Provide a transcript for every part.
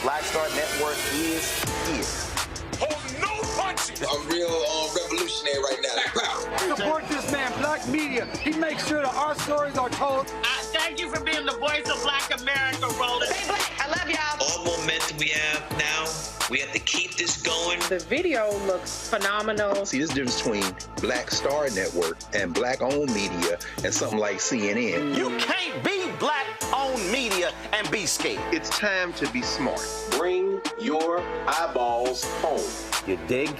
Black Star Network is here. Hold no punches. I'm real revolutionary right now. Support black media. He makes sure that our stories are told. Thank you for being the voice of Black America, Roland. Stay black. I love y'all. All momentum we have now, we have to keep this going. The video looks phenomenal. See, this difference between Black Star Network and Black-owned media and something like CNN. You can't be black-owned media and be scared. It's time to be smart. Bring your eyeballs home. You dig?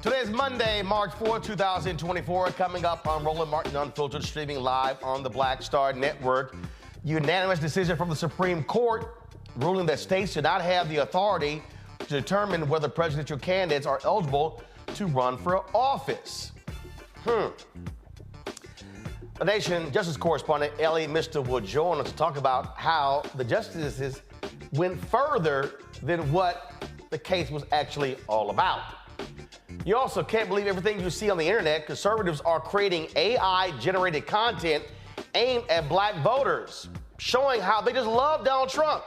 Today is Monday, March 4, 2024. Coming up on Roland Martin Unfiltered, streaming live on the Black Star Network. Unanimous decision from the Supreme Court ruling that states do not have the authority to determine whether presidential candidates are eligible to run for office. The Nation Justice Correspondent Elie Mystal will join us to talk about how the justices went further than what the case was actually all about. You also can't believe everything you see on the internet. Conservatives are creating AI-generated content aimed at black voters, showing how they just love Donald Trump.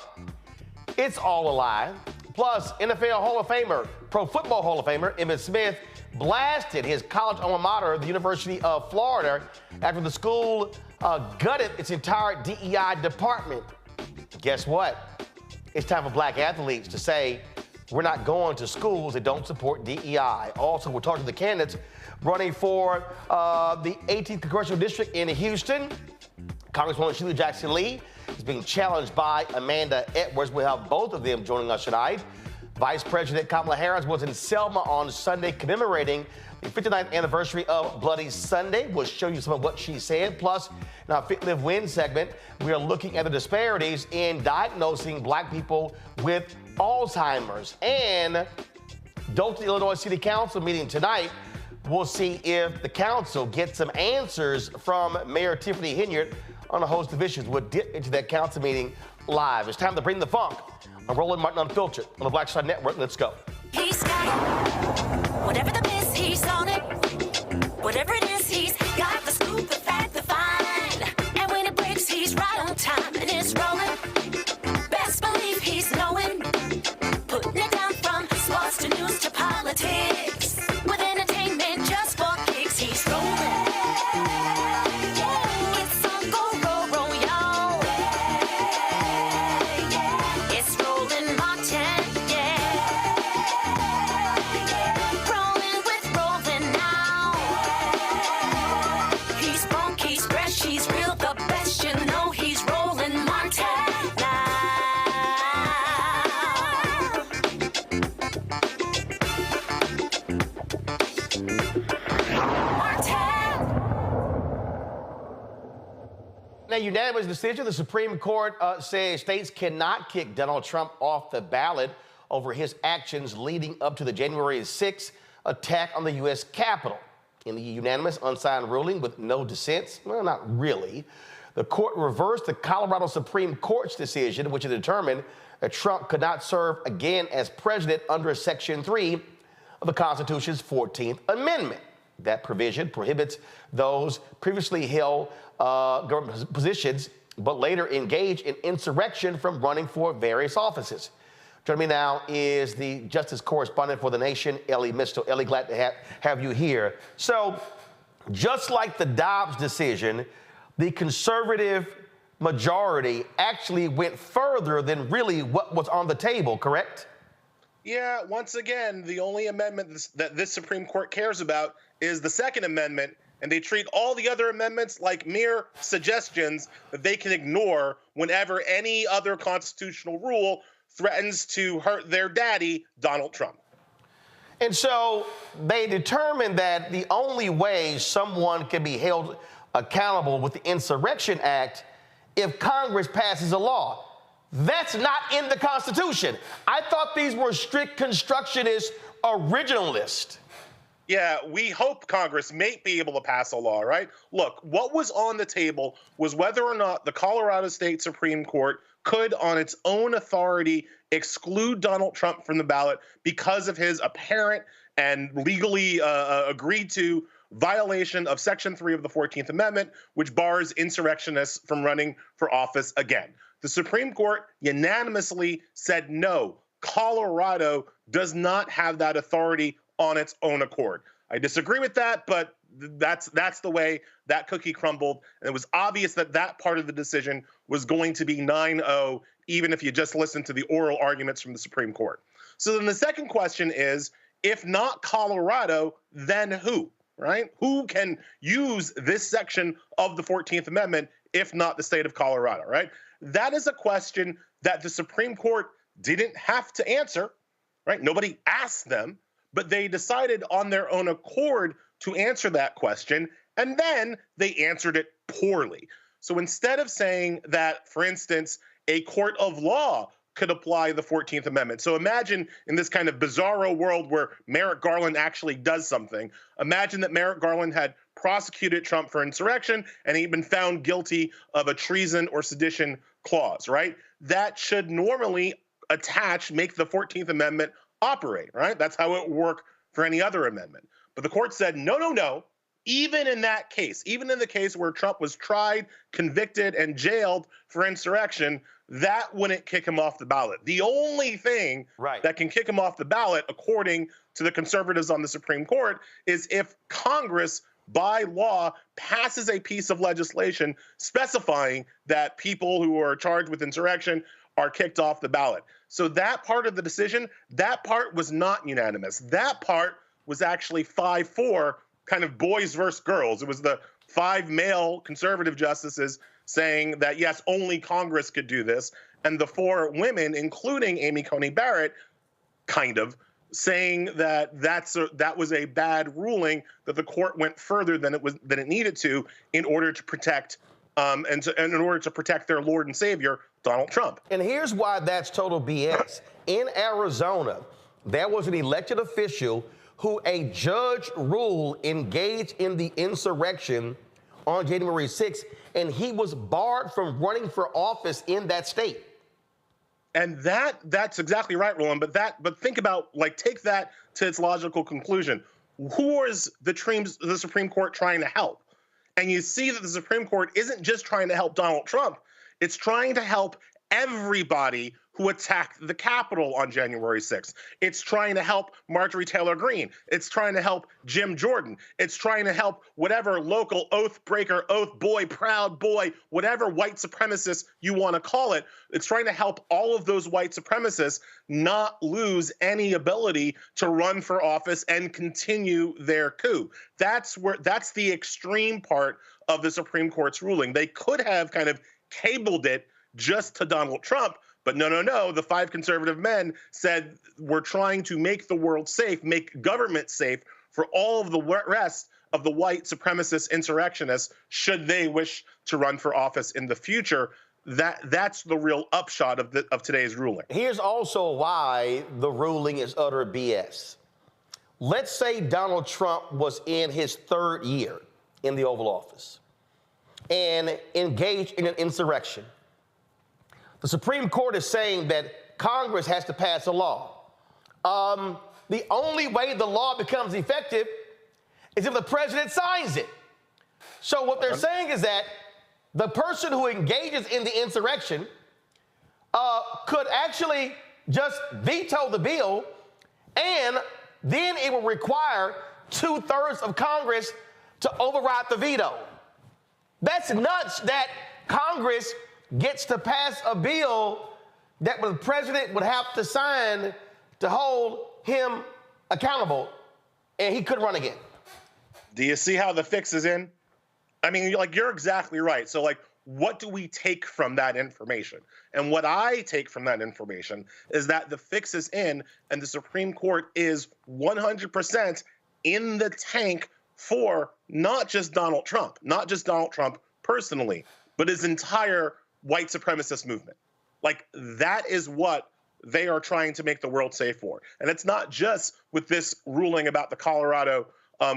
It's all a lie. Plus, NFL Hall of Famer, Pro Football Hall of Famer, Emmitt Smith blasted his college alma mater, the University of Florida, after the school gutted its entire DEI department. Guess what? It's time for black athletes to say, we're not going to schools that don't support DEI. Also, we'll talk to the candidates running for the 18th Congressional District in Houston. Congresswoman Shelia Jackson Lee is being challenged by Amanda Edwards. We'll have both of them joining us tonight. Vice President Kamala Harris was in Selma on Sunday commemorating the 59th anniversary of Bloody Sunday. We'll show you some of what she said. Plus, in our Fit, Live, Win segment, we are looking at the disparities in diagnosing black people with Alzheimer's. And Dothan, Illinois City Council meeting tonight. We'll see if the council gets some answers from Mayor Tiffany Henyard on a host of issues. We'll dip into that council meeting live. It's time to bring the funk. I'm Roland Martin Unfiltered on the Black Star Network. Let's go. He's got it. Whatever the miss, he's on it. Whatever it is, he's got the scoop, the fact, the find. And when it breaks, he's right on time and it's rolling. Best believe he's knowing. Putting it down from sports to news to politics. With entertainment just for kicks, he's rolling. It's on go, roll, y'all. It's Roland Martin, rolling with Roland now. He's funky, he's fresh, he's real, the best, you know he's Roland Martin now. Now, unanimous decision. The Supreme Court says states cannot kick Donald Trump off the ballot over his actions leading up to the January 6th attack on the U.S. Capitol. In the unanimous unsigned ruling with no dissents, well, not really, the court reversed the Colorado Supreme Court's decision, which had determined that Trump could not serve again as president under Section 3 of the Constitution's 14th Amendment. That provision prohibits those previously held government positions but later engaged in insurrection from running for various offices. Joining me now is the Justice Correspondent for The Nation, Elie Mystal. Elie, glad to have you here. So, just like the Dobbs decision, the conservative majority actually went further than really what was on the table, correct? Yeah, once again, the only amendment that this Supreme Court cares about is the Second Amendment, and they treat all the other amendments like mere suggestions that they can ignore whenever any other constitutional rule threatens to hurt their daddy, Donald Trump. And so they determined that the only way someone can be held accountable with the Insurrection Act if Congress passes a law. That's not in the Constitution. I thought these were strict constructionist originalists. Yeah, we hope Congress may be able to pass a law, right? Look, what was on the table was whether or not the Colorado State Supreme Court could, on its own authority, exclude Donald Trump from the ballot because of his apparent and legally agreed to violation of Section 3 of the 14th Amendment, which bars insurrectionists from running for office again. The Supreme Court unanimously said no. Colorado does not have that authority on its own accord. I disagree with that, but that's the way that cookie crumbled. And it was obvious that that part of the decision was going to be 9-0, even if you just listened to the oral arguments from the Supreme Court. So then the second question is, if not Colorado, then who, right? Who can use this section of the 14th Amendment if not the state of Colorado, right? That is a question that the Supreme Court didn't have to answer, right? Nobody asked them, but they decided on their own accord to answer that question, and then they answered it poorly. So instead of saying that, for instance, a court of law could apply the 14th Amendment. So imagine in this kind of bizarro world where Merrick Garland actually does something. Imagine that Merrick Garland had prosecuted Trump for insurrection and he'd been found guilty of a treason or sedition clause, right? That should normally make the 14th Amendment operate, right? That's how it would work for any other amendment. But the court said, no. Even in that case, even in the case where Trump was tried, convicted, and jailed for insurrection, that wouldn't kick him off the ballot. The only thing that can kick him off the ballot, according to the conservatives on the Supreme Court, is if Congress, by law, passes a piece of legislation specifying that people who are charged with insurrection are kicked off the ballot. So that part of the decision, that part was not unanimous. That part was actually 5-4, kind of boys versus girls. It was the 5 male conservative justices saying that, yes, only Congress could do this, and the 4 women, including Amy Coney Barrett, kind of saying that that was a bad ruling, that the court went further than it needed to in order to protect in order to protect their Lord and Savior, Donald Trump. And here's why that's total BS. In Arizona, there was an elected official who a judge ruled engaged in the insurrection on January 6th, and he was barred from running for office in that state. And that's exactly right, Roland. But think about, take that to its logical conclusion. Who is the Supreme Court trying to help? And you see that the Supreme Court isn't just trying to help Donald Trump. It's trying to help everybody who attacked the Capitol on January 6th. It's trying to help Marjorie Taylor Greene. It's trying to help Jim Jordan. It's trying to help whatever local oath breaker, oath boy, proud boy, whatever white supremacist you want to call it. It's trying to help all of those white supremacists not lose any ability to run for office and continue their coup. That's the extreme part of the Supreme Court's ruling. They could have kind of cabled it just to Donald Trump, but no. The 5 conservative men said, we're trying to make the world safe, make government safe for all of the rest of the white supremacist insurrectionists, should they wish to run for office in the future. That's the real upshot of today's ruling. Here's also why the ruling is utter BS. Let's say Donald Trump was in his 3rd year in the Oval Office and engaged in an insurrection. The Supreme Court is saying that Congress has to pass a law. The only way the law becomes effective is if the president signs it. So what they're saying is that the person who engages in the insurrection could actually just veto the bill, and then it will require 2/3 of Congress to override the veto. That's nuts that Congress gets to pass a bill that the president would have to sign to hold him accountable, and he could run again. Do you see how the fix is in? I mean, you're exactly right. So, what do we take from that information? And what I take from that information is that the fix is in, and the Supreme Court is 100% in the tank for not just Donald Trump personally, but his entire white supremacist movement. Like, that is what they are trying to make the world safe for. And it's not just with this ruling about the Colorado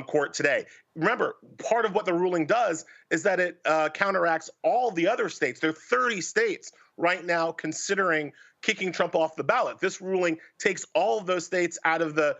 court today. Remember, part of what the ruling does is that it counteracts all the other states. There are 30 states right now considering kicking Trump off the ballot. This ruling takes all of those states out of the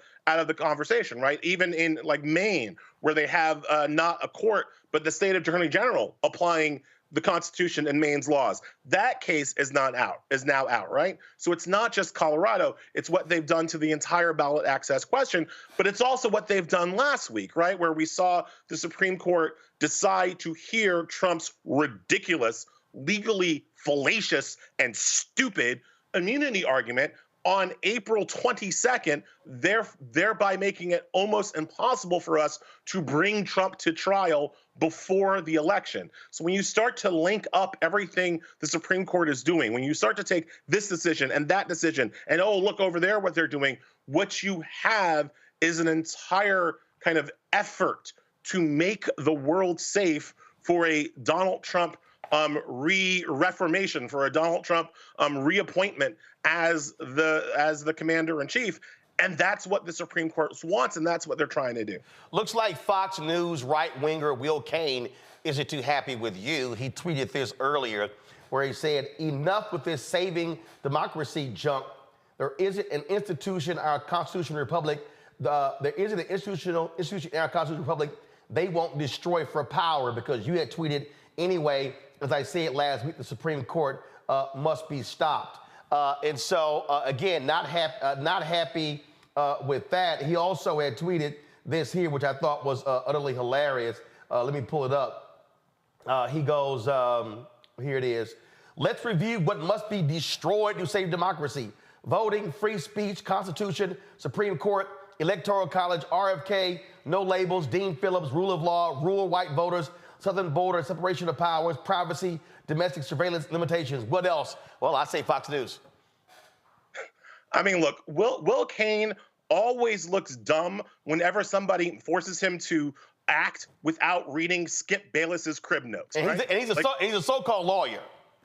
conversation, right? Even in like Maine, where they have not a court, but the state attorney general applying the Constitution and Maine's laws. That case is now out, right? So it's not just Colorado, it's what they've done to the entire ballot access question, but it's also what they've done last week, right? Where we saw the Supreme Court decide to hear Trump's ridiculous, legally fallacious, and stupid immunity argument on April 22nd, thereby making it almost impossible for us to bring Trump to trial before the election. So when you start to link up everything the Supreme Court is doing, when you start to take this decision and that decision, and oh, look over there what they're doing, what you have is an entire kind of effort to make the world safe for a Donald Trump reformation, for a Donald Trump reappointment as the commander-in-chief. And that's what the Supreme Court wants, and that's what they're trying to do. Looks like Fox News right-winger Will Cain isn't too happy with you. He tweeted this earlier where he said, enough with this saving democracy junk. There isn't an institution in our constitutional republic. There isn't an institution in our constitutional republic they won't destroy for power, because you had tweeted, anyway, as I said last week, the Supreme Court must be stopped. And so, again, not happy with that. He also had tweeted this here, which I thought was utterly hilarious. Let me pull it up. He goes, here it is. Let's review what must be destroyed to save democracy. Voting, free speech, Constitution, Supreme Court, Electoral College, RFK, no labels, Dean Phillips, rule of law, rural white voters, southern border, separation of powers, privacy, domestic surveillance limitations. What else? Well, I say Fox News. I mean, look, Will Cain always looks dumb whenever somebody forces him to act without reading Skip Bayless's crib notes. And, right? he's a so-called lawyer.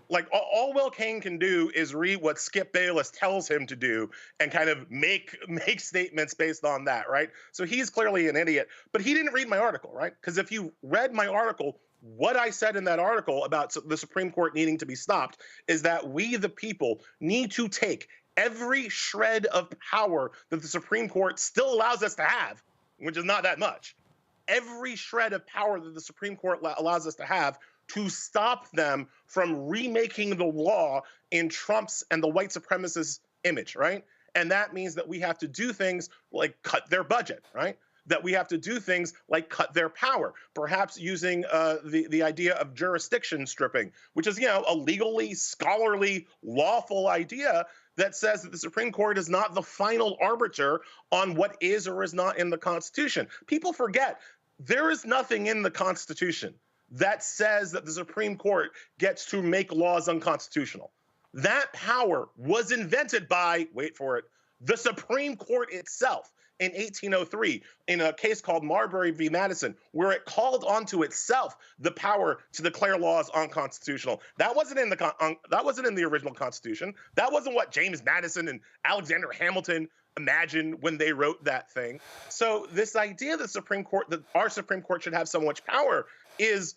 Like, all Will Cain can do is read what Skip Bayless tells him to do and kind of make statements based on that, right? So he's clearly an idiot. But he didn't read my article, right? Because if you read my article, what I said in that article about the Supreme Court needing to be stopped is that we, the people, need to take every shred of power that the Supreme Court still allows us to have, which is not that much, every shred of power that the Supreme Court allows us to have, to stop them from remaking the law in Trump's and the white supremacist image, right? And that means that we have to do things like cut their budget, right? That we have to do things like cut their power, perhaps using the idea of jurisdiction stripping, which is, a legally, scholarly, lawful idea that says that the Supreme Court is not the final arbiter on what is or is not in the Constitution. People forget there is nothing in the Constitution that says that the Supreme Court gets to make laws unconstitutional. That power was invented by, wait for it, the Supreme Court itself in 1803 in a case called Marbury v. Madison, where it called onto itself the power to declare laws unconstitutional. That wasn't in the original Constitution. That wasn't what James Madison and Alexander Hamilton imagined when they wrote that thing. So this idea that our Supreme Court should have so much power is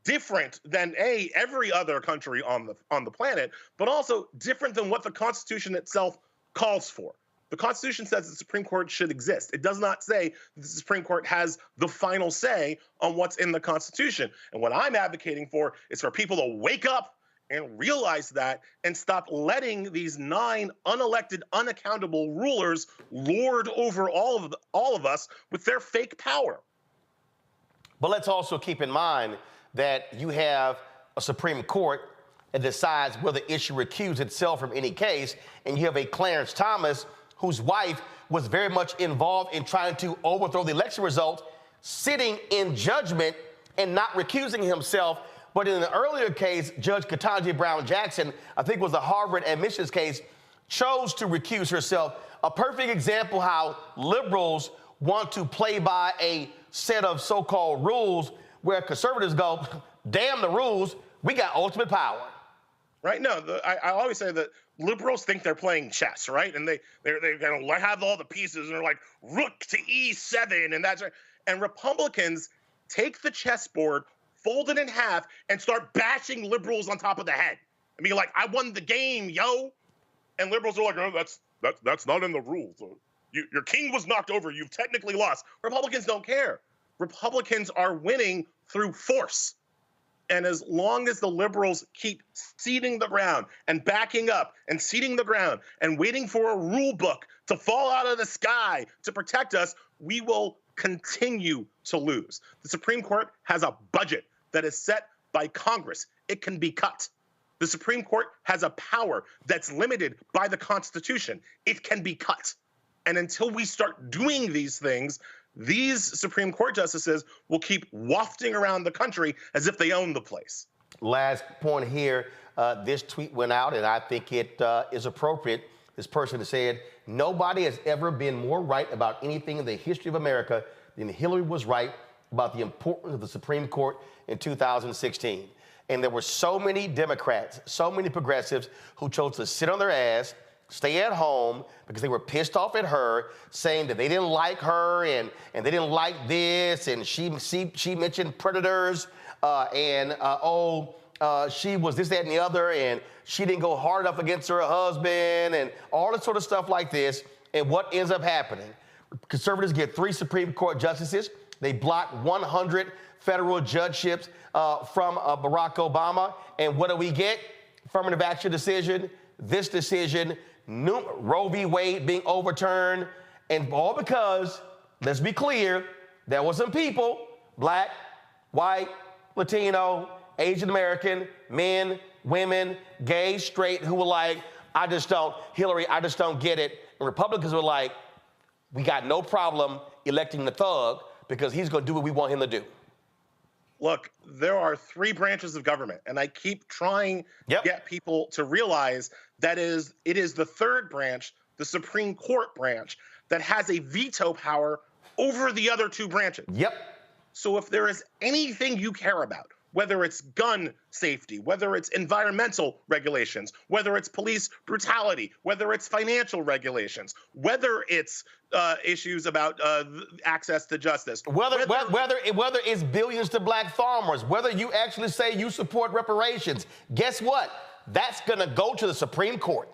different than every other country on the planet, but also different than what the Constitution itself calls for. The Constitution says the Supreme Court should exist. It does not say that the Supreme Court has the final say on what's in the Constitution. And what I'm advocating for is for people to wake up and realize that and stop letting these 9 unelected, unaccountable rulers lord over all of us with their fake power. But let's also keep in mind that you have a Supreme Court that decides whether it should recuse itself from any case, and you have a Clarence Thomas whose wife was very much involved in trying to overthrow the election result, sitting in judgment and not recusing himself. But in an earlier case, Judge Ketanji Brown Jackson, I think it was the Harvard admissions case, chose to recuse herself. A perfect example how liberals want to play by a set of so-called rules where conservatives go, damn the rules, we got ultimate power. right? No, I always say that liberals think they're playing chess, right? And they're going to have all the pieces, and they're like, rook to E7, and that's right. And Republicans take the chessboard, fold it in half, and start bashing liberals on top of the head. I mean, like, I won the game, yo. And liberals are like, oh, that's not in the rules. Your king was knocked over. You've technically lost. Republicans don't care. Republicans are winning through force. And as long as the liberals keep ceding the ground and backing up and ceding the ground and waiting for a rule book to fall out of the sky to protect us, we will continue to lose. The Supreme Court has a budget that is set by Congress. It can be cut. The Supreme Court has a power that's limited by the Constitution. It can be cut. And until we start doing these things, these Supreme Court justices will keep wafting around the country as if they own the place. Last point here, this tweet went out, and I think it is appropriate. This person has said, nobody has ever been more right about anything in the history of America than Hillary was right about the importance of the Supreme Court in 2016. And there were so many Democrats, so many progressives who chose to sit on their ass, stay at home because they were pissed off at her, saying that they didn't like her and they didn't like this, and she mentioned predators, she was this, that, and the other, and she didn't go hard enough against her husband, and all this sort of stuff like this. And what ends up happening? Conservatives get 3 Supreme Court justices. They block 100 federal judgeships from Barack Obama. And what do we get? Affirmative action decision, this decision, Roe v. Wade being overturned, and all because, let's be clear, there were some people, black, white, Latino, Asian American, men, women, gay, straight, who were like, Hillary, I just don't get it. And Republicans were like, we got no problem electing the thug because he's going to do what we want him to do. Look, there are 3 branches of government, and I keep trying to get people to realize that it is the 3rd branch, the Supreme Court branch, that has a veto power over the other 2 branches. Yep. So if there is anything you care about, whether it's gun safety, whether it's environmental regulations, whether it's police brutality, whether it's financial regulations, whether it's issues about access to justice, whether it's billions to black farmers, whether you actually say you support reparations, guess what? That's going to go to the Supreme Court.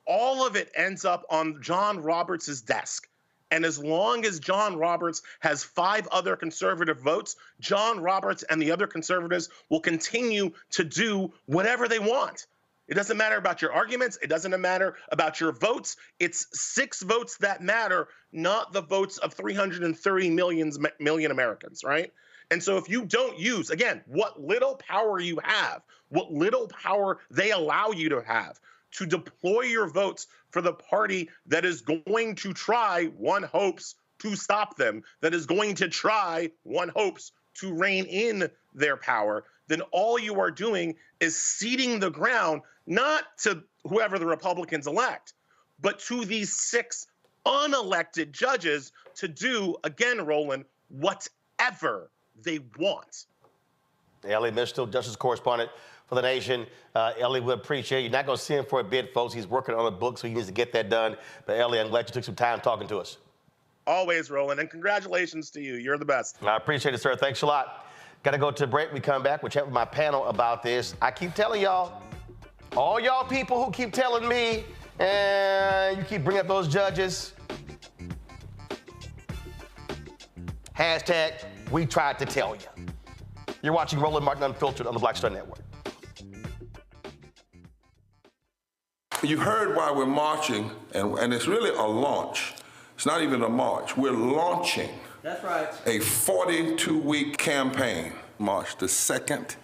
All of it ends up on John Roberts' desk. And as long as John Roberts has 5 other conservative votes, John Roberts and the other conservatives will continue to do whatever they want. It doesn't matter about your arguments. It doesn't matter about your votes. It's 6 votes that matter, not the votes of 330 million Americans, right? And so if you don't use, again, what little power you have, what little power they allow you to have, to deploy your votes for the party that is going to try, one hopes, to stop them, that is going to try, one hopes, to rein in their power, then all you are doing is ceding the ground, not to whoever the Republicans elect, but to these 6 unelected judges to do, again, Roland, whatever they want. Elie Mystal, Justice Correspondent for The Nation. Elie, we appreciate it. You're not going to see him for a bit, folks. He's working on a book, so he needs to get that done. But Elie, I'm glad you took some time talking to us. Always, Roland, and congratulations to you. You're the best. I appreciate it, sir. Thanks a lot. Got to go to a break. We come back. We'll chat with my panel about this. I keep telling y'all, all y'all people who keep telling me, you keep bringing up those judges, hashtag, we tried to tell you. You're watching Roland Martin Unfiltered on the Black Star Network. You heard why we're marching, and it's really a launch. It's not even a march. We're launching. That's right. A 42-week campaign. March the 2nd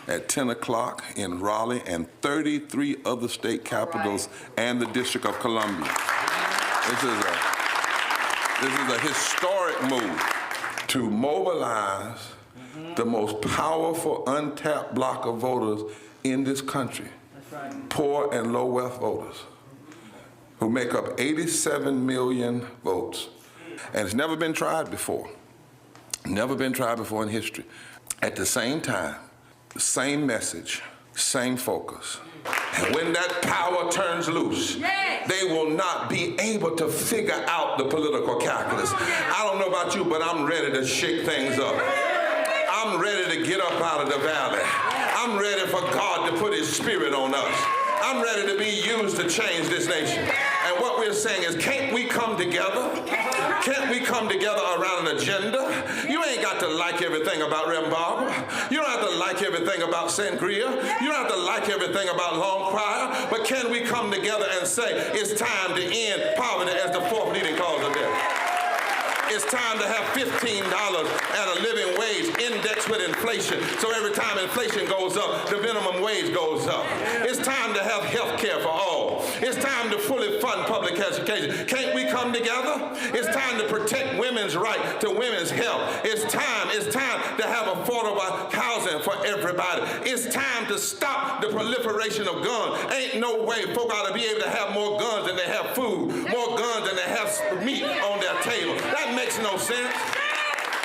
at 10 o'clock in Raleigh and 33 other state capitals and the District of Columbia. This is a historic move to mobilize the most powerful untapped block of voters in this country. That's right. Poor and low wealth voters who make up 87 million votes. And it's never been tried before. Never been tried before in history. At the same time, same message, same focus. And when that power turns loose, they will not be able to figure out the political calculus. I don't know about you, but I'm ready to shake things up. I'm ready to get up out of the valley. I'm ready for God to put his spirit on us. I'm ready to be used to change this nation. And what we're saying is, can't we come together? Can't we come together around an agenda? You ain't got to like everything about Reverend Barber. You don't have to like everything about Sangria. You don't have to like everything about Long Choir. But can we come together and say, it's time to end poverty as the fourth leading cause of death? It's time to have $15 and a living wage indexed with inflation. So every time inflation goes up, the minimum wage goes up. It's time to have health care for all. It's time to fully fund public education. Can't we come together? It's time to protect women's right to women's health. It's time to have affordable housing for everybody. It's time to stop the proliferation of guns. Ain't no way folk ought to be able to have more guns than they have food, more guns than they have meat on their table. That makes no sense.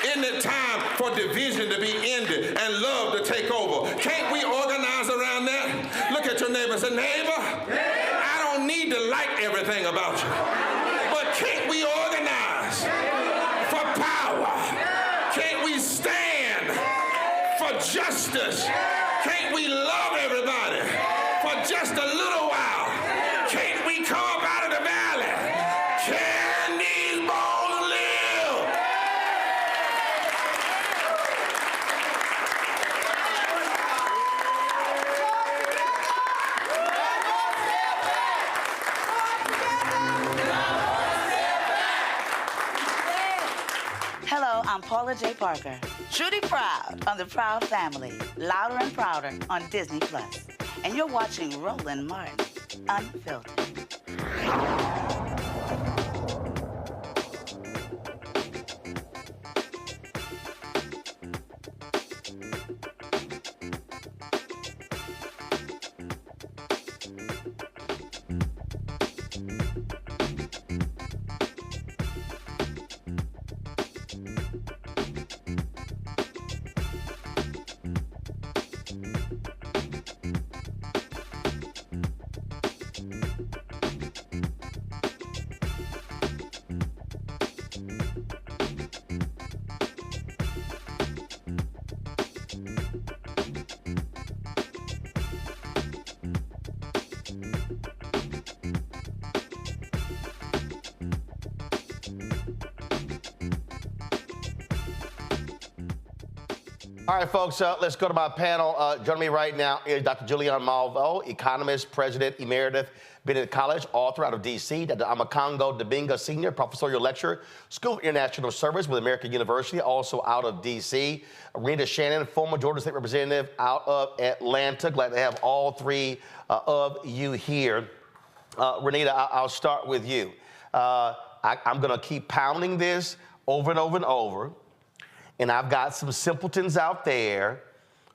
Isn't it time for division to be ended and love to take over? Can't we organize around that? Look at your neighbor and say, neighbor, I don't need to like everything about you, but can't we organize for power? Can't we stand for justice? Can't we love everybody for just a little while? Can't we come up out of the valley? Can these bones live? Hello, I'm Paula J. Parker. Truly proud of the Proud Family, louder and prouder on Disney+. And you're watching Roland Martin, Unfiltered. All right, folks, let's go to my panel. Joining me right now is Dr. Julian Malvo, economist, president emeritus, Bennett College, author out of D.C., Dr. Amakongo Dibinga, senior professorial lecturer, School of International Service with American University, also out of D.C., Rita Shannon, former Georgia State Representative out of Atlanta. Glad to have all three of you here. Renita, I'll start with you. I'm going to keep pounding this over and over and over. And I've got some simpletons out there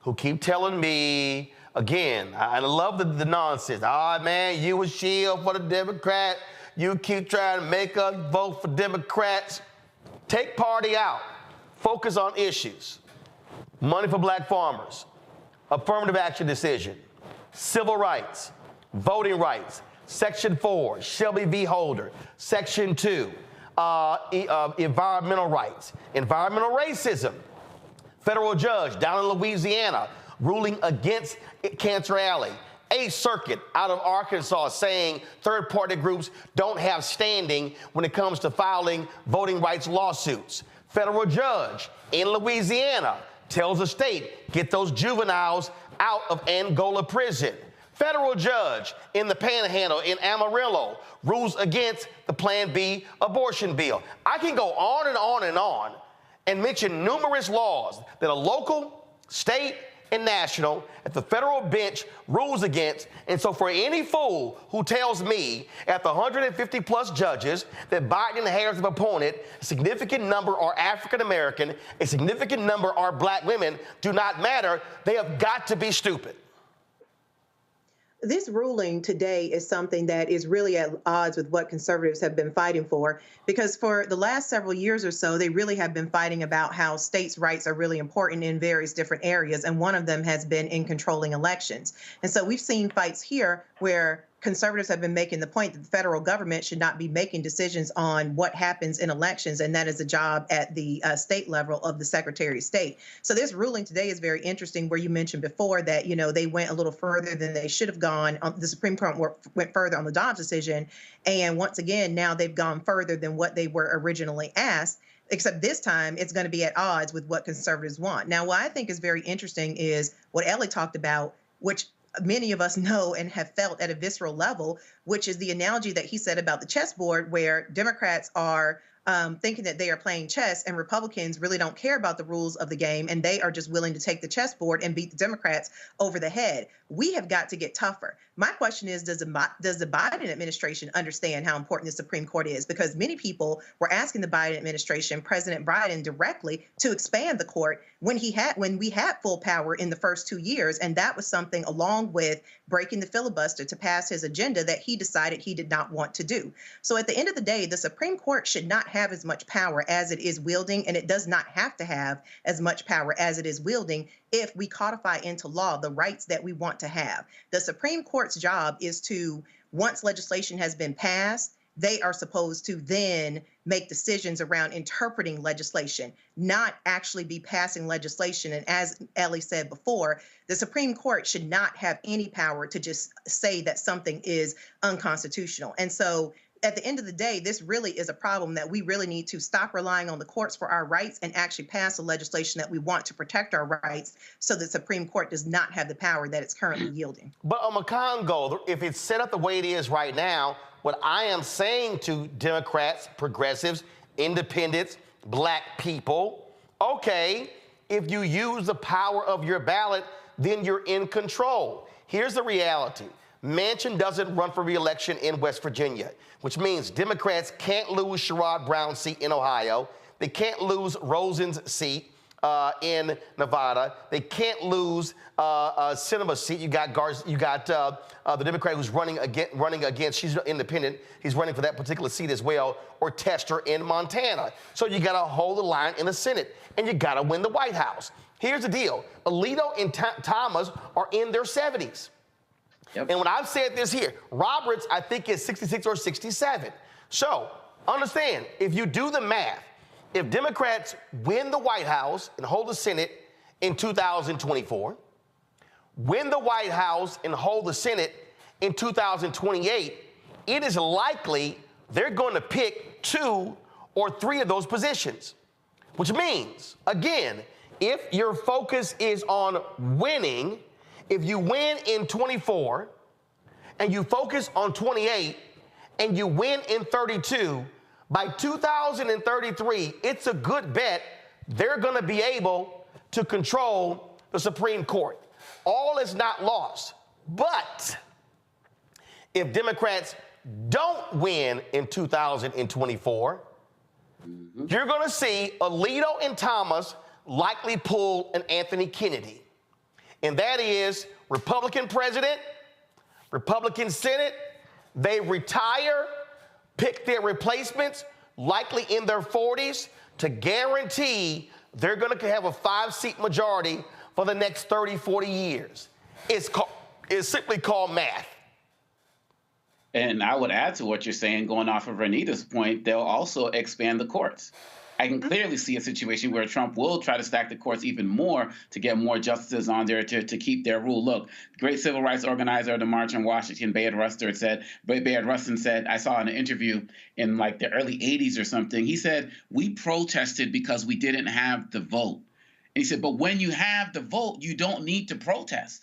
who keep telling me, again, I love the nonsense. Oh, man, you a shield for the Democrat. You keep trying to make us vote for Democrats. Take party out. Focus on issues. Money for black farmers. Affirmative action decision. Civil rights. Voting rights. Section 4, Shelby v. Holder. Section 2. Environmental rights, environmental racism. Federal judge down in Louisiana ruling against Cancer Alley. A circuit out of Arkansas saying third-party groups don't have standing when it comes to filing voting rights lawsuits. Federal judge in Louisiana tells the state, get those juveniles out of Angola prison. Federal judge in the Panhandle in Amarillo rules against the Plan B abortion bill. I can go on and on and on and mention numerous laws that a local, state, and national at the federal bench rules against. And so for any fool who tells me at the 150 plus judges that Biden and Harris have appointed, a significant number are African American, a significant number are black women, do not matter, they have got to be stupid. This ruling today is something that is really at odds with what conservatives have been fighting for, because for the last several years or so, they really have been fighting about how states' rights are really important in various different areas, and one of them has been in controlling elections. And so we've seen fights here where conservatives have been making the point that the federal government should not be making decisions on what happens in elections, and that is a job at the state level of the Secretary of State. So this ruling today is very interesting, where you mentioned before that, they went a little further than they should have gone. The Supreme Court went further on the Dobbs decision, and once again, now they've gone further than what they were originally asked, except this time it's going to be at odds with what conservatives want. Now, what I think is very interesting is what Elie talked about, which many of us know and have felt at a visceral level, which is the analogy that he said about the chessboard, where Democrats are thinking that they are playing chess and Republicans really don't care about the rules of the game, and they are just willing to take the chessboard and beat the Democrats over the head. We have got to get tougher. My question is, does the Biden administration understand how important the Supreme Court is? Because many people were asking the Biden administration, President Biden directly, to expand the court when we had full power in the first 2 years. And that was something, along with breaking the filibuster to pass his agenda, that he decided he did not want to do. So at the end of the day, the Supreme Court should not have as much power as it is wielding, and it does not have to have as much power as it is wielding if we codify into law the rights that we want to have. The Supreme Court's job is to, once legislation has been passed, they are supposed to then make decisions around interpreting legislation, not actually be passing legislation. And as Elie said before, the Supreme Court should not have any power to just say that something is unconstitutional. And so at the end of the day, this really is a problem that we really need to stop relying on the courts for our rights and actually pass the legislation that we want to protect our rights, so the Supreme Court does not have the power that it's currently yielding. But Congo, if it's set up the way it is right now, what I am saying to Democrats, progressives, independents, black people, okay, if you use the power of your ballot, then you're in control. Here's the reality. Manchin doesn't run for re-election in West Virginia, which means Democrats can't lose Sherrod Brown's seat in Ohio. They can't lose Rosen's seat in Nevada. They can't lose Sinema's seat. You got the Democrat who's running against. She's independent. He's running for that particular seat as well, or Tester in Montana. So you got to hold the line in the Senate, and you got to win the White House. Here's the deal: Alito and Thomas are in their 70s. Yep. And when I've said this here, Roberts, I think, is 66 or 67. So understand, if you do the math, if Democrats win the White House and hold the Senate in 2024, win the White House and hold the Senate in 2028, it is likely they're going to pick 2 or 3 of those positions, which means, again, if your focus is on winning, if you win in 24 and you focus on 28 and you win in 32, by 2033, it's a good bet they're going to be able to control the Supreme Court. All is not lost. But if Democrats don't win in 2024, you're going to see Alito and Thomas likely pull an Anthony Kennedy. And that is Republican president, Republican Senate, they retire, pick their replacements, likely in their 40s, to guarantee they're going to have a 5-seat majority for the next 30, 40 years. It's simply called math. And I would add to what you're saying, going off of Renita's point, they'll also expand the courts. I can clearly see a situation where Trump will try to stack the courts even more to get more justices on there to keep their rule. Look, great civil rights organizer of the March on Washington, Bayard Rustin said, I saw in an interview in like the early 80s or something, he said, we protested because we didn't have the vote. And he said, but when you have the vote, you don't need to protest.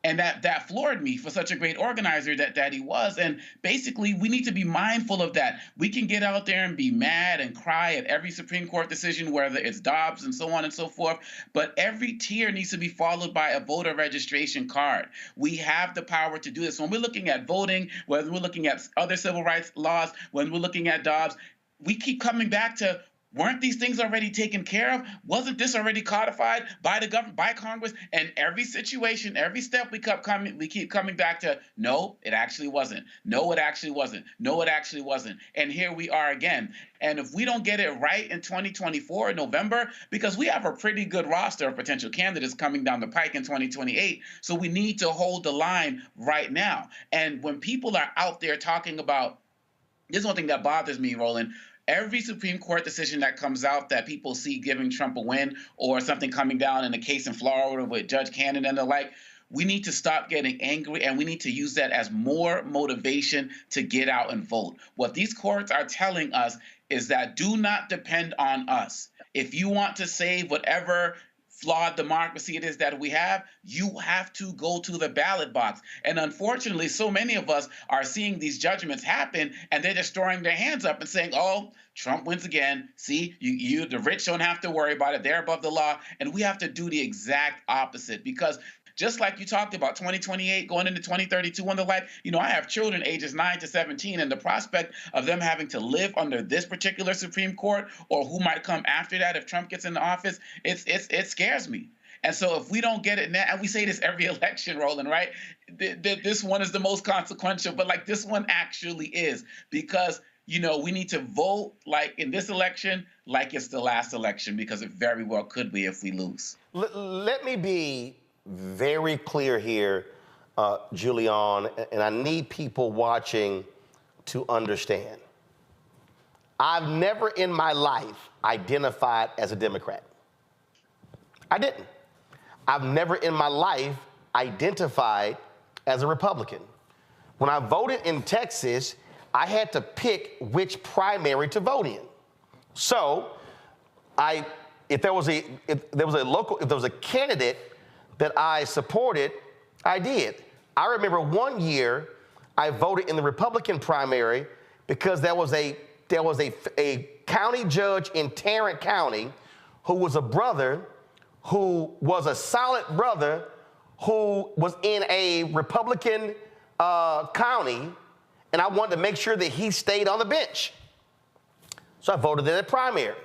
And that floored me for such a great organizer that he was. And basically, we need to be mindful of that. We can get out there and be mad and cry at every Supreme Court decision, whether it's Dobbs and so on and so forth. But every tier needs to be followed by a voter registration card. We have the power to do this. When we're looking at voting, whether we're looking at other civil rights laws, when we're looking at Dobbs, we keep coming back to Weren't these things already taken care of? Wasn't this already codified by the government, by Congress? And every situation, every step we keep coming back to, no, it actually wasn't. No, it actually wasn't. No, it actually wasn't. And here we are again. And if we don't get it right in 2024, November, because we have a pretty good roster of potential candidates coming down the pike in 2028, so we need to hold the line right now. And when people are out there talking about, this is one thing that bothers me, Roland. Every Supreme Court decision that comes out that people see giving Trump a win, or something coming down in the case in Florida with Judge Cannon and the like, we need to stop getting angry, and we need to use that as more motivation to get out and vote. What these courts are telling us is that do not depend on us. If you want to save whatever flawed democracy it is that we have, you have to go to the ballot box. And unfortunately, so many of us are seeing these judgments happen, and they're just throwing their hands up and saying, oh, Trump wins again. See, you the rich don't have to worry about it. They're above the law. And we have to do the exact opposite, because just like you talked about 2028 going into 2032 and the like, I have children ages 9 to 17, and the prospect of them having to live under this particular Supreme Court, or who might come after that if Trump gets into office, it scares me. And so if we don't get it now, and we say this every election, Roland, right? This one is the most consequential, but like this one actually is, because we need to vote like in this election, like it's the last election, because it very well could be if we lose. Let me be very clear here, Julian, and I need people watching to understand. I've never in my life identified as a Democrat. I didn't. I've never in my life identified as a Republican. When I voted in Texas, I had to pick which primary to vote in. So if there was a candidate that I supported, I did. I remember one year I voted in the Republican primary because there was a county judge in Tarrant County who was a brother, who was a solid brother, who was in a Republican county, and I wanted to make sure that he stayed on the bench. So I voted in the primary.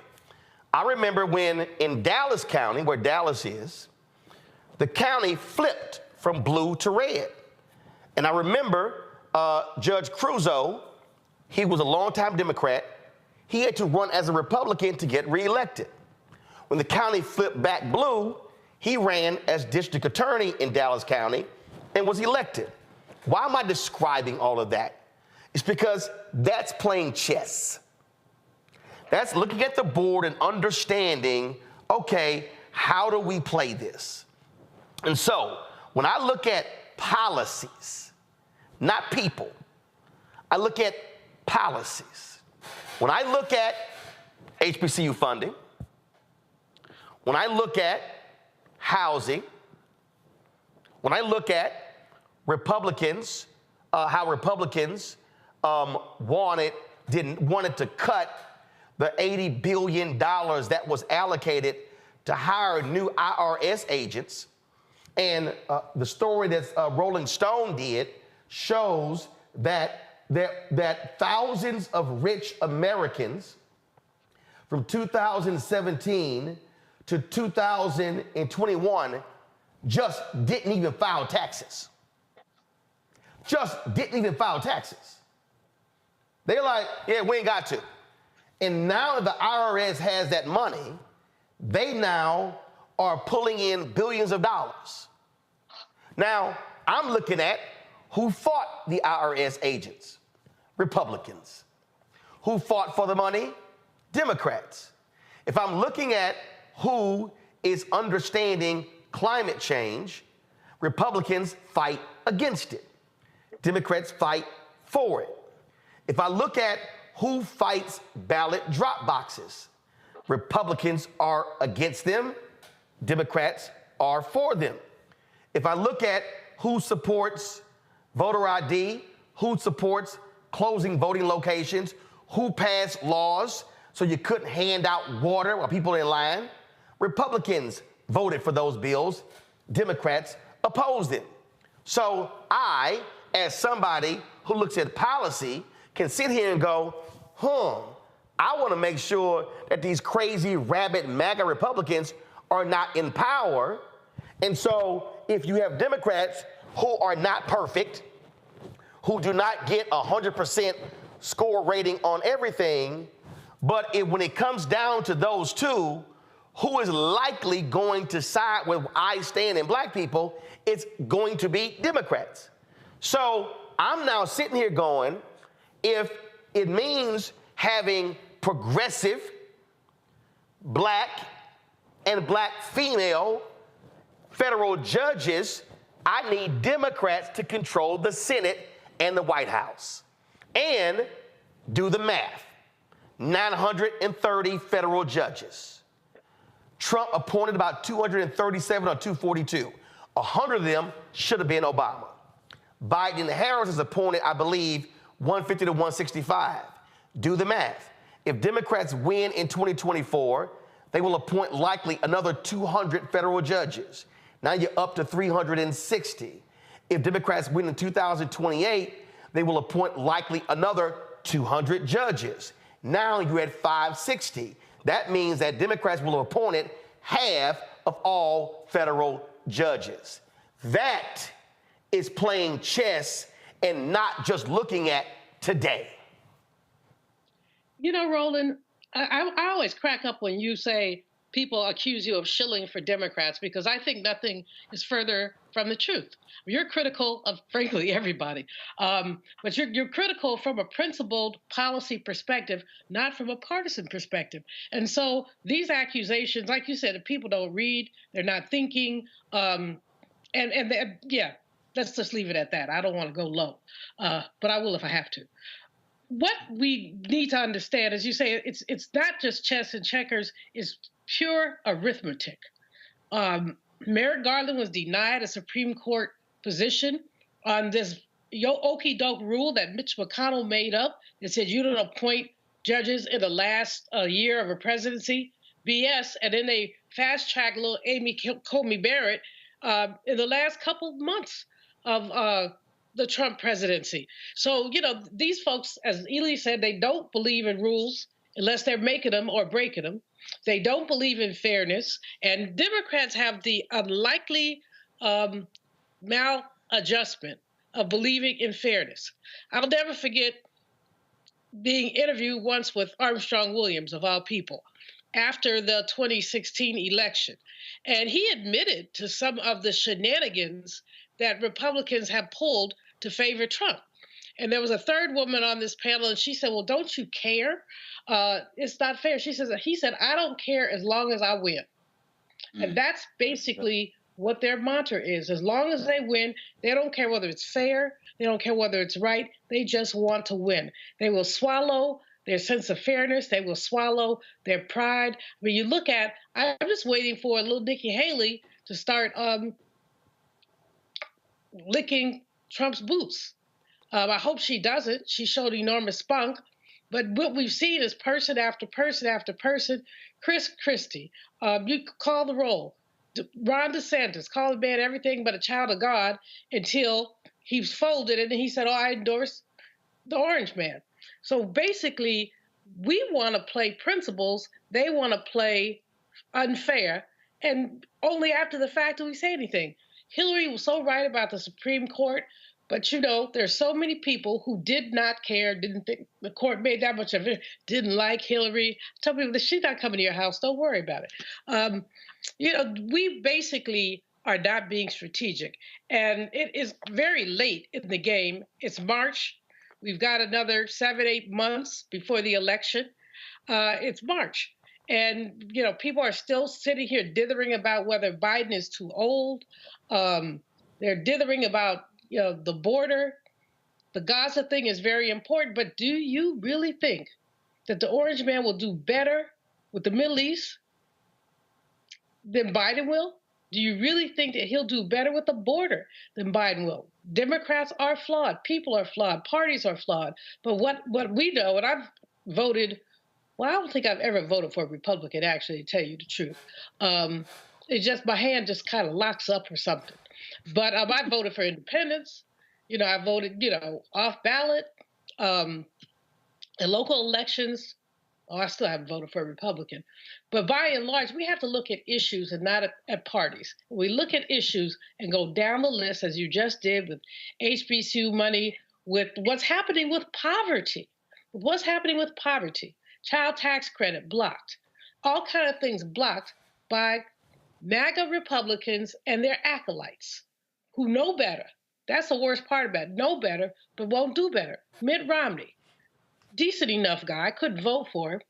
I remember when in Dallas County, where Dallas is, the county flipped from blue to red. And I remember Judge Cruzo, he was a longtime Democrat. He had to run as a Republican to get reelected. When the county flipped back blue, he ran as district attorney in Dallas County and was elected. Why am I describing all of that? It's because that's playing chess. That's looking at the board and understanding, okay, how do we play this? And so when I look at policies, not people, I look at policies. When I look at HBCU funding, when I look at housing, when I look at Republicans, how Republicans wanted to cut the $80 billion that was allocated to hire new IRS agents. And the story that Rolling Stone did shows that thousands of rich Americans from 2017 to 2021 just didn't even file taxes. Just didn't even file taxes. They're like, yeah, we ain't got to. And now the IRS has that money, they now are pulling in billions of dollars. Now, I'm looking at who fought the IRS agents, Republicans. Who fought for the money? Democrats. If I'm looking at who is understanding climate change, Republicans fight against it. Democrats fight for it. If I look at who fights ballot drop boxes, Republicans are against them, Democrats are for them. If I look at who supports voter ID, who supports closing voting locations, who passed laws so you couldn't hand out water while people are in line, Republicans voted for those bills, Democrats opposed it. So I, as somebody who looks at policy, can sit here and go, I want to make sure that these crazy, rabid MAGA Republicans are not in power. And so if you have Democrats who are not perfect, who do not get 100% score rating on everything, but when it comes down to those two, who is likely going to side with I stand and black people, it's going to be Democrats. So I'm now sitting here going, if it means having progressive black and black female federal judges, I need Democrats to control the Senate and the White House. And do the math. 930 federal judges. Trump appointed about 237 or 242. 100 of them should have been Obama. Biden and Harris has appointed, I believe, 150 to 165. Do the math. If Democrats win in 2024, they will appoint likely another 200 federal judges. Now you're up to 360. If Democrats win in 2028, they will appoint likely another 200 judges. Now you're at 560. That means that Democrats will have appointed half of all federal judges. That is playing chess and not just looking at today. You know, Roland, I always crack up when you say people accuse you of shilling for Democrats, because I think nothing is further from the truth. You're critical of, frankly, everybody, but you're critical from a principled policy perspective, not from a partisan perspective. And so these accusations, like you said, if people don't read, they're not thinking, yeah, let's just leave it at that. I don't want to go low, but I will if I have to. What we need to understand, as you say, it's not just chess and checkers, it's pure arithmetic. Merrick Garland was denied a Supreme Court position on this okey-doke rule that Mitch McConnell made up that said you don't appoint judges in the last year of a presidency. BS. And then they fast-tracked little Amy Coney Barrett in the last couple months of the Trump presidency. So, you know, these folks, as Elie said, they don't believe in rules unless they're making them or breaking them. They don't believe in fairness. And Democrats have the unlikely maladjustment of believing in fairness. I'll never forget being interviewed once with Armstrong Williams, of all people, after the 2016 election. And he admitted to some of the shenanigans that Republicans have pulled to favor Trump. And there was a third woman on this panel, and she said, well, don't you care? It's not fair. He said, I don't care as long as I win. And that's basically what their mantra is. As long as they win, they don't care whether it's fair. They don't care whether it's right. They just want to win. They will swallow their sense of fairness. They will swallow their pride. I mean, you look at, I'm just waiting for little Nikki Haley to start licking Trump's boots. I hope she doesn't. She showed enormous spunk. But what we've seen is person after person after person. Chris Christie, you call the roll. Ron DeSantis, call the man everything but a child of God until he's folded and he said, oh, I endorse the orange man. So basically, we want to play principles. They want to play unfair. And only after the fact do we say anything. Hillary was so right about the Supreme Court. But, you know, there's so many people who did not care, didn't think the court made that much of it, didn't like Hillary. Tell people that she's not coming to your house. Don't worry about it. You know, we basically are not being strategic. And it is very late in the game. It's March. We've got another 7-8 months before the election. It's March. And, you know, people are still sitting here dithering about whether Biden is too old. They're dithering about, you know, the border. The Gaza thing is very important, but do you really think that the orange man will do better with the Middle East than Biden will? Do you really think that he'll do better with the border than Biden will? Democrats are flawed. People are flawed. Parties are flawed. But what we know, and I've voted, well, I don't think I've ever voted for a Republican, actually, to tell you the truth. It's just my hand just kind of locks up or something. But I voted for independence. You know, I voted, you know, off ballot. In local elections, Oh, I still haven't voted for a Republican. But by and large, we have to look at issues and not at parties. We look at issues and go down the list, as you just did with HBCU money, with what's happening with poverty. What's happening with poverty? Child tax credit blocked. All kind of things blocked by MAGA Republicans and their acolytes who know better. That's the worst part about it. Know better, but won't do better. Mitt Romney, decent enough guy, couldn't vote for him,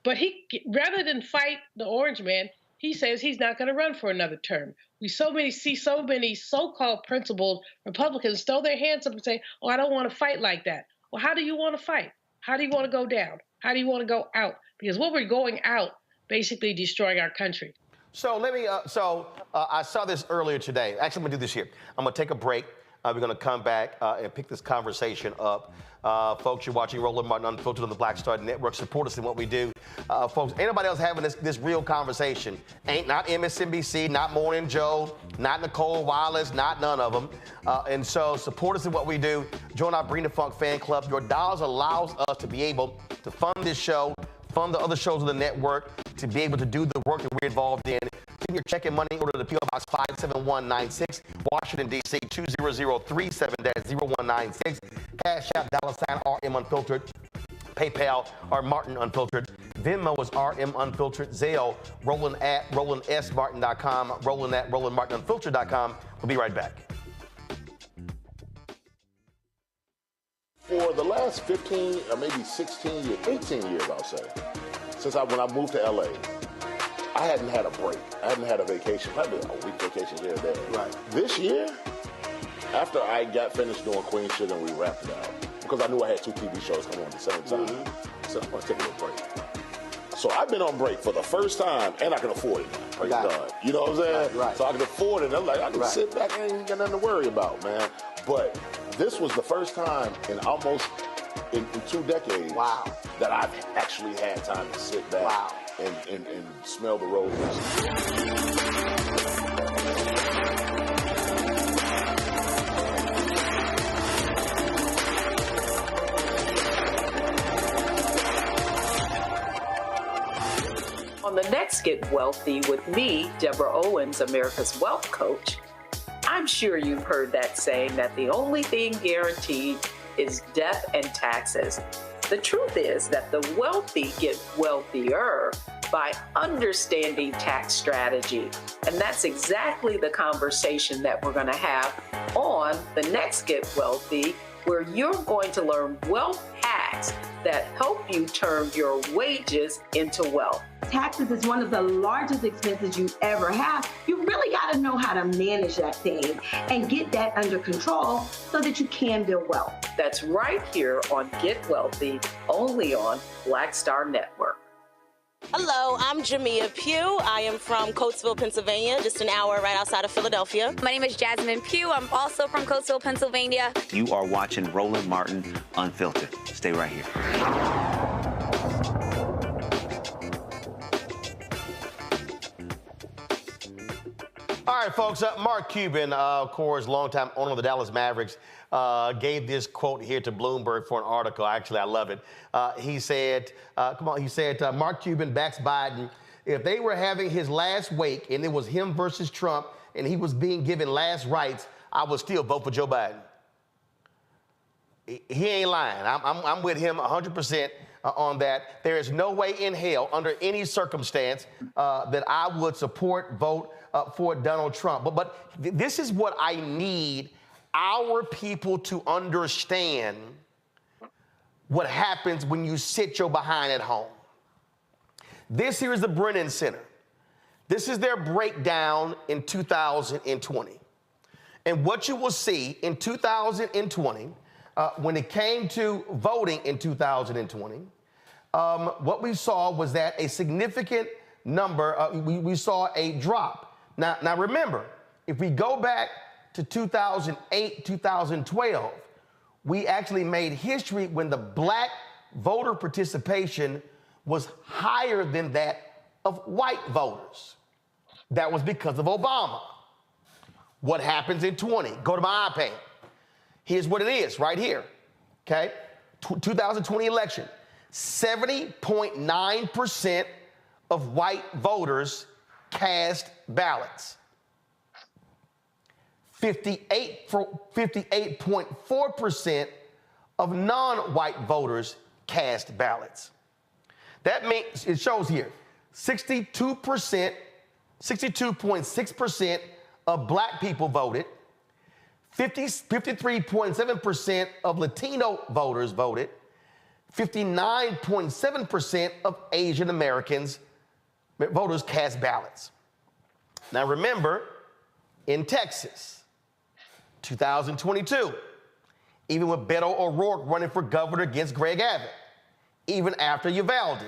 but he, rather than fight the orange man, he says he's not going to run for another term. We see so many so-called principled Republicans throw their hands up and say, oh, I don't want to fight like that. Well, how do you want to fight? How do you want to go down? How do you want to go out? Because what we're going out, basically destroying our country. So let me, I saw this earlier today. Actually, I'm gonna do this here. I'm gonna take a break. We're gonna come back and pick this conversation up. Folks, you're watching Roland Martin Unfiltered on the Black Star Network. Support us in what we do. Folks, ain't nobody else having this real conversation. Ain't not MSNBC, not Morning Joe, not Nicole Wallace, not none of them. And so support us in what we do. Join our Bring the Funk fan club. Your dollars allows us to be able to fund this show, fund the other shows of the network, to be able to do the work that we're involved in. Send your check and money order to P.O. Box 57196, Washington, D.C. 20037-0196. Cash App, $RM Unfiltered. PayPal, R Martin Unfiltered. Venmo is RM Unfiltered. Zelle, Roland at RolandSMartin.com. Roland at RolandMartinUnfiltered.com. We'll be right back. For the last 15 or maybe 16 years, 18 years, I'll say, since when I moved to LA, I hadn't had a break. I hadn't had a vacation, probably a week vacation here and there. Right. This year, after I got finished doing Queen Shit and we wrapped it out, because I knew I had 2 TV shows coming on at the same time, so I'm going to take a little break. So I've been on break for the first time, and I can afford it now. Praise God. You know what I'm saying? Right. So I can afford it. I'm like, I can sit back and ain't got nothing to worry about, man. But this was the first time in almost in 2 decades that I've actually had time to sit back and smell the roses. On the next Get Wealthy with me, Deborah Owens, America's Wealth Coach, I'm sure you've heard that saying that the only thing guaranteed is death and taxes. The truth is that the wealthy get wealthier by understanding tax strategy. And that's exactly the conversation that we're going to have on the next Get Wealthy, where you're going to learn wealth hacks that help you turn your wages into wealth. Taxes is one of the largest expenses you ever have. You really got to know how to manage that thing and get that under control so that you can build wealth. That's right here on Get Wealthy, only on Black Star Network. Hello, I'm Jamia Pugh. I am from Coatesville, Pennsylvania, just an hour right outside of Philadelphia. My name is Jasmine Pugh. I'm also from Coatesville, Pennsylvania. You are watching Roland Martin Unfiltered. Stay right here. All right, folks, Mark Cuban, of course, longtime owner of the Dallas Mavericks, gave this quote here to Bloomberg for an article. Actually, I love it. He said, Mark Cuban backs Biden. If they were having his last wake and it was him versus Trump and he was being given last rites, I would still vote for Joe Biden. He ain't lying. I'm with him 100% on that. There is no way in hell, under any circumstance, that I would vote for Donald Trump. But this is what I need our people to understand: what happens when you sit your behind at home. This here is the Brennan Center. This is their breakdown in 2020. And what you will see in 2020, when it came to voting in 2020, what we saw was that a significant number, we saw a drop. Now remember, if we go back to 2008, 2012, we actually made history when the black voter participation was higher than that of white voters. That was because of Obama. What happens in 20? Go to my iPad. Here's what it is right here, okay? 2020 election. 70.9% of white voters cast ballots. 58.4% of non-white voters cast ballots. That means, it shows here, 62.6% of black people voted, 53.7% of Latino voters voted, 59.7% of Asian Americans voters cast ballots. Now remember, in Texas, 2022, even with Beto O'Rourke running for governor against Greg Abbott, even after Uvalde,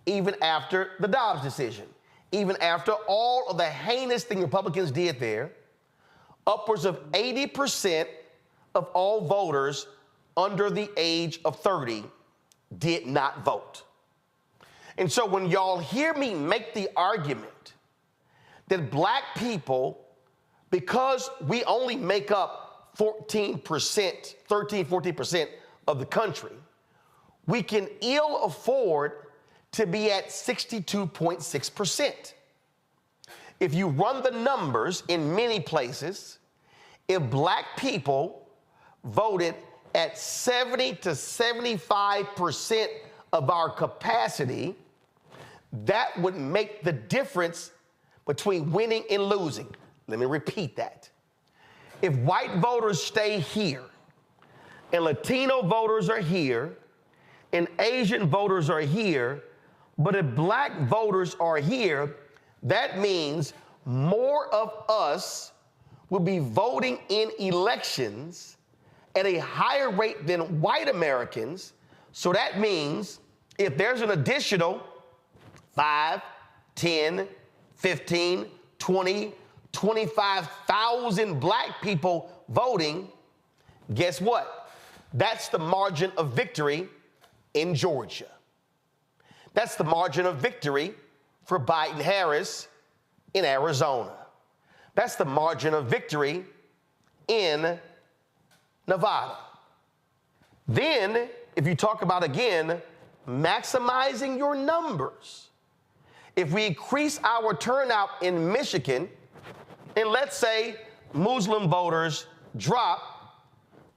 even after the Dobbs decision, even after all of the heinous thing Republicans did there, upwards of 80% of all voters under the age of 30 did not vote. And so when y'all hear me make the argument that black people, because we only make up 14%, 13, 14% of the country, we can ill afford to be at 62.6%. If you run the numbers in many places, if black people voted at 70 to 75% of our capacity, that would make the difference between winning and losing. Let me repeat that. If white voters stay here, and Latino voters are here, and Asian voters are here, but if black voters are here, that means more of us will be voting in elections at a higher rate than white Americans. So that means if there's an additional 5, 10, 15, 20, 25,000 black people voting, guess what? That's the margin of victory in Georgia. That's the margin of victory for Biden-Harris in Arizona. That's the margin of victory in Nevada. Then, if you talk about, again, maximizing your numbers, if we increase our turnout in Michigan, and let's say Muslim voters drop,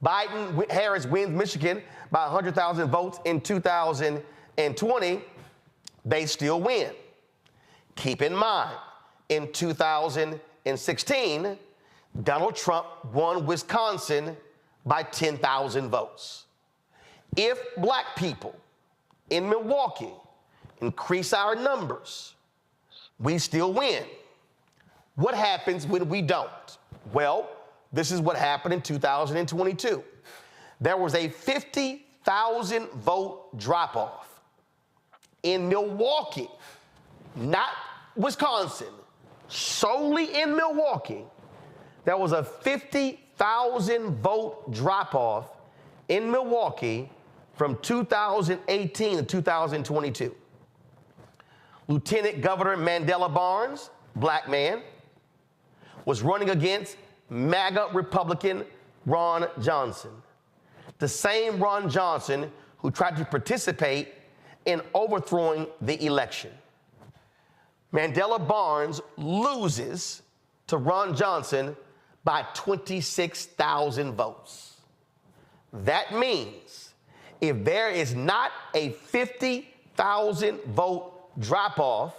Biden-Harris wins Michigan by 100,000 votes in 2020, they still win. Keep in mind, in 2016, Donald Trump won Wisconsin by 10,000 votes. If black people in Milwaukee increase our numbers, we still win. What happens when we don't? Well, this is what happened in 2022. There was a 50,000 vote drop-off in Milwaukee, not Wisconsin, solely in Milwaukee. There was a 50,000 vote drop-off in Milwaukee from 2018 to 2022. Lieutenant Governor Mandela Barnes, black man, was running against MAGA Republican Ron Johnson, the same Ron Johnson who tried to participate in overthrowing the election. Mandela Barnes loses to Ron Johnson by 26,000 votes. That means if there is not a 50,000 vote drop-off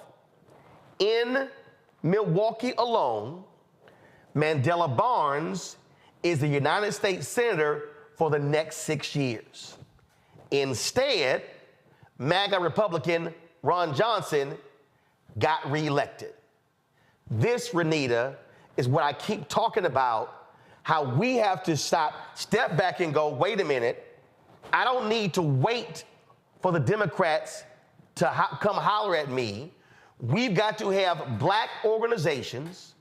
in Milwaukee alone, Mandela Barnes is the United States Senator for the next 6 years. Instead, MAGA Republican Ron Johnson got reelected. This, Renita, is what I keep talking about, how we have to step back and go, wait a minute, I don't need to wait for the Democrats to come holler at me. We've got to have black organizations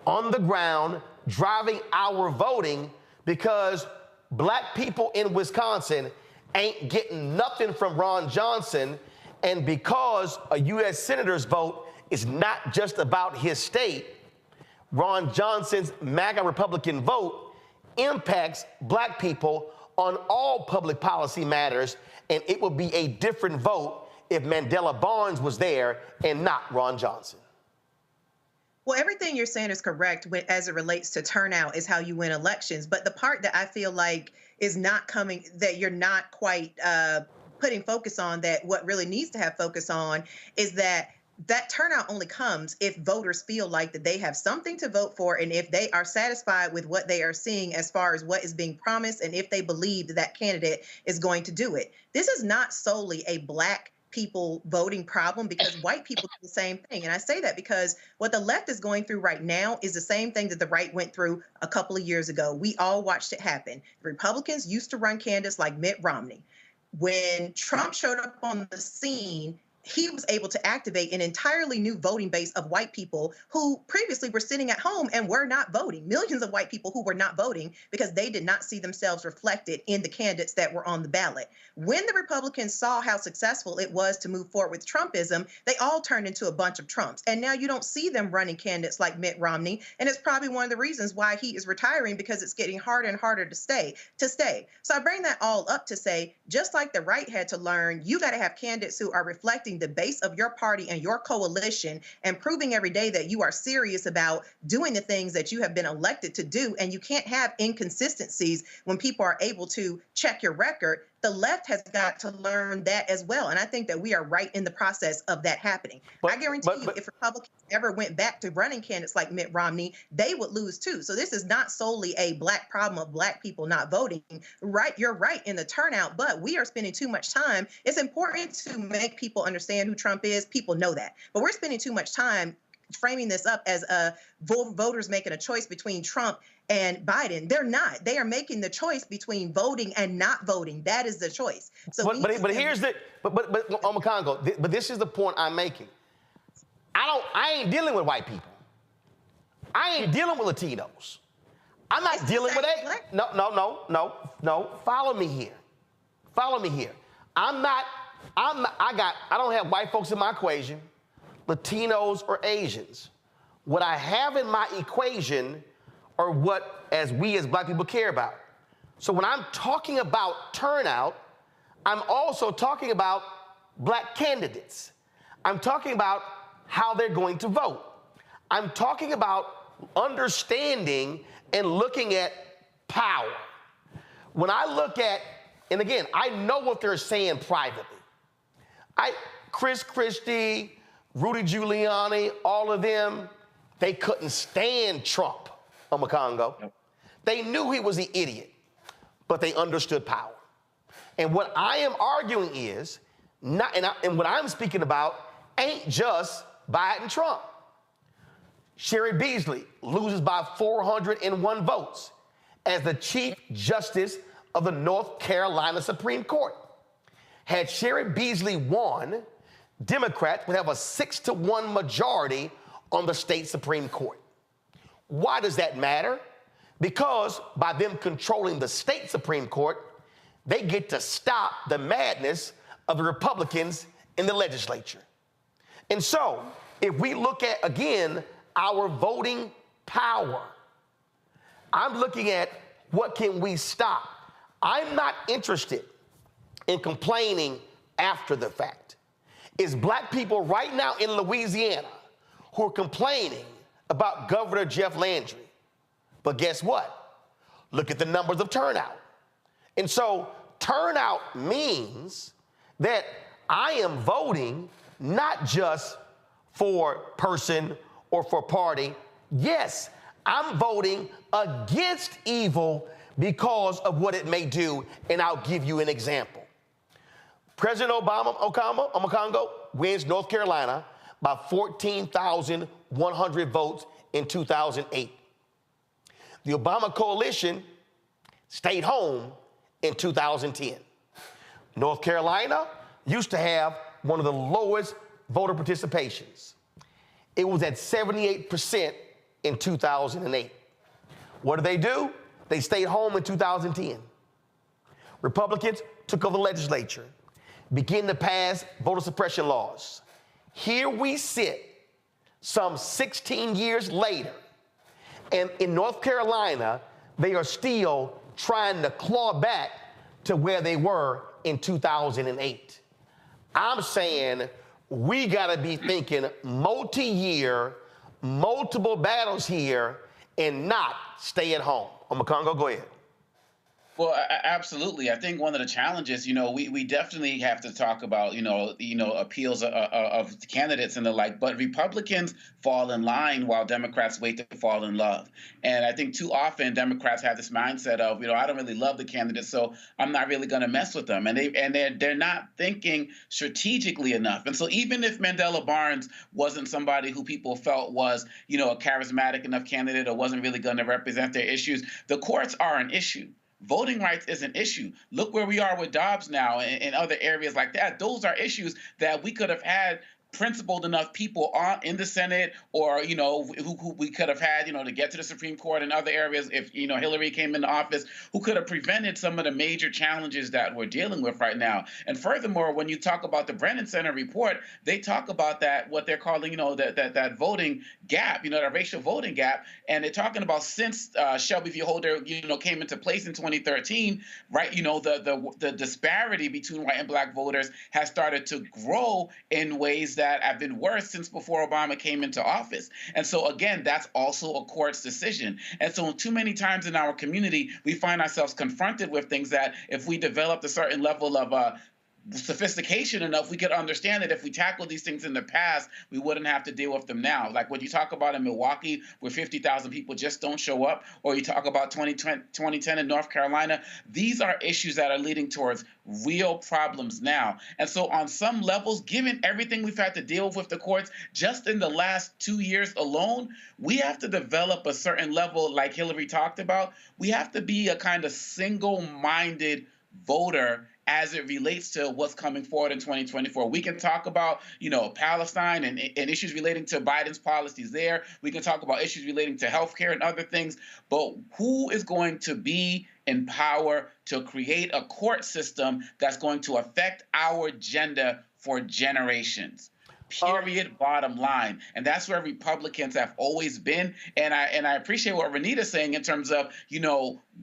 on the ground driving our voting, because black people in Wisconsin ain't getting nothing from Ron Johnson, and because a U.S. Senator's vote is not just about his state, Ron Johnson's MAGA Republican vote impacts black people on all public policy matters, and it would be a different vote if Mandela Barnes was there and not Ron Johnson. Well, everything you're saying is correct as it relates to turnout is how you win elections. But the part that I feel like is not coming, that you're not quite putting focus on, that what really needs to have focus on is that turnout only comes if voters feel like that they have something to vote for, and if they are satisfied with what they are seeing as far as what is being promised, and if they believe that candidate is going to do it. This is not solely a Black people voting problem, because white people do the same thing. And I say that because what the left is going through right now is the same thing that the right went through a couple of years ago. We all watched it happen. Republicans used to run candidates like Mitt Romney. When Trump showed up on the scene, he was able to activate an entirely new voting base of white people who previously were sitting at home and were not voting. Millions of white people who were not voting because they did not see themselves reflected in the candidates that were on the ballot. When the Republicans saw how successful it was to move forward with Trumpism, they all turned into a bunch of Trumps. And now you don't see them running candidates like Mitt Romney. And it's probably one of the reasons why he is retiring, because it's getting harder and harder to stay. So I bring that all up to say, just like the right had to learn, you got to have candidates who are reflecting the base of your party and your coalition and proving every day that you are serious about doing the things that you have been elected to do. And you can't have inconsistencies when people are able to check your record. The left has got to learn that as well. And I think that we are right in the process of that happening. I guarantee you, if Republicans ever went back to running candidates like Mitt Romney, they would lose too. So this is not solely a Black problem of Black people not voting. Right, you're right in the turnout, but we are spending too much time. It's important to make people understand who Trump is. People know that. But we're spending too much time framing this up as voters making a choice between Trump and Biden. They're not. They are making the choice between voting and not voting. That is the choice. So, but here's the Congo. But this is the point I'm making. I ain't dealing with white people. I ain't dealing with Latinos. I'm not dealing with it. No. Follow me here. I don't have white folks in my equation, Latinos or Asians. What I have in my equation are what we as Black people care about. So when I'm talking about turnout, I'm also talking about Black candidates. I'm talking about how they're going to vote. I'm talking about understanding and looking at power. When I look at, and again, I know what they're saying privately. Chris Christie, Rudy Giuliani, all of them, they couldn't stand Trump on Congo. Yep. They knew he was the idiot, but they understood power. And what I am arguing is, and what I'm speaking about ain't just Biden and Trump. Sherry Beasley loses by 401 votes as the Chief Justice of the North Carolina Supreme Court. Had Sherry Beasley won, Democrats would have a 6-1 majority on the state Supreme Court. Why does that matter? Because by them controlling the state Supreme Court, they get to stop the madness of the Republicans in the legislature. And so, if we look at, again, our voting power, I'm looking at what can we stop. I'm not interested in complaining after the fact. It's Black people right now in Louisiana who are complaining about Governor Jeff Landry. But guess what? Look at the numbers of turnout. And so turnout means that I am voting not just for person or for party. Yes, I'm voting against evil because of what it may do, and I'll give you an example. President Obasanjo wins North Carolina by 14,100 votes in 2008. The Obama coalition stayed home in 2010. North Carolina used to have one of the lowest voter participations. It was at 78% in 2008. What did? They stayed home in 2010. Republicans took over the legislature, began to pass voter suppression laws. Here we sit some 16 years later, and in North Carolina, they are still trying to claw back to where they were in 2008. I'm saying we got to be thinking multi-year, multiple battles here, and not stay at home. Congo, go ahead. Well, absolutely. I think one of the challenges, we definitely have to talk about, appeals of candidates and the like, but Republicans fall in line while Democrats wait to fall in love. And I think too often Democrats have this mindset of, I don't really love the candidate, so I'm not really going to mess with them. And they're not thinking strategically enough. And so even if Mandela Barnes wasn't somebody who people felt was, a charismatic enough candidate or wasn't really going to represent their issues, the courts are an issue. Voting rights is an issue. Look where we are with Dobbs now and other areas like that. Those are issues that we could have had principled enough people in the Senate or, who we could have had, to get to the Supreme Court and other areas if, Hillary came into office, who could have prevented some of the major challenges that we're dealing with right now. And furthermore, when you talk about the Brennan Center report, they talk about that, what they're calling, that voting gap, that racial voting gap. And they're talking about since Shelby v. Holder, came into place in 2013, right, the disparity between white and black voters has started to grow in ways that have been worse since before Obama came into office. And so, again, that's also a court's decision. And so too many times in our community, we find ourselves confronted with things that if we developed a certain level of sophistication enough, we could understand that if we tackled these things in the past, we wouldn't have to deal with them now. Like when you talk about in Milwaukee, where 50,000 people just don't show up, or you talk about 2010 in North Carolina, these are issues that are leading towards real problems now. And so on some levels, given everything we've had to deal with the courts, just in the last 2 years alone, we have to develop a certain level, like Hillary talked about. We have to be a kind of single-minded voter as it relates to what's coming forward in 2024. We can talk about, Palestine and issues relating to Biden's policies there. We can talk about issues relating to healthcare and other things. But who is going to be in power to create a court system that's going to affect our agenda for generations? Period, bottom line. And that's where Republicans have always been. And I appreciate what Renita's saying in terms of,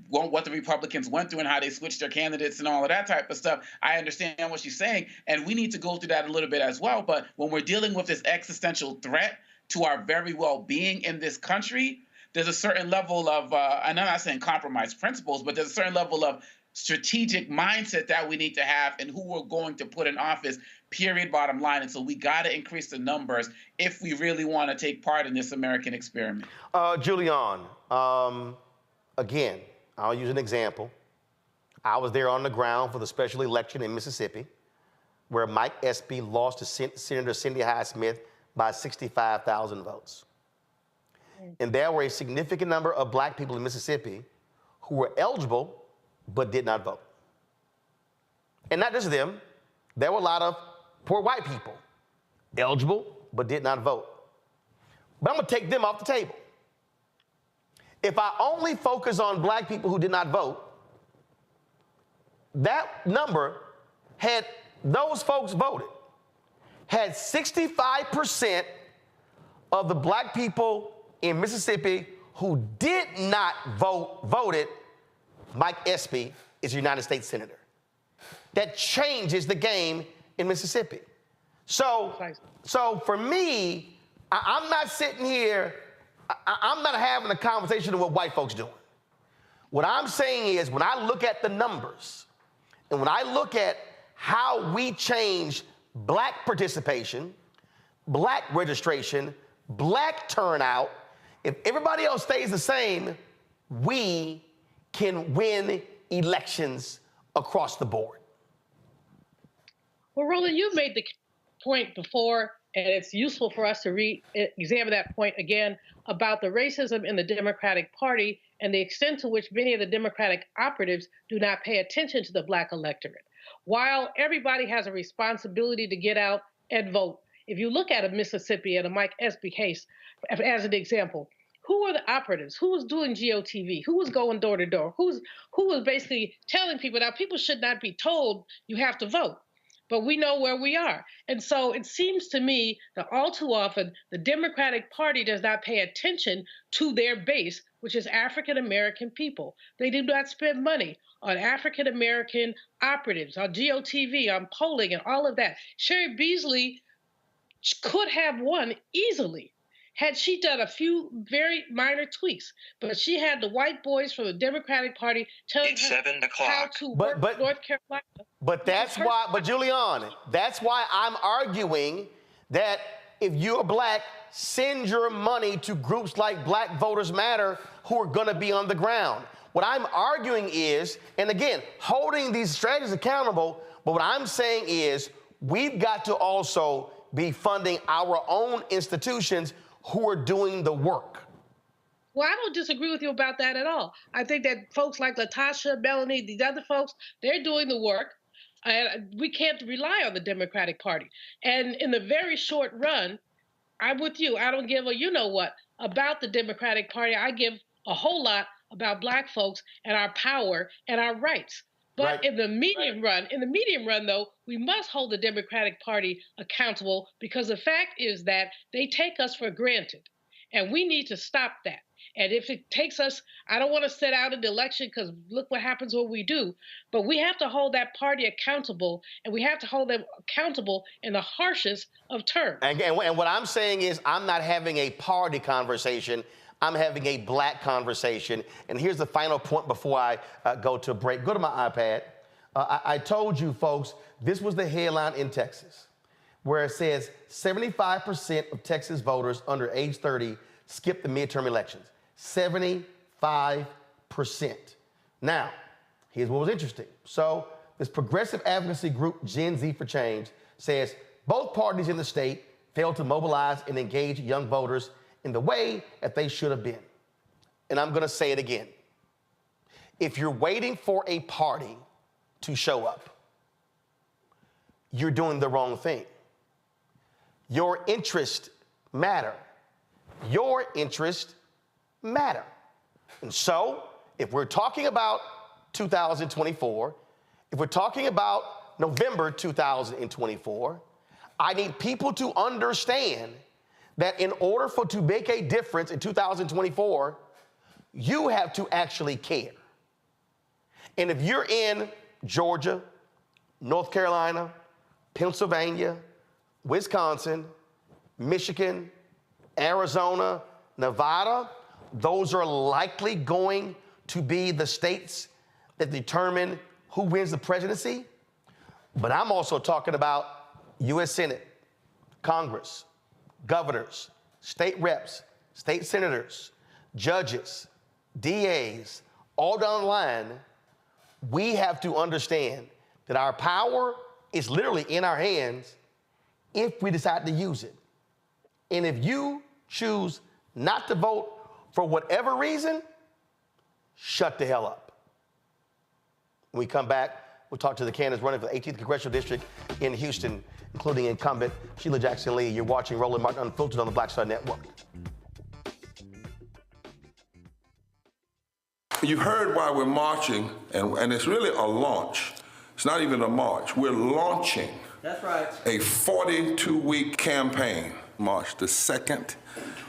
what the Republicans went through and how they switched their candidates and all of that type of stuff. I understand what she's saying. And we need to go through that a little bit as well. But when we're dealing with this existential threat to our very well-being in this country, there's a certain level of, and I'm not saying compromise principles, but there's a certain level of strategic mindset that we need to have and who we're going to put in office, period, bottom line. And so we got to increase the numbers if we really want to take part in this American experiment. Julian, again, I'll use an example. I was there on the ground for the special election in Mississippi, where Mike Espy lost to Senator Cindy Hyde-Smith by 65,000 votes. And there were a significant number of black people in Mississippi who were eligible but did not vote. And not just them, there were a lot of poor white people, eligible but did not vote. But I'm gonna take them off the table. If I only focus on black people who did not vote, that number had, those folks voted, had 65% of the black people in Mississippi who did not vote, voted, Mike Espy is a United States Senator. That changes the game in Mississippi. So for me, I'm not sitting here, I'm not having a conversation of what white folks doing. What I'm saying is when I look at the numbers and when I look at how we change black participation, black registration, black turnout, if everybody else stays the same, we can win elections across the board. Well, Roland, you made the point before, and it's useful for us to examine that point again about the racism in the Democratic Party and the extent to which many of the Democratic operatives do not pay attention to the black electorate. While everybody has a responsibility to get out and vote, if you look at a Mississippi and a Mike Espy case as an example, who are the operatives? Who was doing GOTV? Who was going door to door? Who was basically telling people that people should not be told you have to vote? But we know where we are. And so it seems to me that all too often, the Democratic Party does not pay attention to their base, which is African American people. They do not spend money on African American operatives, on GOTV, on polling, and all of that. Sherry Beasley could have won easily had she done a few very minor tweaks, but she had the white boys from the Democratic Party telling her how to work North Carolina. But that's why, Julianne, that's why I'm arguing that if you're black, send your money to groups like Black Voters Matter who are gonna be on the ground. What I'm arguing is, and again, holding these strategies accountable, but what I'm saying is we've got to also be funding our own institutions who are doing the work. Well, I don't disagree with you about that at all. I think that folks like Latasha, Melanie, these other folks, they're doing the work, and we can't rely on the Democratic Party. And in the very short run, I'm with you. I don't give a you-know-what about the Democratic Party. I give a whole lot about black folks and our power and our rights. But in the medium run, though, we must hold the Democratic Party accountable, because the fact is that they take us for granted, and we need to stop that. And if it takes us, I don't want to sit out an election because look what happens when we do, but we have to hold that party accountable, and we have to hold them accountable in the harshest of terms. And what I'm saying is I'm not having a party conversation. I'm having a black conversation. And here's the final point before I go to a break. Go to my iPad. I told you, folks, this was the headline in Texas, where it says 75% of Texas voters under age 30 skipped the midterm elections. 75%. Now, here's what was interesting. So this progressive advocacy group, Gen Z for Change, says both parties in the state failed to mobilize and engage young voters in the way that they should have been. And I'm gonna say it again. If you're waiting for a party to show up, you're doing the wrong thing. Your interests matter. Your interests matter. And so, if we're talking about 2024, if we're talking about November 2024, I need people to understand that in order to make a difference in 2024, you have to actually care. And if you're in Georgia, North Carolina, Pennsylvania, Wisconsin, Michigan, Arizona, Nevada, those are likely going to be the states that determine who wins the presidency. But I'm also talking about U.S. Senate, Congress, governors, state reps, state senators, judges, DAs, all down the line. We have to understand that our power is literally in our hands if we decide to use it. And if you choose not to vote for whatever reason, shut the hell up. When we come back, we'll talk to the candidates running for the 18th Congressional District in Houston, including Incumbent Shelia Jackson Lee. You're watching Roland Martin Unfiltered on the Black Star Network. You heard why we're marching, and it's really a launch. It's not even a march. We're launching That's right. a 42-week campaign, March the 2nd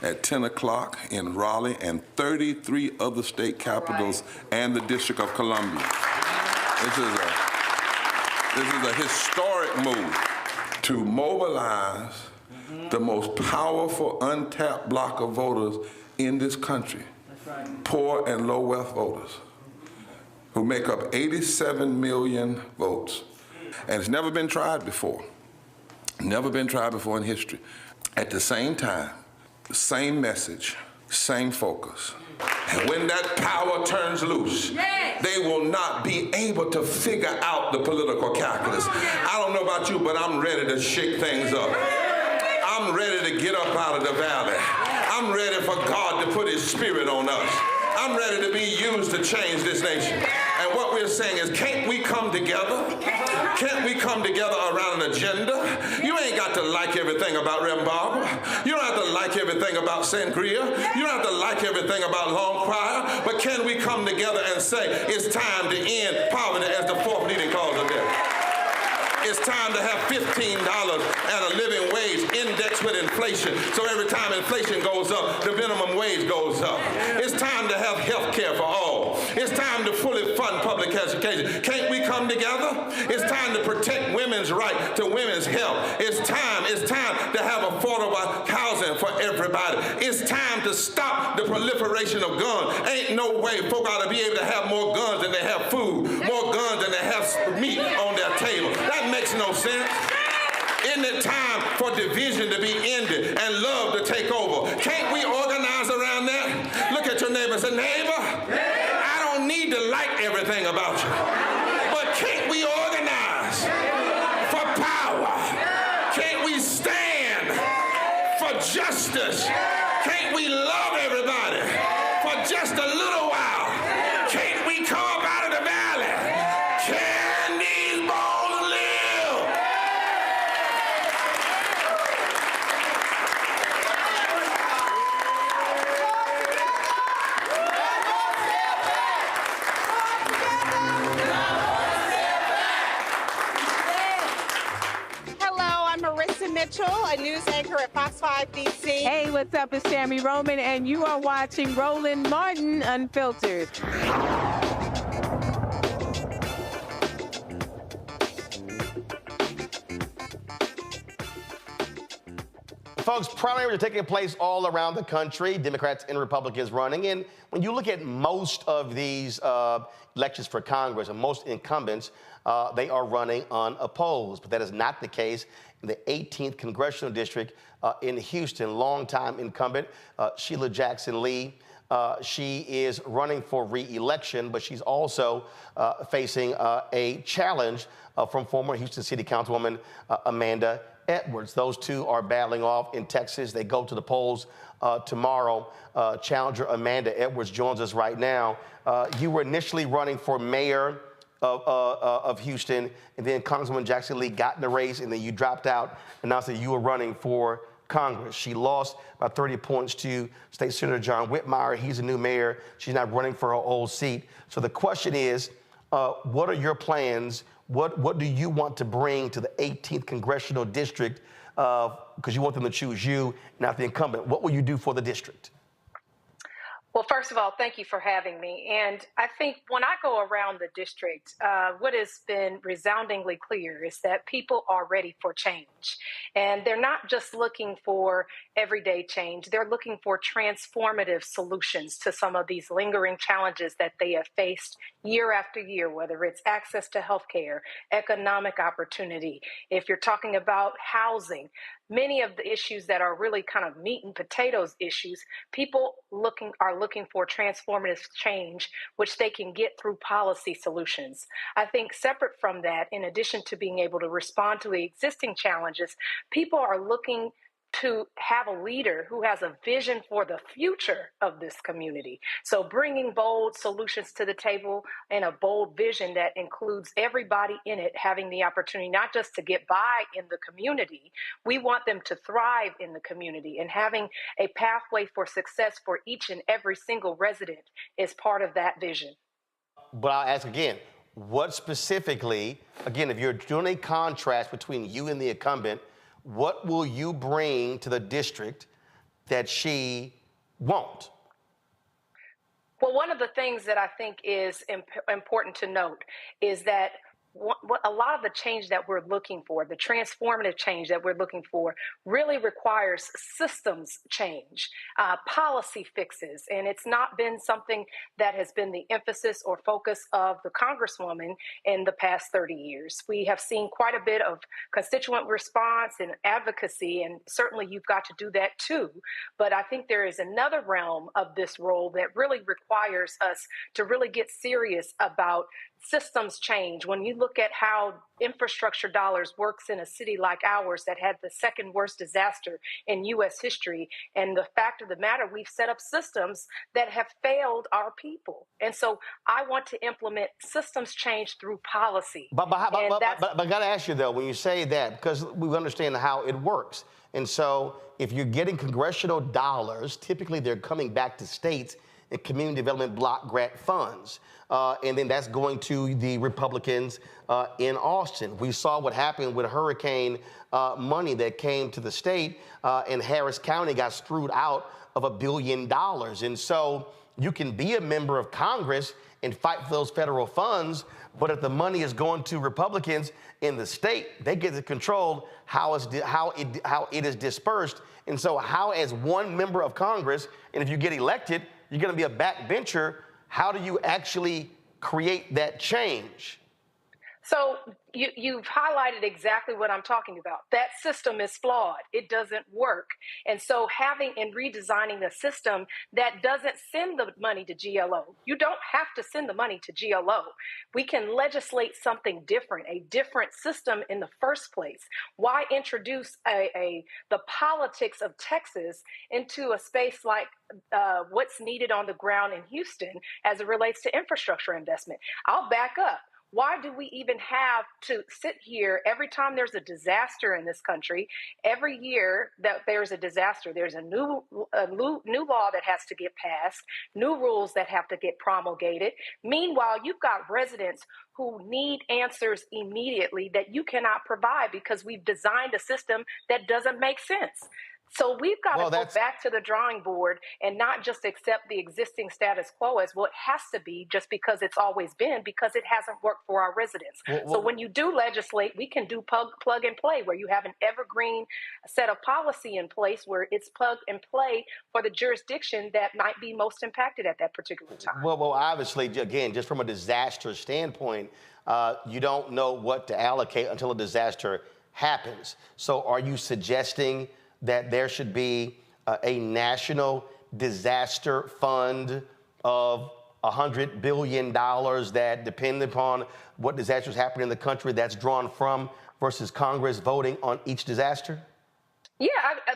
at 10 o'clock in Raleigh and 33 other state capitals and the District of Columbia. This is a historic move to mobilize the most powerful untapped block of voters in this country. Poor and low wealth voters who make up 87 million votes. And it's never been tried before. Never been tried before in history. At the same time, the same message, same focus. And when that power turns loose, they will not be able to figure out the political calculus. I don't know about you, but I'm ready to shake things up. I'm ready to get up out of the valley. I'm ready for God to put his spirit on us. I'm ready to be used to change this nation. And what we're saying is, can't we come together? Can't we come together around an agenda? You ain't got to like everything about Rembrandt. You don't have to like everything about Sangria. You don't have to like everything about Long Choir. But can we come together and say, it's time to end poverty as the fourth leading cause of death? It's time to have $15 and a living wage indexed with inflation. So every time inflation goes up, the minimum wage goes up. It's time to have education. Can't we come together? It's time to protect women's right to women's health. It's time to have affordable housing for everybody. It's time to stop the proliferation of guns. Ain't no way folk ought to be able to have more guns than they have food, more guns than they have meat on their table. That makes no sense. Isn't it time for division to be ended and love to take over? Can't we organize around that? Look at your neighbor and say, neighbor, I don't need to like everything about you, but can't we organize for power? Can't we stand for justice? Can't we love everybody for just a little while? Can't we come up out of the valley? Can these bones live? Hello, I'm Marissa Mitchell, a news anchor at Fox 5 DC. Hey, what's up? It's Tammy Roman, and you are watching Roland Martin Unfiltered. Folks, primaries are taking place all around the country, Democrats and Republicans running. And when you look at most of these elections for Congress and most incumbents, they are running unopposed. But that is not the case in the 18th Congressional District in Houston. Longtime incumbent Shelia Jackson Lee. She is running for re-election, but she's also facing a challenge from former Houston City Councilwoman Amanda Edwards. Those two are battling off in Texas. They go to the polls tomorrow. Challenger Amanda Edwards joins us right now. You were initially running for mayor of Houston, and then Congresswoman Jackson Lee got in the race, and then you dropped out, announced that you were running for Congress. She lost by 30 points to State Senator John Whitmire. He's a new mayor. She's not running for her old seat. So the question is, what are your plans? What do you want to bring to the 18th Congressional District? Because you want them to choose you, not the incumbent. What will you do for the district? Well, first of all, thank you for having me. And I think when I go around the district, what has been resoundingly clear is that people are ready for change. And they're not just looking for everyday change. They're looking for transformative solutions to some of these lingering challenges that they have faced year after year, whether it's access to health care, economic opportunity. If you're talking about housing, many of the issues that are really kind of meat and potatoes issues, people are looking for transformative change, which they can get through policy solutions. I think separate from that, in addition to being able to respond to the existing challenges, people are looking to have a leader who has a vision for the future of this community. So bringing bold solutions to the table and a bold vision that includes everybody in it having the opportunity not just to get by in the community, we want them to thrive in the community, and having a pathway for success for each and every single resident is part of that vision. But I'll ask again, what specifically, again, if you're doing a contrast between you and the incumbent, what will you bring to the district that she won't? Well, one of the things that I think is important to note is that what a lot of the change that we're looking for, the transformative change that we're looking for, really requires systems change, policy fixes. And it's not been something that has been the emphasis or focus of the Congresswoman in the past 30 years. We have seen quite a bit of constituent response and advocacy, and certainly you've got to do that too. But I think there is another realm of this role that really requires us to really get serious about systems change. When you look at how infrastructure dollars works in a city like ours that had the second worst disaster in U.S. history, and the fact of the matter, we've set up systems that have failed our people. And so I want to implement systems change through policy. But I got to ask you, though, when you say that, because we understand how it works. And so if you're getting congressional dollars, typically they're coming back to states and community development block grant funds. And then that's going to the Republicans in Austin. We saw what happened with hurricane money that came to the state, and Harris County got screwed out of $1 billion. And so You can be a member of Congress and fight for those federal funds, but if the money is going to Republicans in the state, they get to control how it is dispersed. And so how, as one member of Congress, and if you get elected, you're going to be a backbencher, how do you actually create that change? So you've highlighted exactly what I'm talking about. That system is flawed. It doesn't work. And so having and redesigning a system that doesn't send the money to GLO. You don't have to send the money to GLO. We can legislate something different, a different system in the first place. Why introduce the politics of Texas into a space like what's needed on the ground in Houston as it relates to infrastructure investment? I'll back up. Why do we even have to sit here every time there's a disaster in this country? Every year that there's a disaster, there's a new law that has to get passed, new rules that have to get promulgated. Meanwhile, you've got residents who need answers immediately that you cannot provide because we've designed a system that doesn't make sense. So we've got to go back to the drawing board and not just accept the existing status quo as what has to be just because it's always been, because it hasn't worked for our residents. So when you do legislate, we can do plug and play, where you have an evergreen set of policy in place where it's plug and play for the jurisdiction that might be most impacted at that particular time. Well, obviously, again, just from a disaster standpoint, you don't know what to allocate until a disaster happens. So are you suggesting that there should be a national disaster fund of $100 billion that, depending upon what disasters happen in the country, that's drawn from, versus Congress voting on each disaster? Yeah,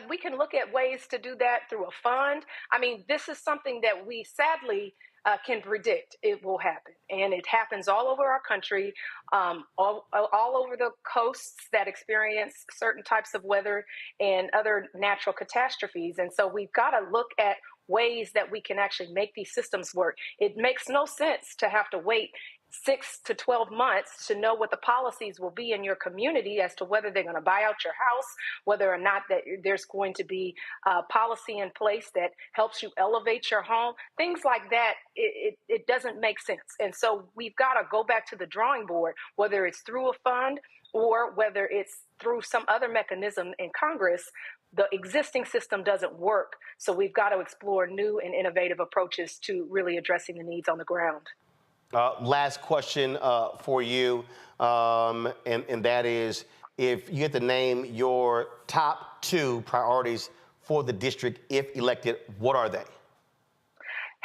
we can look at ways to do that through a fund. I mean, this is something that we sadly can predict it will happen. And it happens all over our country, all over the coasts that experience certain types of weather and other natural catastrophes. And so we've got to look at ways that we can actually make these systems work. It makes no sense to have to wait 6 to 12 months to know what the policies will be in your community as to whether they're going to buy out your house, whether or not that there's going to be policy in place that helps you elevate your home. Things like that, it doesn't make sense. And so we've got to go back to the drawing board, whether it's through a fund or whether it's through some other mechanism in Congress. The existing system doesn't work. So we've got to explore new and innovative approaches to really addressing the needs on the ground. Last question for you, and that is, if you had to name your top 2 priorities for the district if elected, what are they?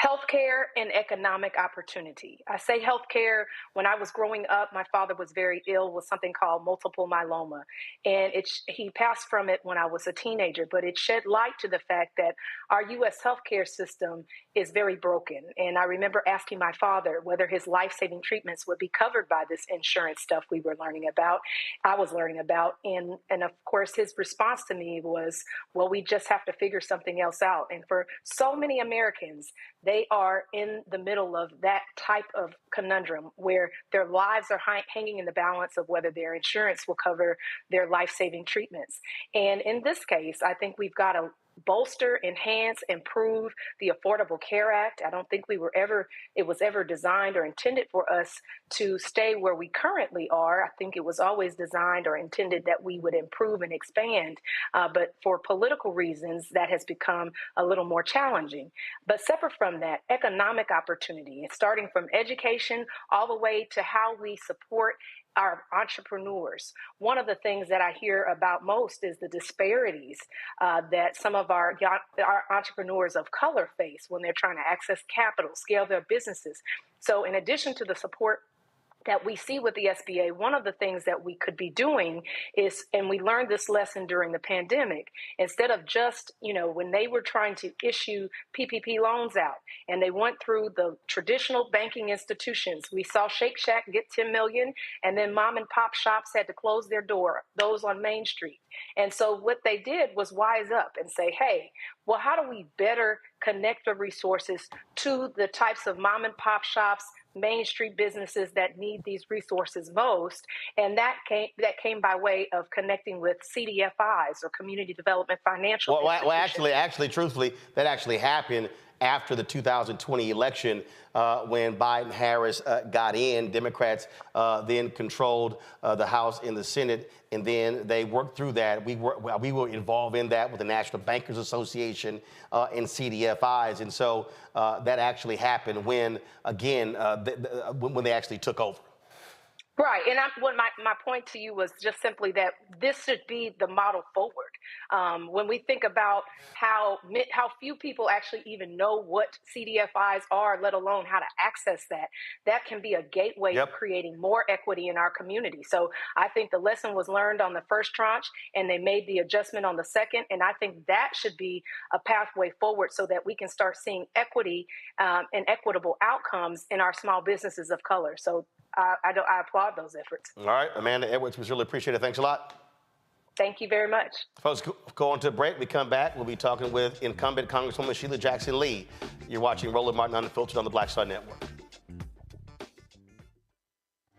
Healthcare and economic opportunity. I say healthcare. When I was growing up, my father was very ill with something called multiple myeloma. And he passed from it when I was a teenager, but it shed light to the fact that our U.S. healthcare system is very broken. And I remember asking my father whether his life-saving treatments would be covered by this insurance stuff I was learning about. And of course, his response to me was, well, we just have to figure something else out. And for so many Americans, they are in the middle of that type of conundrum where their lives are hanging in the balance of whether their insurance will cover their life-saving treatments. And in this case, I think we've got to bolster, enhance, improve the Affordable Care Act. I don't think it was ever designed or intended for us to stay where we currently are. I think it was always designed or intended that we would improve and expand. But for political reasons, that has become a little more challenging. But separate from that, economic opportunity, starting from education all the way to how we support our entrepreneurs. One of the things that I hear about most is the disparities that some of our entrepreneurs of color face when they're trying to access capital, scale their businesses. So in addition to the support that we see with the SBA, one of the things that we could be doing is, and we learned this lesson during the pandemic, instead of just, when they were trying to issue PPP loans out and they went through the traditional banking institutions, we saw Shake Shack get $10 million, and then mom and pop shops had to close their door, those on Main Street. And so what they did was wise up and say, hey, well, how do we better connect the resources to the types of mom and pop shops, Main Street businesses that need these resources most? And that came by way of connecting with CDFIs, or Community Development Financial Institutions. Actually, truthfully, that actually happened. after the 2020 election when Biden-Harris got in. Democrats then controlled the House and the Senate, and then they worked through that. We were involved in that with the National Bankers Association and CDFIs, and so that actually happened when, again, when they actually took over. Right, and what my point to you was just simply that this should be the model forward. When we think about how few people actually even know what CDFIs are, let alone how to access that can be a gateway to creating more equity in our community. So I think the lesson was learned on the first tranche, and they made the adjustment on the second, and I think that should be a pathway forward so that we can start seeing equity and equitable outcomes in our small businesses of color. So I applaud those efforts. All right, Amanda Edwards, we really appreciate it. Thanks a lot. Thank you very much. Folks, go on to a break. We come back. We'll be talking with Incumbent Congresswoman Shelia Jackson Lee. You're watching Roland Martin Unfiltered on the Black Star Network.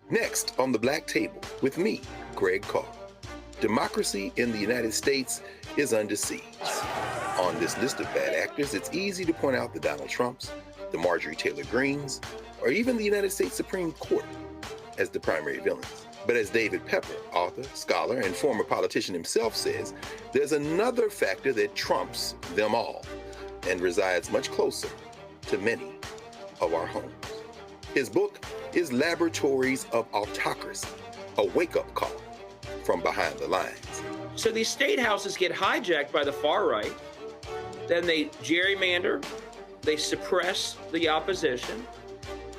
Next on the Black Table with me, Greg Carr. Democracy in the United States is under siege. On this list of bad actors, it's easy to point out the Donald Trumps, the Marjorie Taylor Greenes, or even the United States Supreme Court as the primary villains. But as David Pepper, author, scholar, and former politician himself says, there's another factor that trumps them all and resides much closer to many of our homes. His book is Laboratories of Autocracy, a wake-up call from behind the lines. So these state houses get hijacked by the far right, then they gerrymander, they suppress the opposition,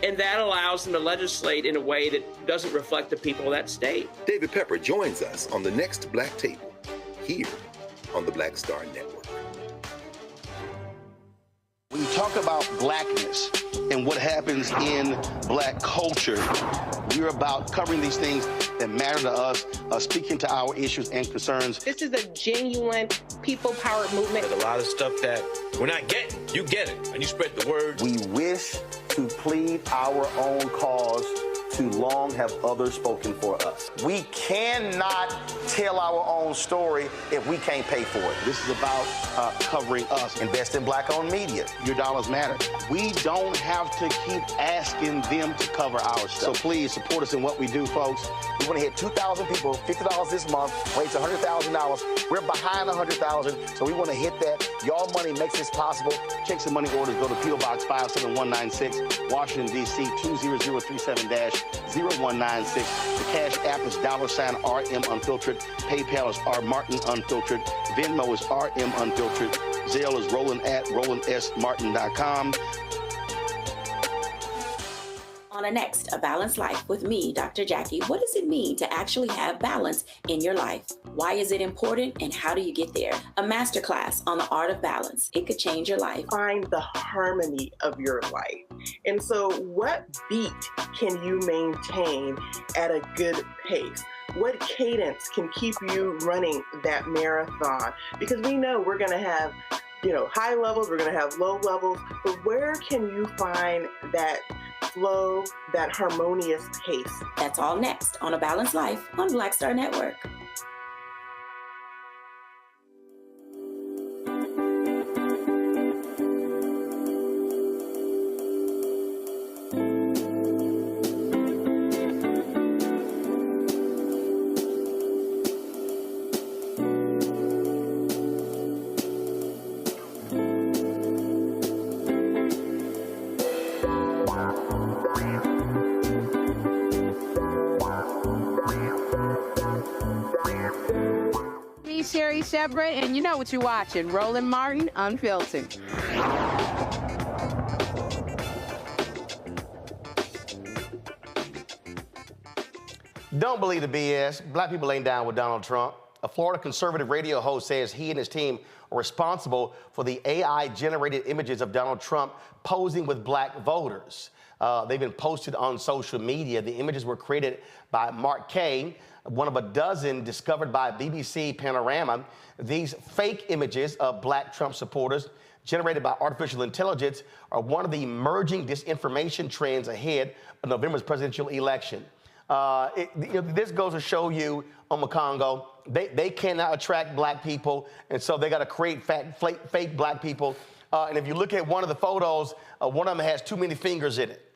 and that allows them to legislate in a way that doesn't reflect the people of that state. David Pepper joins us on the next Black Table, here on the Black Star Network. When you talk about blackness and what happens in black culture, we're about covering these things that matter to us, speaking to our issues and concerns. This is a genuine people-powered movement. There's a lot of stuff that we're not getting. You get it, and you spread the word. We wish to plead our own cause. Too long have others spoken for us. We cannot tell our own story if we can't pay for it. This is about covering us. Invest in black-owned media. Your dollars matter. We don't have to keep asking them to cover our stuff. So please support us in what we do, folks. We want to hit 2,000 people, $50 this month, raise $100,000. We're behind 100,000, so we want to hit that. Y'all money makes this possible. Check some money orders. Go to P.O. Box 57196, Washington, D.C. 20037-0196. The Cash App is $RM Unfiltered. PayPal is R Martin Unfiltered. Venmo is RM Unfiltered. Zelle is Roland at RolandSMartin.com. On the next, A Balanced Life with me, Dr. Jackie. What does it mean to actually have balance in your life? Why is it important and how do you get there? A masterclass on the art of balance. It could change your life. Find the harmony of your life. And so what beat can you maintain at a good pace? What cadence can keep you running that marathon? Because we know we're going to have, high levels, we're going to have low levels, but where can you find that flow, that harmonious pace? That's all next on A Balanced Life on Black Star Network. And you know what you're watching, Roland Martin Unfiltered. Don't believe the BS. Black people ain't down with Donald Trump. A Florida conservative radio host says he and his team are responsible for the AI-generated images of Donald Trump posing with black voters. They've been posted on social media. The images were created by Mark Kay, one of a dozen discovered by BBC Panorama. These fake images of black Trump supporters generated by artificial intelligence are one of the emerging disinformation trends ahead of November's presidential election. This goes to show you, Congo, they cannot attract black people, and so they got to create fake black people And if you look at one of the photos, one of them has too many fingers in it.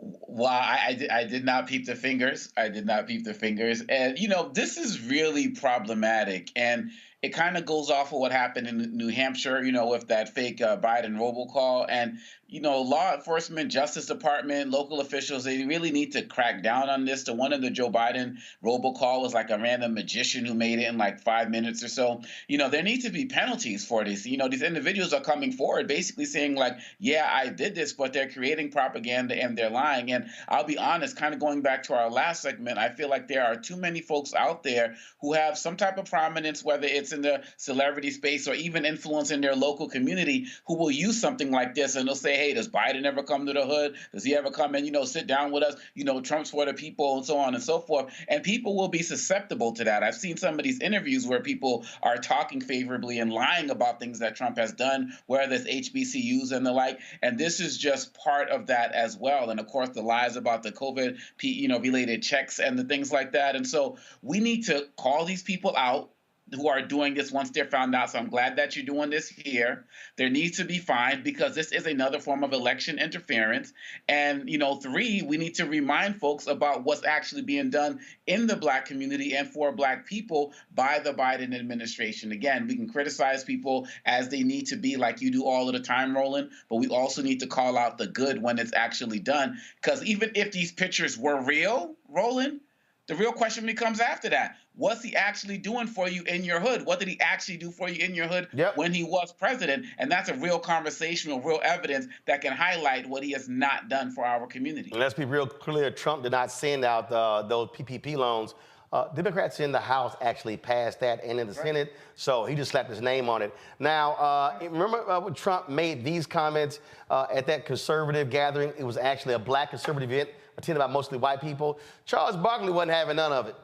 Wow, I did not peep the fingers. I did not peep the fingers. And, this is really problematic. And it kind of goes off of what happened in New Hampshire, with that fake Biden robocall. And, law enforcement, Justice Department, local officials, they really need to crack down on this. The one in the Joe Biden robocall was like a random magician who made it in like 5 minutes or so. There need to be penalties for this. These individuals are coming forward basically saying like, yeah, I did this, but they're creating propaganda and they're lying. And I'll be honest, kind of going back to our last segment, I feel like there are too many folks out there who have some type of prominence, whether it's in the celebrity space or even influence in their local community, who will use something like this and they'll say, hey, does Biden ever come to the hood? Does he ever come and, sit down with us? Trump's for the people and so on and so forth. And people will be susceptible to that. I've seen some of these interviews where people are talking favorably and lying about things that Trump has done, whether it's HBCUs and the like. And this is just part of that as well. And of course, the lies about the COVID, related checks and the things like that. And so we need to call these people out who are doing this once they're found out. So I'm glad that you're doing this here. There needs to be fined because this is another form of election interference. And, 3, we need to remind folks about what's actually being done in the Black community and for Black people by the Biden administration. Again, we can criticize people as they need to be, like you do all of the time, Roland, but we also need to call out the good when it's actually done. Because even if these pictures were real, Roland, the real question becomes after that. What's he actually doing for you in your hood? What did he actually do for you in your hood when he was president? And that's a real conversation or real evidence that can highlight what he has not done for our community. And let's be real clear, Trump did not send out those PPP loans. Democrats in the House actually passed that and in the Senate, so he just slapped his name on it. Now, remember when Trump made these comments at that conservative gathering? It was actually a Black conservative event attended by mostly white people. Charles Barkley wasn't having none of it.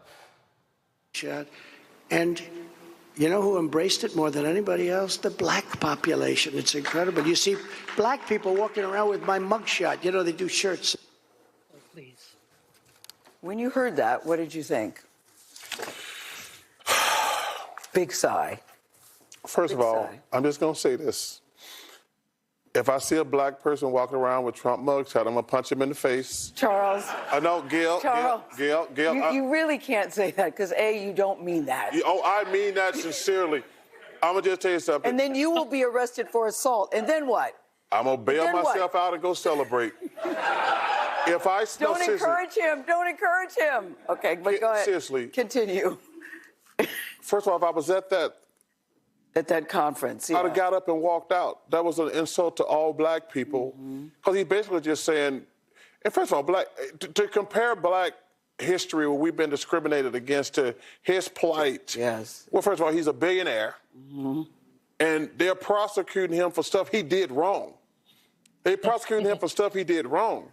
And you know who embraced it more than anybody else? The Black population. It's incredible. You see Black people walking around with my mugshot. They do shirts. Oh, please. When you heard that, what did you think? Big sigh. First of all, I'm just going to say this. If I see a Black person walking around with Trump mugshot, I'm going to punch him in the face. Charles. No, Gail. Charles. Gail. You really can't say that because, A, you don't mean that. I mean that sincerely. I'm going to just tell you something. And then you will be arrested for assault. And then what? I'm going to bail myself out and go celebrate. If I Don't encourage him. Don't encourage him. Okay, but go ahead. Seriously. Continue. First of all, if I was at that conference, I'd have got up and walked out. That was an insult to all Black people. Because he's basically just saying, and first of all, to compare Black history where we've been discriminated against to his plight. Yes. Well, first of all, he's a billionaire. And they're prosecuting him for stuff he did wrong. They're prosecuting him for stuff he did wrong.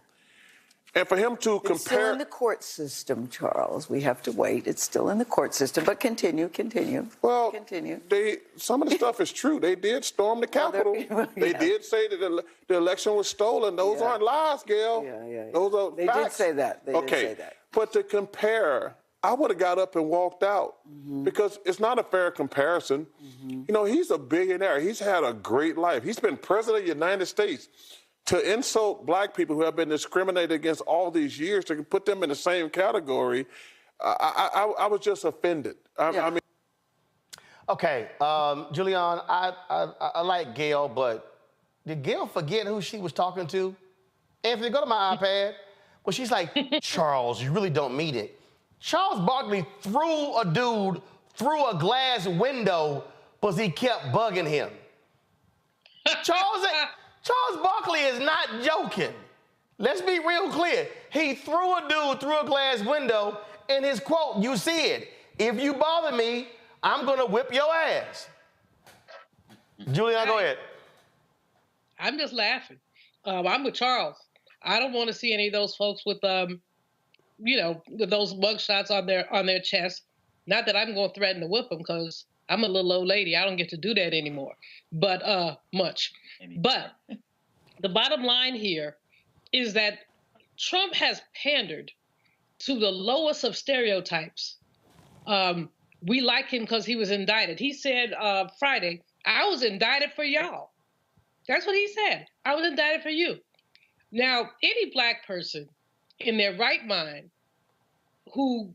And for him to compare... It's still in the court system, Charles. We have to wait. It's still in the court system. But continue. Well, continue. Some of the stuff is true. They did storm the Capitol. They did say that the election was stolen. Those aren't lies, Gail. Those are They facts. did say that. They did say that. But to compare, I would have got up and walked out because it's not a fair comparison. He's a billionaire. He's had a great life. He's been president of the United States. To insult Black people who have been discriminated against all these years, to put them in the same category, I was just offended. I mean, Okay, Julian, I like Gail, but did Gail forget who she was talking to? Anthony, go to my iPad. Well, she's like, Charles, you really don't mean it. Charles Barkley threw a dude through a glass window because he kept bugging him. Charles Barkley is not joking. Let's be real clear. He threw a dude through a glass window, and his quote, you see it, if you bother me, I'm going to whip your ass. Julian, go ahead. I'm just laughing. I'm with Charles. I don't want to see any of those folks with, with those mugshots on their chest. Not that I'm going to threaten to whip them because I'm a little old lady. I don't get to do that anymore. But much. But the bottom line here is that Trump has pandered to the lowest of stereotypes We like him because he was indicted. He said Friday, I was indicted for y'all. That's what he said. I was indicted for you. Now, any black person in their right mind who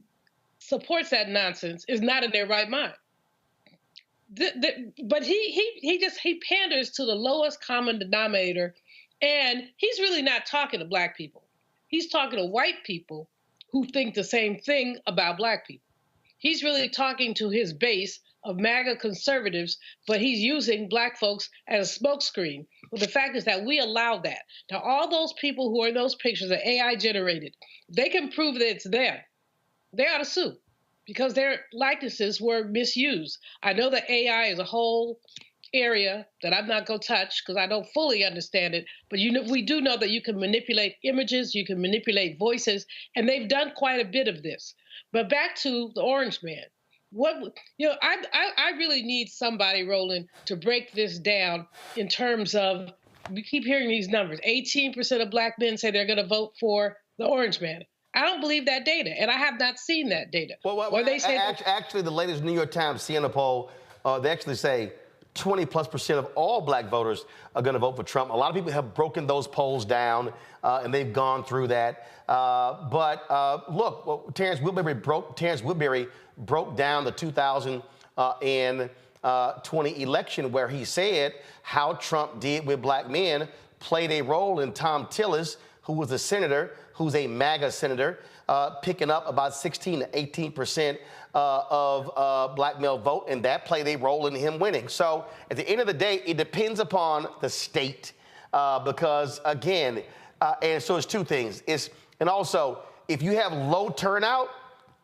supports that nonsense is not in their right mind. But he panders to the lowest common denominator, and he's really not talking to black people. He's talking to white people who think the same thing about black people. He's really talking to his base of MAGA conservatives, but he's using black folks as a smokescreen. But the fact is that we allow that. Now, all those people who are in those pictures are AI generated. They can prove that it's them. They ought to sue because their likenesses were misused. I know that AI is a whole area that I'm not going to touch because I don't fully understand it, but we do know that you can manipulate images, you can manipulate voices, and they've done quite a bit of this. But back to the Orange Man. I really need somebody, Roland, to break this down in terms of, we keep hearing these numbers. 18% of black men say they're going to vote for the Orange Man. I don't believe that data, and I have not seen that data. Well, they say actually, the latest New York Times Siena poll, they actually say 20+% of all black voters are going to vote for Trump. A lot of people have broken those polls down, and they've gone through that. Look, Terrence Woodbury broke down the 2020 election, where he said how Trump did with black men played a role in Tom Tillis, who was a senator, who's a MAGA senator, picking up about 16 to 18% of black male vote, and that played a role in him winning. So at the end of the day, it depends upon the state, because again, and so it's two things. And also, if you have low turnout,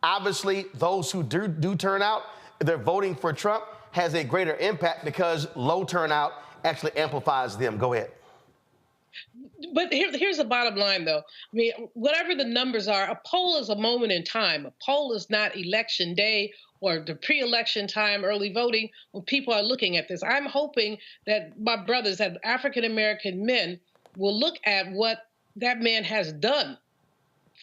obviously those who do turn out, they're voting for Trump, has a greater impact because low turnout actually amplifies them. Go ahead. But here's the bottom line, though. I mean, whatever the numbers are, a poll is a moment in time. A poll is not election day or the pre-election time, early voting, when people are looking at this. I'm hoping that my brothers, that African-American men, will look at what that man has done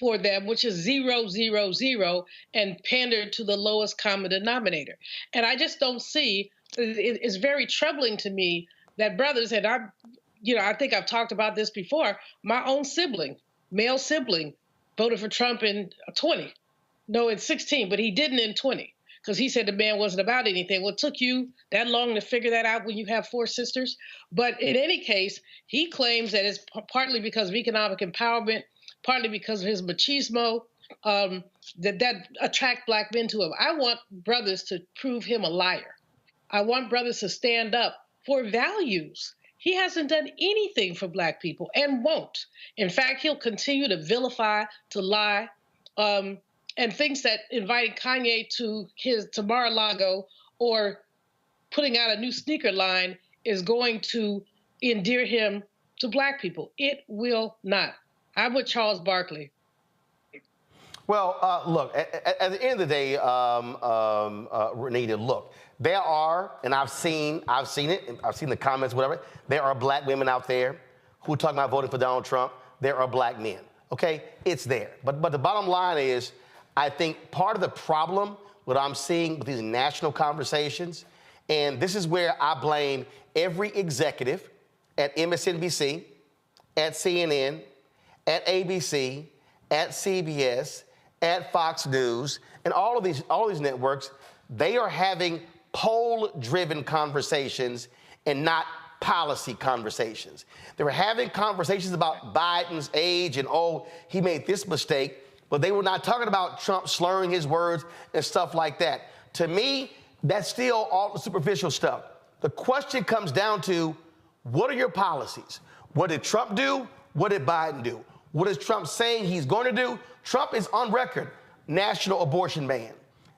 for them, which is 0, 0, 0, and pander to the lowest common denominator. And I just don't see, it's very troubling to me that brothers, and I think I've talked about this before, my own sibling, male sibling, voted for Trump in 16, but he didn't in 20, because he said the man wasn't about anything. Well, it took you that long to figure that out when you have 4 sisters. But in any case, he claims that it's partly because of economic empowerment, partly because of his machismo, that attract black men to him. I want brothers to prove him a liar. I want brothers to stand up for values. He hasn't done anything for black people and won't. In fact, he'll continue to vilify, to lie, and thinks that inviting Kanye to Mar-a-Lago or putting out a new sneaker line is going to endear him to black people. It will not. I'm with Charles Barkley. Well, look, at the end of the day, Renita, look, there are, and I've seen it, and I've seen the comments, whatever, there are black women out there who are talking about voting for Donald Trump. There are black men, okay? It's there. But the bottom line is, I think part of the problem, what I'm seeing with these national conversations, and this is where I blame every executive at MSNBC, at CNN, at ABC, at CBS, at Fox News, and all of these networks, they are having poll-driven conversations and not policy conversations. They were having conversations about Biden's age and, oh, he made this mistake, but they were not talking about Trump slurring his words and stuff like that. To me, that's still all the superficial stuff. The question comes down to, what are your policies? What did Trump do? What did Biden do? What is Trump saying he's going to do? Trump is on record, national abortion ban.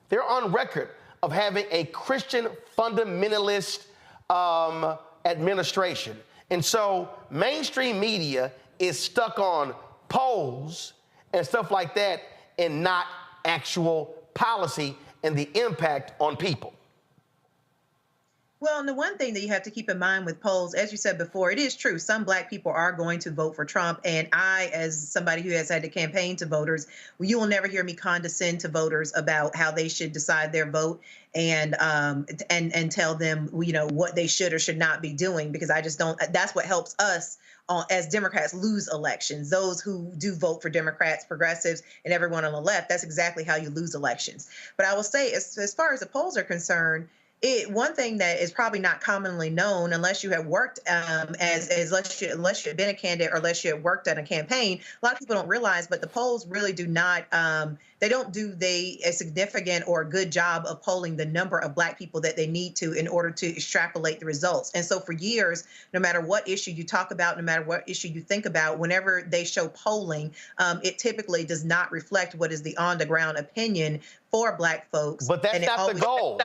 They're on record of having a Christian fundamentalist administration. And so mainstream media is stuck on polls and stuff like that and not actual policy and the impact on people. Well, and the one thing that you have to keep in mind with polls, as you said before, it is true. Some Black people are going to vote for Trump. And I, as somebody who has had to campaign to voters, you will never hear me condescend to voters about how they should decide their vote and tell them, what they should or should not be doing, because I just don't. That's what helps us as Democrats lose elections. Those who do vote for Democrats, progressives, and everyone on the left, that's exactly how you lose elections. But I will say, as far as the polls are concerned, one thing that is probably not commonly known, unless you have worked unless you have been a candidate or unless you have worked on a campaign, a lot of people don't realize, but the polls really do not, they don't do a significant or a good job of polling the number of Black people that they need to in order to extrapolate the results. And so for years, no matter what issue you talk about, no matter what issue you think about, whenever they show polling, it typically does not reflect what is the on-the-ground opinion for Black folks. But that's not the goal.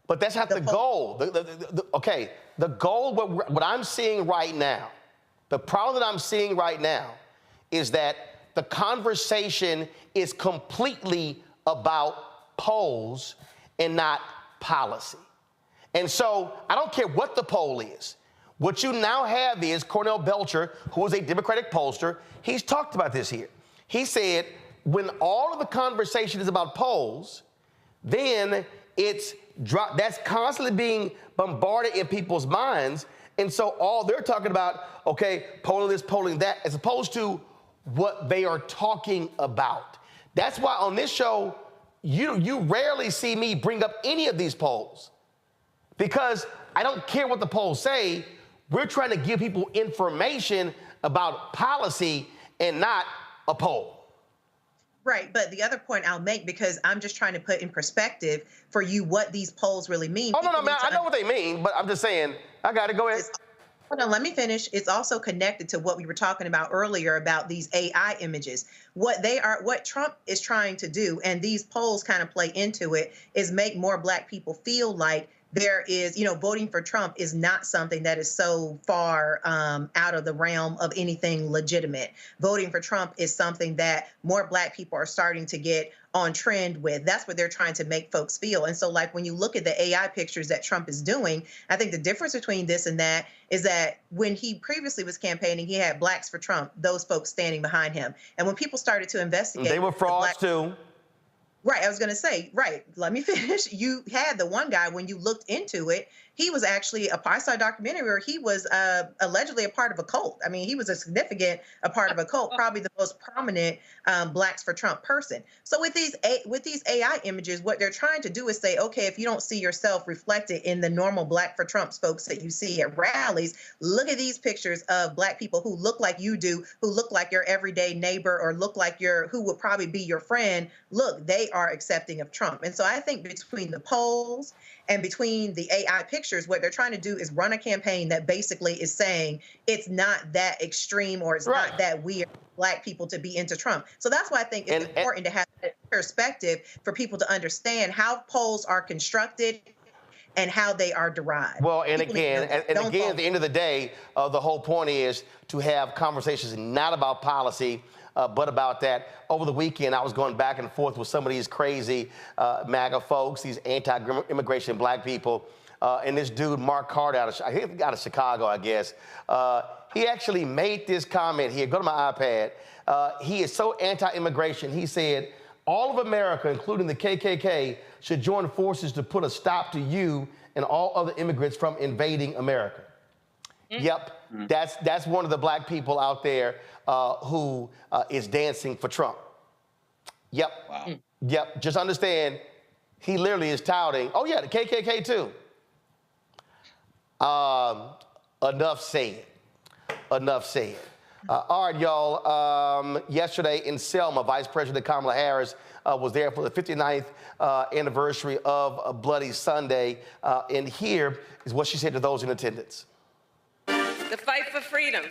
But that's not the goal. The goal, what I'm seeing right now, the problem that I'm seeing right now is that the conversation is completely about polls and not policy. And so I don't care what the poll is. What you now have is Cornell Belcher, who is a Democratic pollster. He's talked about this here. He said, when all of the conversation is about polls, then that's constantly being bombarded in people's minds. And so all they're talking about, okay, polling this, polling that, as opposed to what they are talking about. That's why on this show, you rarely see me bring up any of these polls, because I don't care what the polls say. We're trying to give people information about policy and not a poll. Right. But the other point I'll make, because I'm just trying to put in perspective for you what these polls really mean. Oh, no, man, I know what they mean, but I'm just saying, I got to go ahead. Hold on, let me finish. It's also connected to what we were talking about earlier about these AI images. What Trump is trying to do, and these polls kind of play into it, is make more Black people feel like there is, voting for Trump is not something that is so far out of the realm of anything legitimate. Voting for Trump is something that more Black people are starting to get on trend with. That's what they're trying to make folks feel. And so, like, when you look at the AI pictures that Trump is doing, I think the difference between this and that is that when he previously was campaigning, he had Blacks for Trump, those folks standing behind him. And when people started to investigate, they were frauds too. Right. I was going to say, right. Let me finish. You had the one guy, when you looked into it, he was actually I saw a documentary where he was allegedly a part of a cult. I mean, he was a part of a cult, probably the most prominent Blacks for Trump person. So with these AI images, what they're trying to do is say, okay, if you don't see yourself reflected in the normal Black for Trump folks that you see at rallies, look at these pictures of Black people who look like you do, who look like your everyday neighbor, or look like who would probably be your friend. Look, they are accepting of Trump. And so I think between the polls and between the AI pictures, what they're trying to do is run a campaign that basically is saying it's not that extreme, or it's not that weird for Black people to be into Trump. So that's why I think it's important to have that perspective for people to understand how polls are constructed and how they are derived. Well, and again, at the end of the day, the whole point is to have conversations not about policy, but about that. Over the weekend, I was going back and forth with some of these crazy MAGA folks, these anti-immigration Black people, and this dude, Mark Carter, out of Chicago, I guess. He actually made this comment here. Go to my iPad. He is so anti-immigration. He said, all of America, including the KKK, should join forces to put a stop to you and all other immigrants from invading America. Yep, that's one of the Black people out there who is dancing for Trump. Yep. Wow. Yep. Just understand, he literally is touting. Oh yeah, the KKK too. Enough said. Enough said. All right, y'all. Yesterday in Selma, Vice President Kamala Harris was there for the 59th anniversary of Bloody Sunday, and here is what she said to those in attendance. The fight for freedom,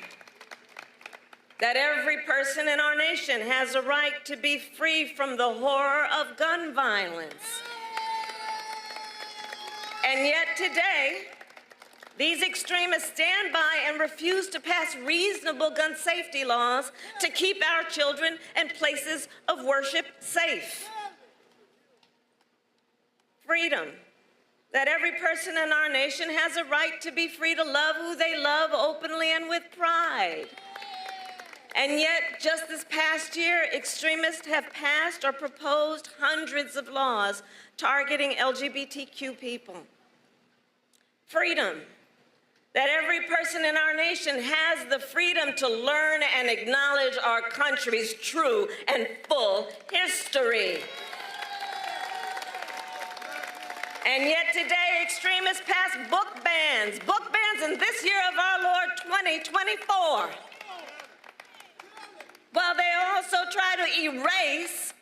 that every person in our nation has a right to be free from the horror of gun violence. And yet today, these extremists stand by and refuse to pass reasonable gun safety laws to keep our children and places of worship safe. Freedom that every person in our nation has a right to be free to love who they love openly and with pride. And yet, just this past year, extremists have passed or proposed hundreds of laws targeting LGBTQ people. Freedom, that every person in our nation has the freedom to learn and acknowledge our country's true and full history. And yet today, extremists pass book bans in this year of our Lord 2024. While they also try to erase,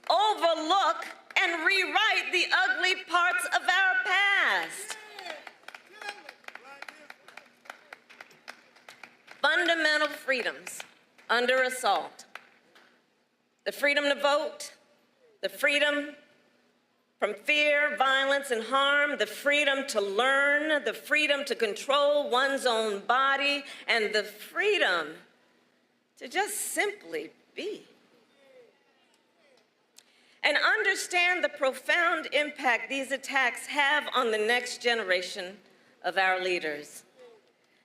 overlook, and rewrite the ugly parts of our past. Fundamental freedoms under assault. The freedom to vote, the freedom from fear, violence, and harm, the freedom to learn, the freedom to control one's own body, and the freedom to just simply be. And understand the profound impact these attacks have on the next generation of our leaders.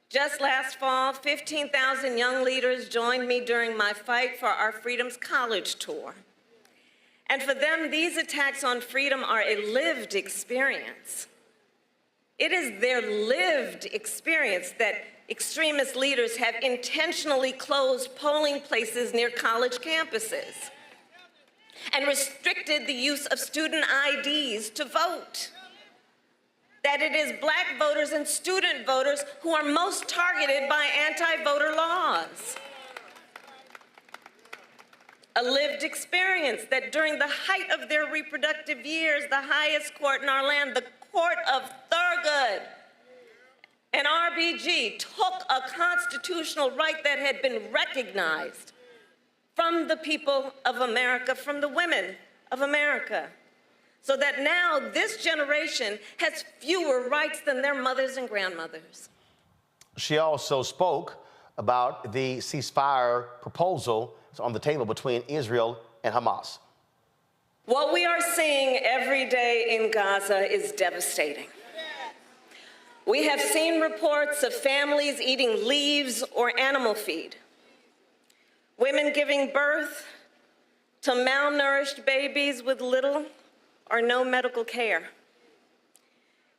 Just last fall, 15,000 young leaders joined me during my Fight for Our Freedoms college tour. And for them, these attacks on freedom are a lived experience. It is their lived experience that extremist leaders have intentionally closed polling places near college campuses and restricted the use of student IDs to vote. That it is Black voters and student voters who are most targeted by anti-voter laws. A lived experience that during the height of their reproductive years, the highest court in our land, the Court of Thurgood and RBG, took a constitutional right that had been recognized from the people of America, from the women of America, so that now this generation has fewer rights than their mothers and grandmothers. She also spoke about the ceasefire proposal on the table between Israel and Hamas. What we are seeing every day in Gaza is devastating. We have seen reports of families eating leaves or animal feed, women giving birth to malnourished babies with little or no medical care,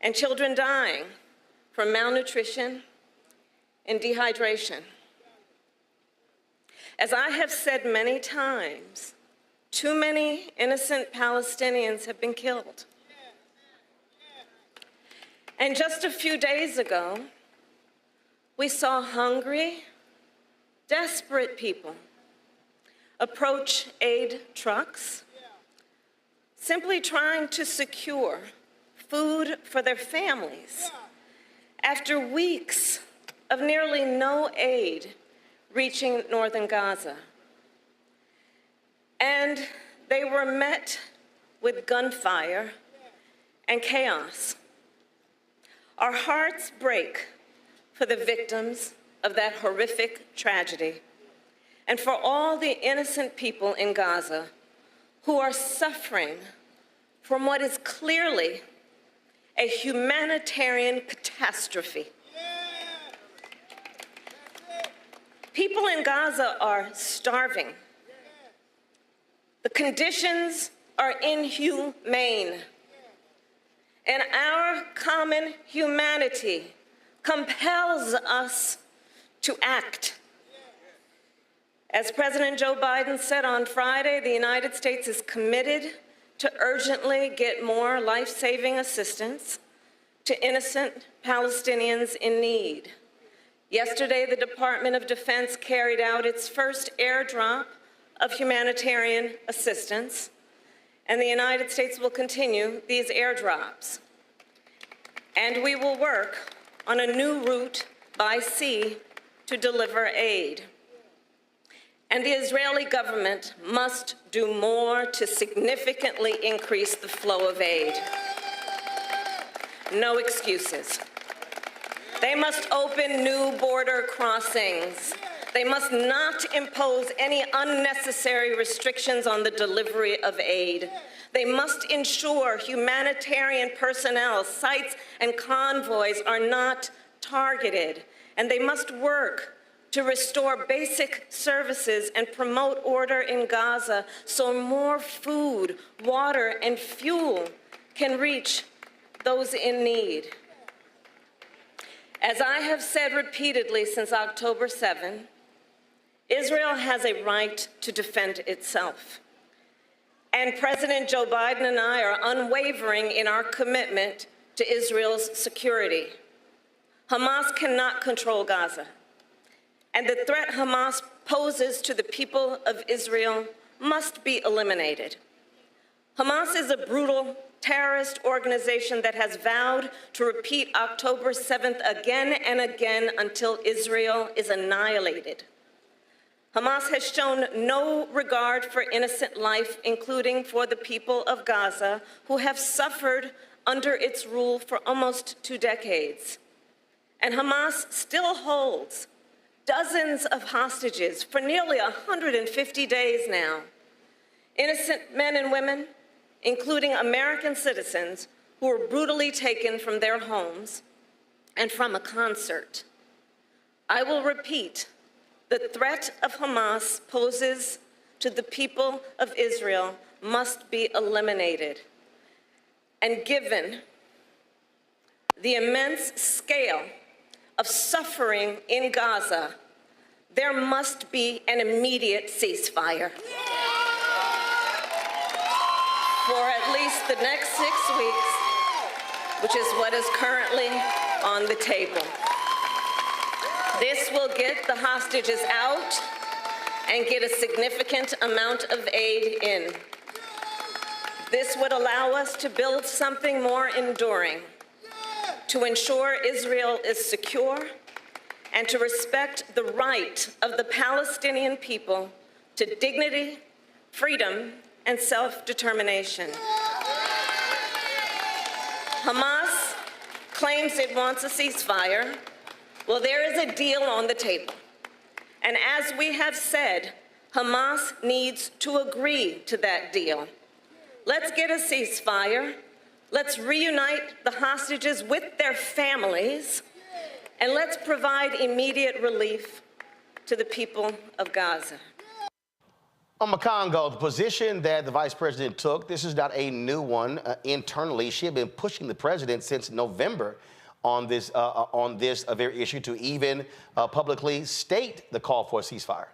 and children dying from malnutrition and dehydration. As I have said many times, too many innocent Palestinians have been killed. And just a few days ago, we saw hungry, desperate people approach aid trucks, simply trying to secure food for their families after weeks of nearly no aid reaching northern Gaza. And they were met with gunfire and chaos. Our hearts break for the victims of that horrific tragedy and for all the innocent people in Gaza who are suffering from what is clearly a humanitarian catastrophe. People in Gaza are starving. The conditions are inhumane. And our common humanity compels us to act. As President Joe Biden said on Friday, the United States is committed to urgently get more life-saving assistance to innocent Palestinians in need. Yesterday, the Department of Defense carried out its first airdrop of humanitarian assistance, and the United States will continue these airdrops. And we will work on a new route by sea to deliver aid. And the Israeli government must do more to significantly increase the flow of aid. No excuses. They must open new border crossings They must not impose any unnecessary restrictions on the delivery of aid. They must ensure humanitarian personnel, sites, and convoys are not targeted. And they must work to restore basic services and promote order in Gaza so more food, water, and fuel can reach those in need. As I have said repeatedly since October 7, Israel has a right to defend itself. And President Joe Biden and I are unwavering in our commitment to Israel's security. Hamas cannot control Gaza, and the threat Hamas poses to the people of Israel must be eliminated. Hamas is a brutal terrorist organization that has vowed to repeat October 7th again and again until Israel is annihilated. Hamas has shown no regard for innocent life, including for the people of Gaza, who have suffered under its rule for almost 2 decades. And Hamas still holds dozens of hostages for nearly 150 days now. Innocent men and women, including American citizens, who were brutally taken from their homes and from a concert. I will repeat, the threat of Hamas poses to the people of Israel must be eliminated. And given the immense scale of suffering in Gaza, there must be an immediate ceasefire. For at least the next 6 weeks, which is what is currently on the table. This will get the hostages out and get a significant amount of aid in. This would allow us to build something more enduring, to ensure Israel is secure, and to respect the right of the Palestinian people to dignity, freedom, and self-determination. Hamas claims it wants a ceasefire. Well, there is a deal on the table. And as we have said, Hamas needs to agree to that deal. Let's get a ceasefire. Let's reunite the hostages with their families. And let's provide immediate relief to the people of Gaza. On Congo, the position that the vice president took, this is not a new one internally. She had been pushing the president since November on this very issue to even publicly state the call for a ceasefire.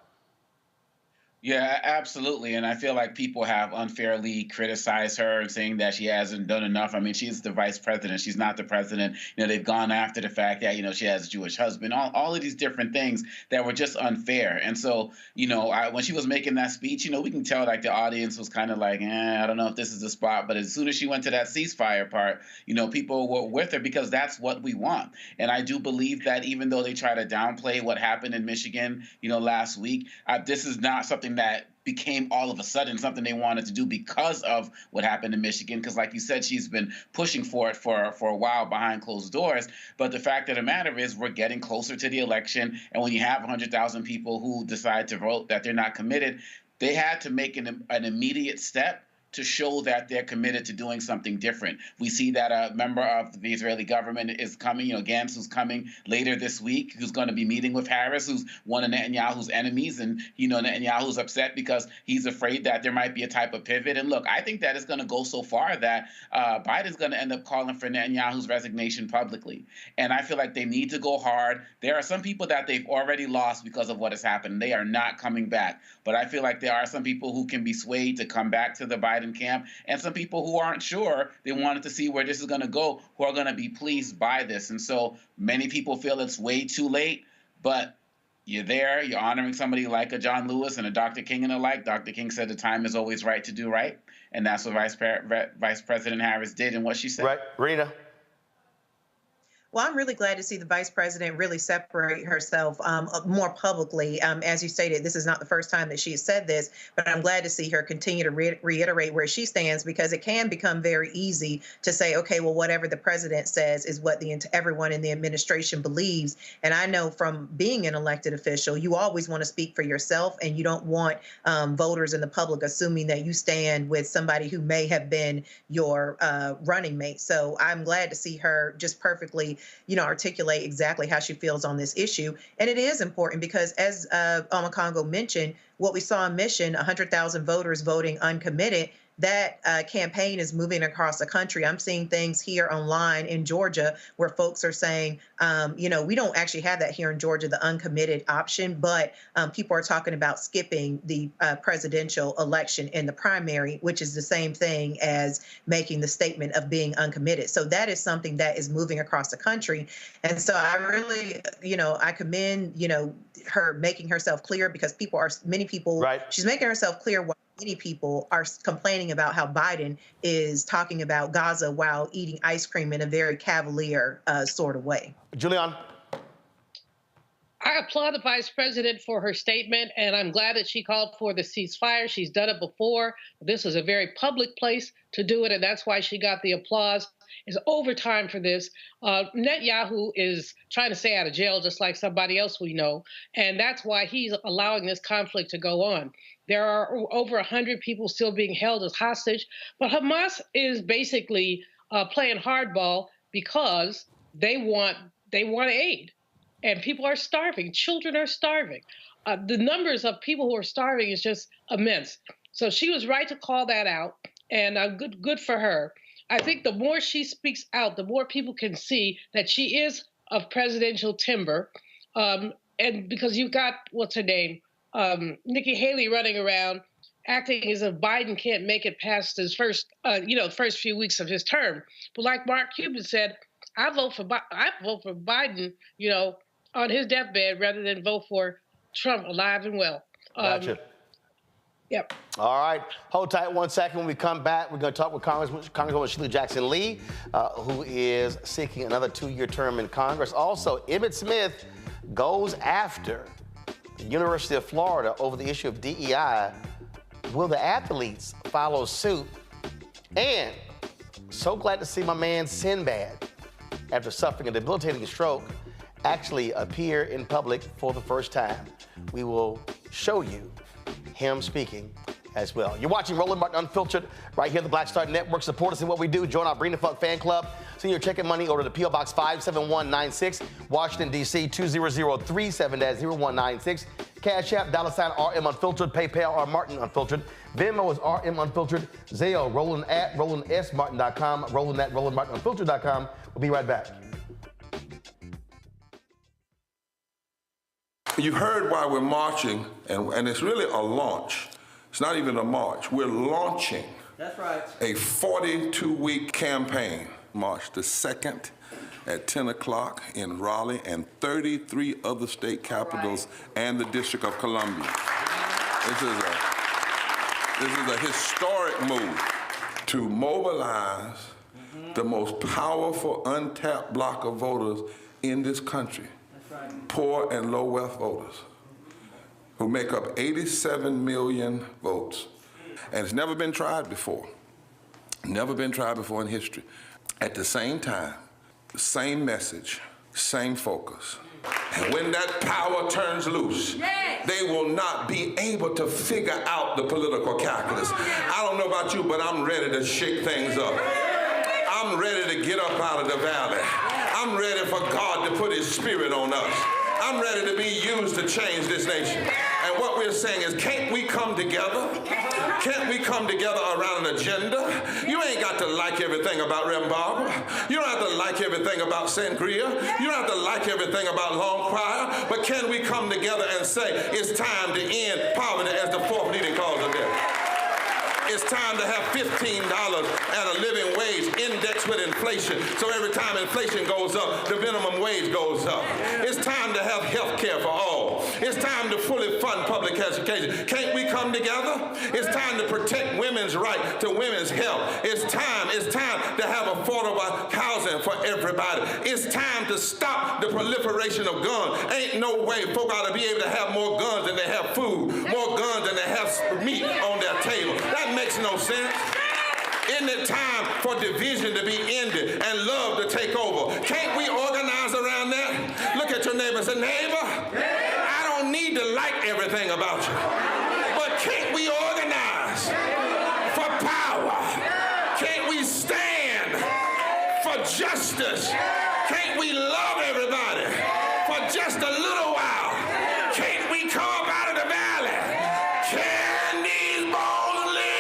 Yeah, absolutely. And I feel like people have unfairly criticized her and saying that she hasn't done enough. I mean, she's the vice president. She's not the president. You know, they've gone after the fact that, you know, she has a Jewish husband, all of these different things that were just unfair. And so, you know, when she was making that speech, you know, we can tell like the audience was kind of like, I don't know if this is the spot. But as soon as she went to that ceasefire part, you know, people were with her because that's what we want. And I do believe that even though they try to downplay what happened in Michigan, you know, last week, this is not something that became all of a sudden something they wanted to do because of what happened in Michigan. Because like you said, she's been pushing for it for a while behind closed doors. But the fact of the matter is we're getting closer to the election. And when you have 100,000 people who decide to vote that they're not committed, they had to make an immediate step to show that they're committed to doing something different. We see that a member of the Israeli government is coming, you know, Gantz, who's coming later this week, who's going to be meeting with Harris, who's one of Netanyahu's enemies. And, you know, Netanyahu's upset because he's afraid that there might be a type of pivot. And look, I think that it's going to go so far that Biden's going to end up calling for Netanyahu's resignation publicly. And I feel like they need to go hard. There are some people that they've already lost because of what has happened. They are not coming back. But I feel like there are some people who can be swayed to come back to the Biden camp, and some people who aren't sure, they wanted to see where this is going to go, who are going to be pleased by this. And so many people feel it's way too late, but you're there, you're honoring somebody like a John Lewis and a Dr. King and the like. Dr. King said the time is always right to do right, and that's what Vice President Harris did and what she said. Right, Rena? Well, I'm really glad to see the vice president really separate herself more publicly. As you stated, this is not the first time that she has said this, but I'm glad to see her continue to reiterate where she stands, because it can become very easy to say, okay, well, whatever the president says is what everyone in the administration believes. And I know from being an elected official, you always want to speak for yourself, and you don't want voters and the public assuming that you stand with somebody who may have been your running mate. So I'm glad to see her just perfectly articulate exactly how she feels on this issue. And it is important because, as Alma Congo mentioned, what we saw in Mission, 100,000 voters voting uncommitted, that campaign is moving across the country. I'm seeing things here online in Georgia where folks are saying, we don't actually have that here in Georgia, the uncommitted option, but people are talking about skipping the presidential election in the primary, which is the same thing as making the statement of being uncommitted. So that is something that is moving across the country. And so I really, I commend, her making herself clear, because many people, right. She's making herself clear why many people are complaining about how Biden is talking about Gaza while eating ice cream in a very cavalier sort of way. Julian. I applaud the vice president for her statement, and I'm glad that she called for the ceasefire. She's done it before. This is a very public place to do it, and that's why she got the applause. It's overtime for this. Netanyahu is trying to stay out of jail just like somebody else we know, and that's why he's allowing this conflict to go on. There are over 100 people still being held as hostage, but Hamas is basically playing hardball because they want aid. And people are starving. Children are starving. The numbers of people who are starving is just immense. So she was right to call that out, and good for her. I think the more she speaks out, the more people can see that she is of presidential timber. And because you've got, what's her name, Nikki Haley running around acting as if Biden can't make it past his first few weeks of his term. But like Mark Cuban said, I vote for Biden, on his deathbed rather than vote for Trump alive and well. Gotcha. Yep. All right. Hold tight 1 second. When we come back, we're going to talk with Congresswoman Shelia Jackson Lee, who is seeking another 2-year term in Congress. Also, Emmitt Smith goes after the University of Florida over the issue of DEI. Will the athletes follow suit? And so glad to see my man Sinbad, after suffering a debilitating stroke, actually appear in public for the first time. We will show you him speaking as well. You're watching Roland Martin Unfiltered right here at the Black Star Network. Support us in what we do. Join our Bring the Fuck fan club. Send your check and money order to P.O. Box 57196, Washington, D.C. 20037-0196. Cash App, $RM Unfiltered. PayPal, R Martin Unfiltered. Venmo is RM Unfiltered. Zelle, Roland at RolandSMartin.com. Roland at RolandMartinUnfiltered.com. We'll be right back. You heard why we're marching, and it's really a launch. It's not even a march. We're launching. That's right. A 42-week campaign. March the 2nd at 10 o'clock in Raleigh and 33 other state capitals and the District of Columbia. This is a historic move to mobilize the most powerful untapped block of voters in this country. Poor and low wealth voters who make up 87 million votes. And it's never been tried before. Never been tried before in history. At the same time, same message, same focus. And when that power turns loose, they will not be able to figure out the political calculus. I don't know about you, but I'm ready to shake things up. I'm ready to get up out of the valley. I'm ready for God to put his spirit on us. I'm ready to be used to change this nation. And what we're saying is, can't we come together? Can't we come together around an agenda? You ain't got to like everything about Rembrandt. You don't have to like everything about Sangria. You don't have to like everything about Long Choir. But can we come together and say, it's time to end poverty as the 4th leading cause of death? It's time to have $15 and a living wage indexed with inflation. So every time inflation goes up, the minimum wage goes up. It's time to have health care for all. It's time to fully fund public education. Can't we come together? It's time to protect women's right to women's health. It's time to have affordable housing for everybody. It's time to stop the proliferation of guns. Ain't no way folk ought to be able to have more guns than they have food, more guns than they have meat on their table. That makes no sense. Isn't it time for division to be ended and love to take over? Can't we organize around that? Look at your neighbor and say, neighbor, I don't need to like everything about you, but can't we organize for power? Can't we stand for justice? Can't we love everybody for just a little while? Can't we come up out of the valley? Can these bones live?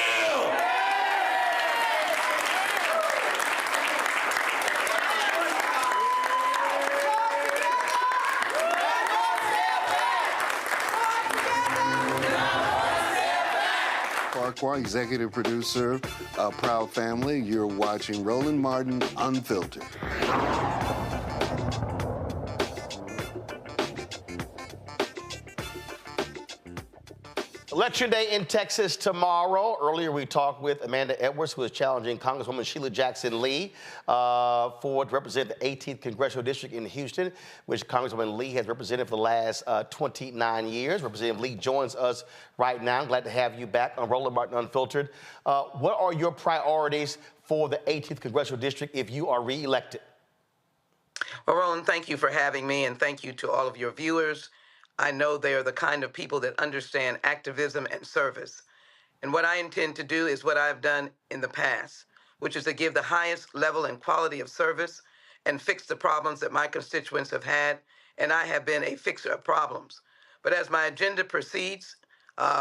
Farquhar, executive producer, Proud Family. You're watching Roland Martin Unfiltered. Election day in Texas tomorrow. Earlier we talked with Amanda Edwards, who is challenging Congresswoman Shelia Jackson Lee to represent the 18th Congressional District in Houston, which Congresswoman Lee has represented for the last 29 years. Representative Lee joins us right now. I'm glad to have you back on Roland Martin Unfiltered. What are your priorities for the 18th Congressional District if you are reelected? Well, Roland, thank you for having me, and thank you to all of your viewers. I know they are the kind of people that understand activism and service. And what I intend to do is what I've done in the past, which is to give the highest level and quality of service and fix the problems that my constituents have had. And I have been a fixer of problems. But as my agenda proceeds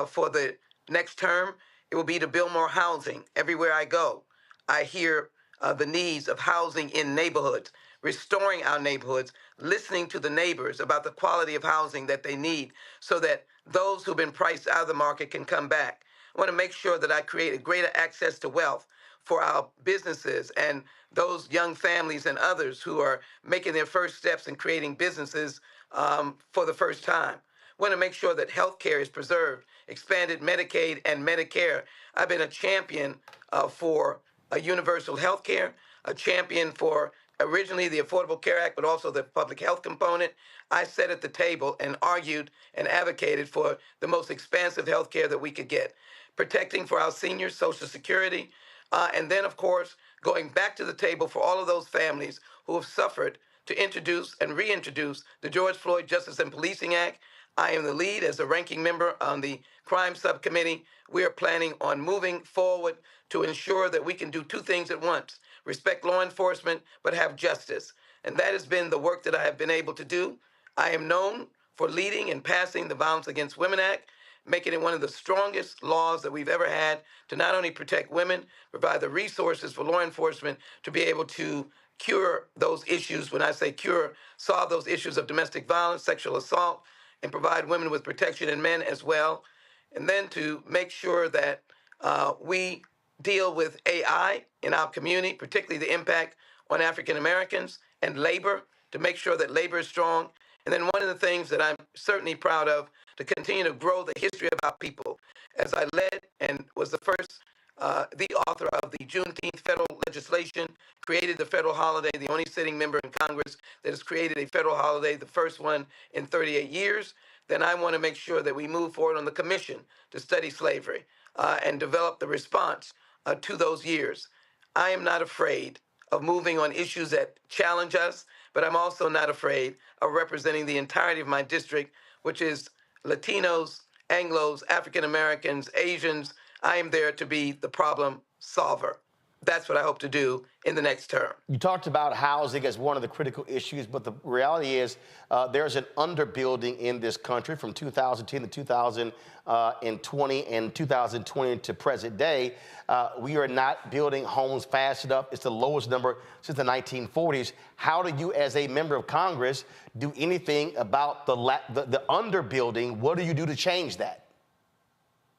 for the next term, it will be to build more housing everywhere I go. I hear the needs of housing in neighborhoods, restoring our neighborhoods, listening to the neighbors about the quality of housing that they need so that those who've been priced out of the market can come back. I want to make sure that I create a greater access to wealth for our businesses and those young families and others who are making their first steps in creating businesses for the first time. I want to make sure that health care is preserved, expanded Medicaid and Medicare. I've been a champion for universal health care, a champion for originally the Affordable Care Act, but also the public health component. I sat at the table and argued and advocated for the most expansive health care that we could get, protecting for our seniors, Social Security, and then, of course, going back to the table for all of those families who have suffered to introduce and reintroduce the George Floyd Justice and Policing Act. I am the lead as a ranking member on the crime subcommittee. We are planning on moving forward to ensure that we can do two things at once: respect law enforcement, but have justice. And that has been the work that I have been able to do. I am known for leading and passing the Violence Against Women Act, making it one of the strongest laws that we've ever had to not only protect women, provide the resources for law enforcement to be able to cure those issues. When I say cure, solve those issues of domestic violence, sexual assault, and provide women with protection and men as well. And then to make sure that we deal with AI in our community, particularly the impact on African Americans and labor, to make sure that labor is strong. And then one of the things that I'm certainly proud of, to continue to grow the history of our people. As I led and was the first, the author of the Juneteenth federal legislation, created the federal holiday, the only sitting member in Congress that has created a federal holiday, the first one in 38 years, then I want to make sure that we move forward on the commission to study slavery and develop the response to those years. I am not afraid of moving on issues that challenge us, but I'm also not afraid of representing the entirety of my district, which is Latinos, Anglos, African Americans, Asians. I am there to be the problem solver. That's what I hope to do in the next term. You talked about housing as one of the critical issues, but the reality is there's an underbuilding in this country from 2010 to 2020 and 2020 to present day. We are not building homes fast enough. It's the lowest number since the 1940s. How do you, as a member of Congress, do anything about the underbuilding? What do you do to change that?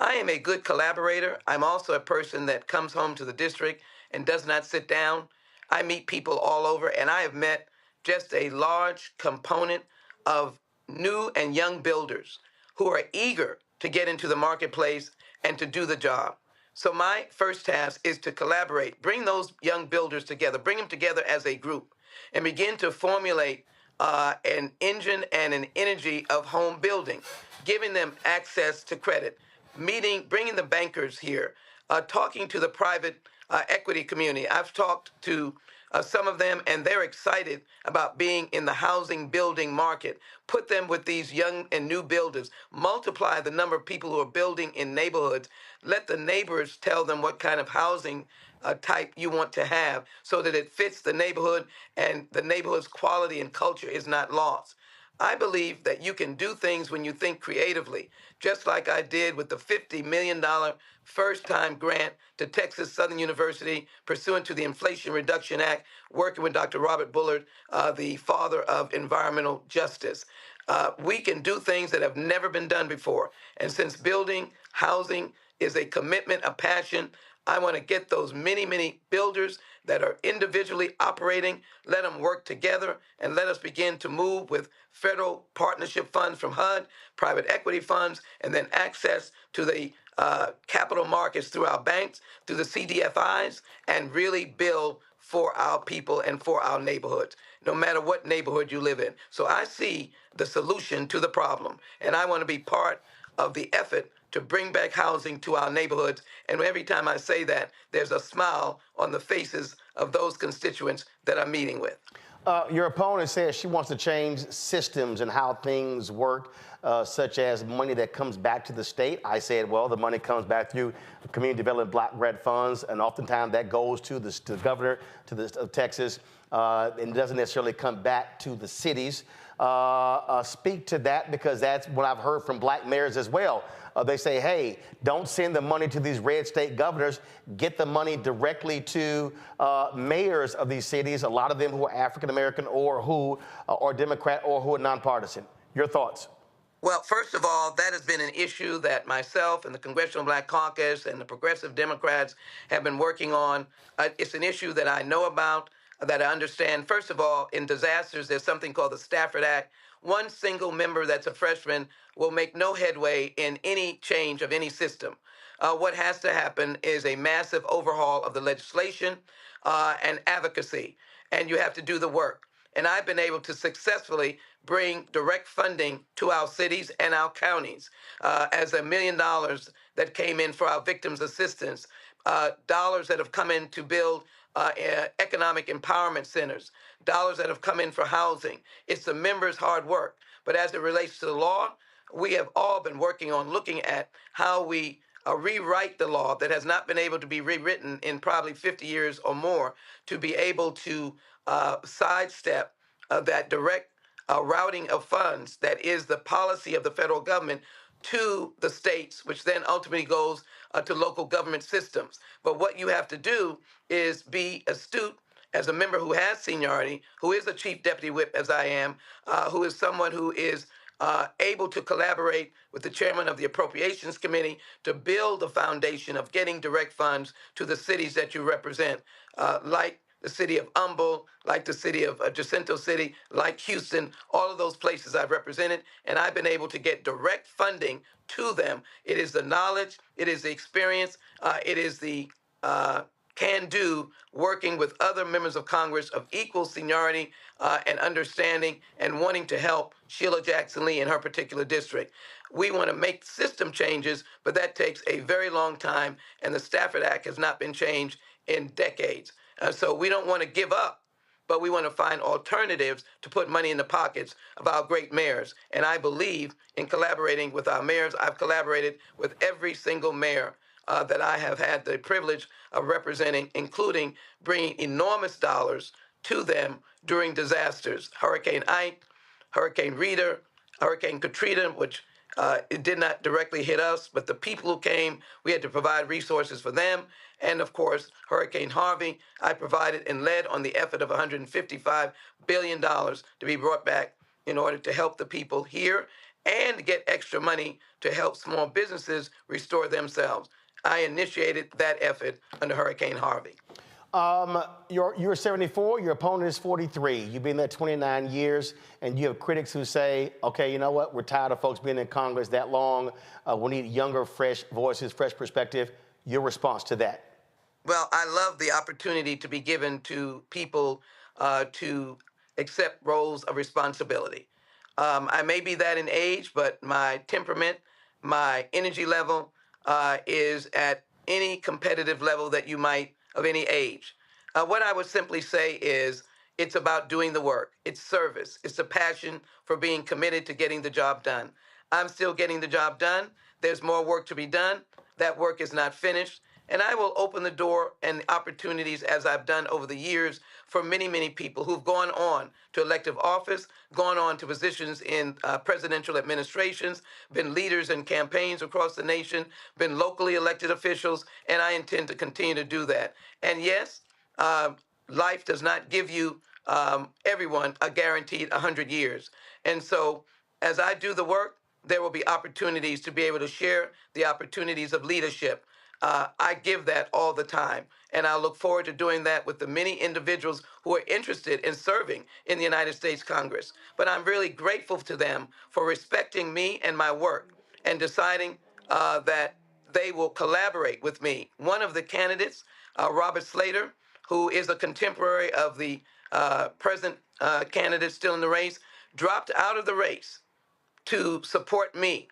I am a good collaborator. I'm also a person that comes home to the district and does not sit down. I meet people all over, and I have met just a large component of new and young builders who are eager to get into the marketplace and to do the job. So my first task is to collaborate, bring those young builders together, bring them together as a group, and begin to formulate an engine and an energy of home building, giving them access to credit, bringing the bankers here, talking to the private equity community. I've talked to some of them, and they're excited about being in the housing building market. Put them with these young and new builders. Multiply the number of people who are building in neighborhoods. Let the neighbors tell them what kind of housing type you want to have so that it fits the neighborhood and the neighborhood's quality and culture is not lost. I believe that you can do things when you think creatively, just like I did with the $50 million first-time grant to Texas Southern University pursuant to the Inflation Reduction Act, working with Dr. Robert Bullard, the father of environmental justice. We can do things that have never been done before. And since building housing is a commitment, a passion, I want to get those many, many builders that are individually operating, let them work together, and let us begin to move with federal partnership funds from HUD, private equity funds, and then access to the capital markets through our banks, through the CDFIs, and really build for our people and for our neighborhoods, no matter what neighborhood you live in. So I see the solution to the problem, and I want to be part of the effort to bring back housing to our neighborhoods. And every time I say that, there's a smile on the faces of those constituents that I'm meeting with. Your opponent says she wants to change systems and how things work, such as money that comes back to the state. I said, well, the money comes back through community development block grant funds, and oftentimes that goes to the governor of Texas, and doesn't necessarily come back to the cities. Speak to that, because that's what I've heard from black mayors as well. They say, hey, don't send the money to these red state governors. Get the money directly to mayors of these cities, a lot of them who are African-American or who are Democrat or who are nonpartisan. Your thoughts? Well, first of all, that has been an issue that myself and the Congressional Black Caucus and the Progressive Democrats have been working on. It's an issue that I know about, that I understand. First of all, in disasters, there's something called the Stafford Act. One single member that's a freshman will make no headway in any change of any system. What has to happen is a massive overhaul of the legislation and advocacy, and you have to do the work. And I've been able to successfully bring direct funding to our cities and our counties, as $1 million that came in for our victims' assistance, dollars that have come in to build economic empowerment centers, dollars that have come in for housing. It's the members' hard work. But as it relates to the law, we have all been working on looking at how we rewrite the law that has not been able to be rewritten in probably 50 years or more, to be able to sidestep that direct routing of funds that is the policy of the federal government to the states, which then ultimately goes to local government systems. But what you have to do is be astute as a member who has seniority, who is a chief deputy whip, as I am, who is someone who is able to collaborate with the chairman of the Appropriations Committee to build the foundation of getting direct funds to the cities that you represent, like the city of Humble, like the city of Jacinto City, like Houston, all of those places I've represented, and I've been able to get direct funding to them. It is the knowledge, it is the experience, it is the can-do working with other members of Congress of equal seniority and understanding and wanting to help Shelia Jackson Lee in her particular district. We want to make system changes, but that takes a very long time, and the Stafford Act has not been changed in decades. So we don't want to give up, but we want to find alternatives to put money in the pockets of our great mayors. And I believe in collaborating with our mayors. I've collaborated with every single mayor that I have had the privilege of representing, including bringing enormous dollars to them during disasters. Hurricane Ike, Hurricane Rita, Hurricane Katrina, which it did not directly hit us, but the people who came, we had to provide resources for them. And of course, Hurricane Harvey, I provided and led on the effort of $155 billion to be brought back in order to help the people here and get extra money to help small businesses restore themselves. I initiated that effort under Hurricane Harvey. You're 74, your opponent is 43. You've been there 29 years, and you have critics who say, okay, you know what, we're tired of folks being in Congress that long. We need younger, fresh voices, fresh perspective. Your response to that? Well, I love the opportunity to be given to people to accept roles of responsibility. I may be that in age, but my temperament, my energy level is at any competitive level that you might of any age. What I would simply say is it's about doing the work. It's service. It's a passion for being committed to getting the job done. I'm still getting the job done. There's more work to be done. That work is not finished. And I will open the door and opportunities, as I've done over the years, for many, many people who've gone on to elective office, gone on to positions in presidential administrations, been leaders in campaigns across the nation, been locally elected officials, and I intend to continue to do that. And yes, life does not give you, everyone, a guaranteed 100 years. And so as I do the work, there will be opportunities to be able to share the opportunities of leadership. I give that all the time, and I look forward to doing that with the many individuals who are interested in serving in the United States Congress. But I'm really grateful to them for respecting me and my work and deciding that they will collaborate with me. One of the candidates, Robert Slater, who is a contemporary of the present candidate still in the race, dropped out of the race to support me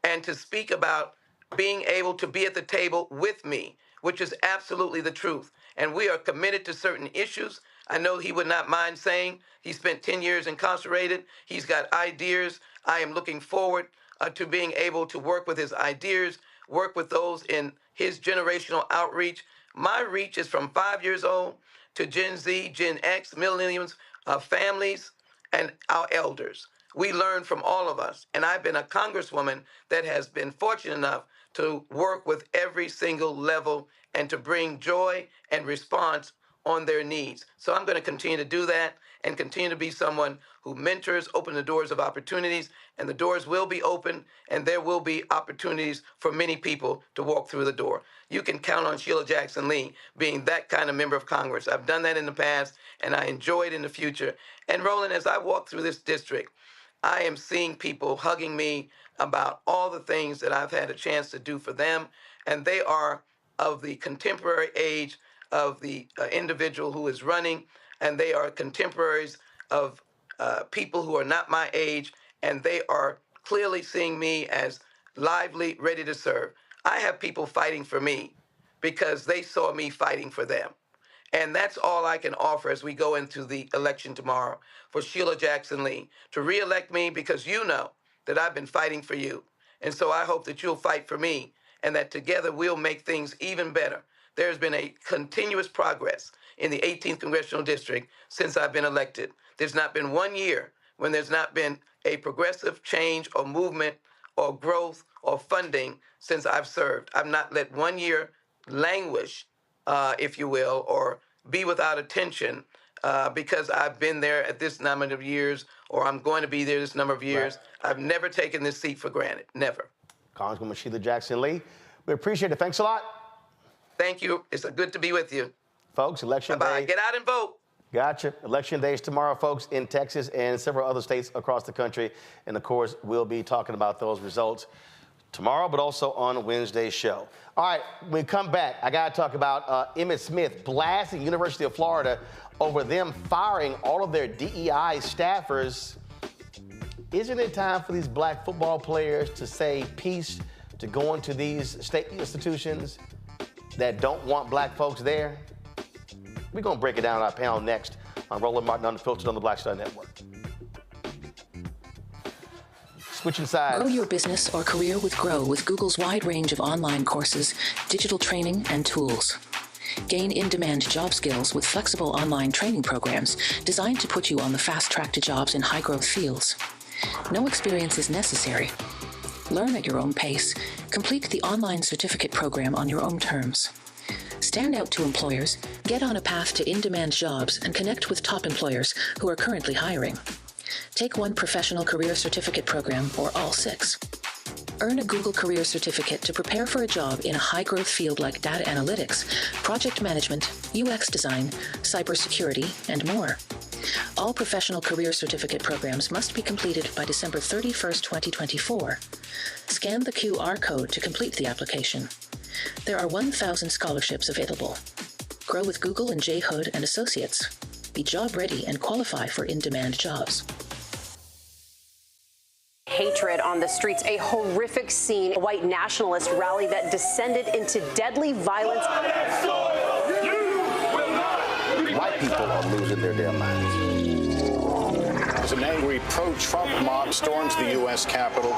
and to speak about being able to be at the table with me, which is absolutely the truth. And we are committed to certain issues. I know he would not mind saying he spent 10 years incarcerated. He's got ideas. I am looking forward to being able to work with his ideas, work with those in his generational outreach. My reach is from 5 years old to Gen Z, Gen X, millennials, families, and our elders. We learn from all of us. And I've been a congresswoman that has been fortunate enough to work with every single level and to bring joy and response on their needs. So I'm going to continue to do that and continue to be someone who mentors, open the doors of opportunities, and the doors will be open, and there will be opportunities for many people to walk through the door. You can count on Shelia Jackson Lee being that kind of member of Congress. I've done that in the past, and I enjoy it in the future. And Roland, as I walk through this district, I am seeing people hugging me about all the things that I've had a chance to do for them, and they are of the contemporary age of the individual who is running, and they are contemporaries of people who are not my age, and they are clearly seeing me as lively, ready to serve. I have people fighting for me because they saw me fighting for them. And that's all I can offer as we go into the election tomorrow for Shelia Jackson Lee, to reelect me because you know that I've been fighting for you. And so I hope that you'll fight for me and that together we'll make things even better. There's been a continuous progress in the 18th Congressional District since I've been elected. There's not been 1 year when there's not been a progressive change or movement or growth or funding since I've served. I've not let 1 year languish, if you will, or be without attention because I've been there at this number of years or I'm going to be there this number of years. Right. I've never taken this seat for granted, never. Congresswoman Shelia Jackson Lee, we appreciate it. Thanks a lot. Thank you. It's good to be with you. Folks, election day. Get out and vote. Gotcha. Election day is tomorrow, folks, in Texas and several other states across the country. And, of course, we'll be talking about those results tomorrow, but also on Wednesday's show. All right, when we come back, I got to talk about Emmitt Smith blasting University of Florida over them firing all of their DEI staffers. Isn't it time for these black football players to say peace to go into these state institutions that don't want black folks there? We're going to break it down on our panel next on Roland Martin Unfiltered on the Black Star Network. Switching sides. Grow your business or career with Grow with Google's wide range of online courses, digital training, and tools. Gain in-demand job skills with flexible online training programs designed to put you on the fast track to jobs in high-growth fields. No experience is necessary. Learn at your own pace. Complete the online certificate program on your own terms. Stand out to employers, get on a path to in-demand jobs, and connect with top employers who are currently hiring. Take one professional career certificate program or all 6. Earn a Google Career Certificate to prepare for a job in a high-growth field like data analytics, project management, UX design, cybersecurity, and more. All professional career certificate programs must be completed by December 31st, 2024. Scan the QR code to complete the application. There are 1,000 scholarships available. Grow with Google and J. Hood and Associates. Be job ready and qualify for in-demand jobs. Hatred on the streets, a horrific scene, a white nationalist rally that descended into deadly violence. White people are losing their damn minds. As an angry pro-Trump mob storms the U.S. Capitol,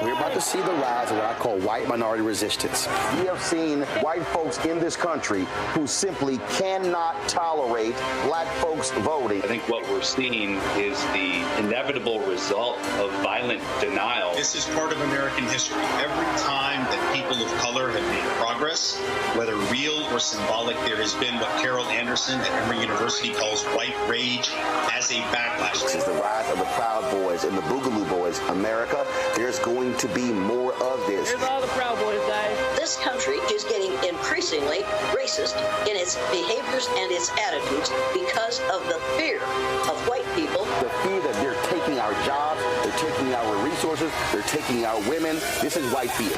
we're about to see the rise of what I call white minority resistance. We have seen white folks in this country who simply cannot tolerate black folks voting. I think what we're seeing is the inevitable result of violent denial. This is part of American history. Every time that people of color have made progress, whether real or symbolic, there has been what Carol Anderson at Emory University calls white rage as a backlash. This is the rise of the Proud Boys and the Boogaloo Boys. America, there's going to be more of this. Here's all the Proud Boys, guys. This country is getting increasingly racist in its behaviors and its attitudes because of the fear of white people. The fear that they're taking our jobs, they're taking our resources, they're taking our women. This is white fear.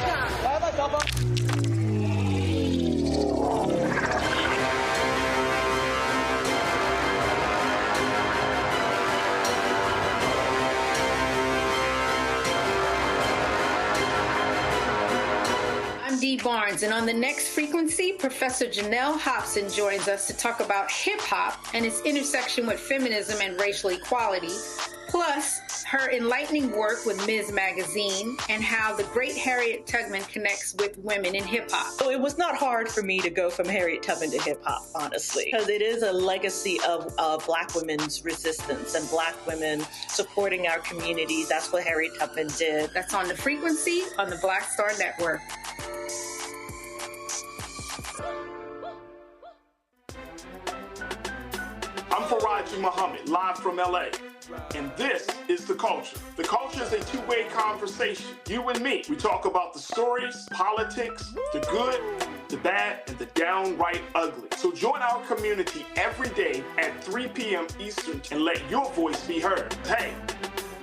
Dee Barnes, and on the next frequency, Professor Janelle Hobson joins us to talk about hip-hop and its intersection with feminism and racial equality, plus her enlightening work with Ms. Magazine and how the great Harriet Tubman connects with women in hip-hop. So it was not hard for me to go from Harriet Tubman to hip-hop, honestly, because it is a legacy of Black women's resistance and Black women supporting our communities. That's what Harriet Tubman did. That's on the frequency on the Black Star Network. I'm Faraji Muhammad, live from LA. And this is The Culture. The Culture is a two-way conversation. You and me. We talk about the stories, politics, the good, the bad, and the downright ugly. So join our community every day at 3 p.m. Eastern and let your voice be heard. Hey,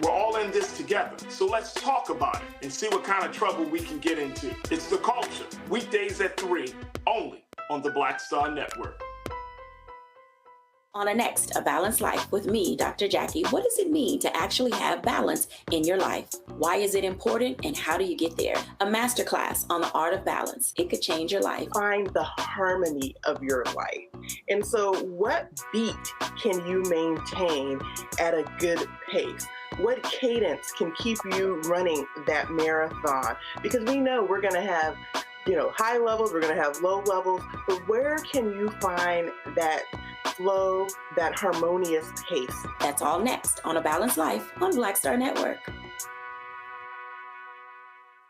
we're all in this together. So let's talk about it and see what kind of trouble we can get into. It's The Culture. Weekdays at 3, only on the Black Star Network. On a next, A Balanced Life with me, Dr. Jackie. What does it mean to actually have balance in your life? Why is it important and how do you get there? A masterclass on the art of balance. It could change your life. Find the harmony of your life. And so what beat can you maintain at a good pace? What cadence can keep you running that marathon? Because we know we're going to have high levels, we're going to have low levels, but where can you find that flow, that harmonious pace? That's all next on A Balanced Life on Black Star Network.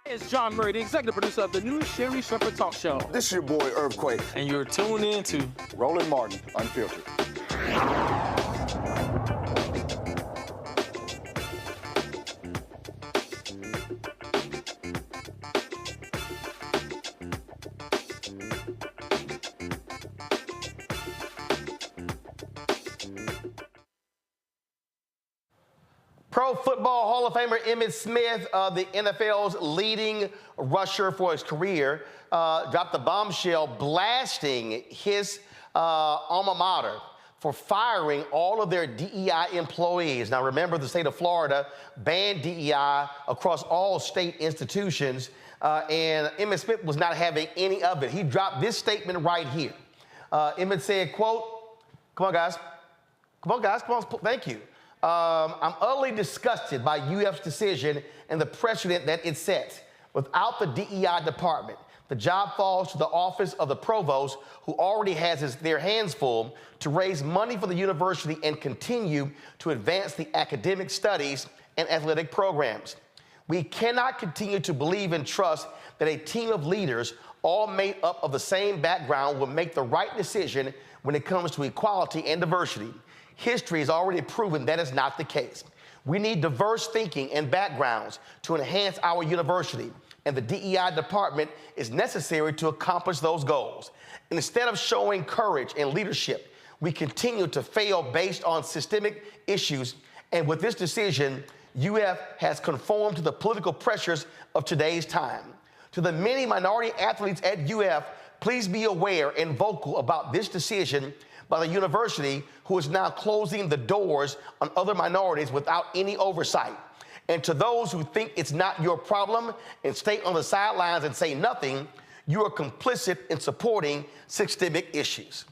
It's John Murray, the executive producer of the new Sherry Shepherd Talk Show. This is your boy, Earthquake. And you're tuned in to Roland Martin, Unfiltered. Pro Football Hall of Famer Emmitt Smith, the NFL's leading rusher for his career, dropped the bombshell blasting his alma mater for firing all of their DEI employees. Now remember, the state of Florida banned DEI across all state institutions, and Emmitt Smith was not having any of it. He dropped this statement right here. Emmitt said, quote, come on guys, thank you. I'm utterly disgusted by UF's decision and the precedent that it sets. Without the DEI department, the job falls to the office of the provost, who already has their hands full to raise money for the university and continue to advance the academic studies and athletic programs. We cannot continue to believe and trust that a team of leaders, all made up of the same background, will make the right decision when it comes to equality and diversity. History has already proven that is not the case. We need diverse thinking and backgrounds to enhance our university, and the DEI department is necessary to accomplish those goals. And instead of showing courage and leadership, we continue to fail based on systemic issues. And with this decision, UF has conformed to the political pressures of today's time. To the many minority athletes at UF, please be aware and vocal about this decision by the university, who is now closing the doors on other minorities without any oversight. And to those who think it's not your problem and stay on the sidelines and say nothing, you are complicit in supporting systemic issues.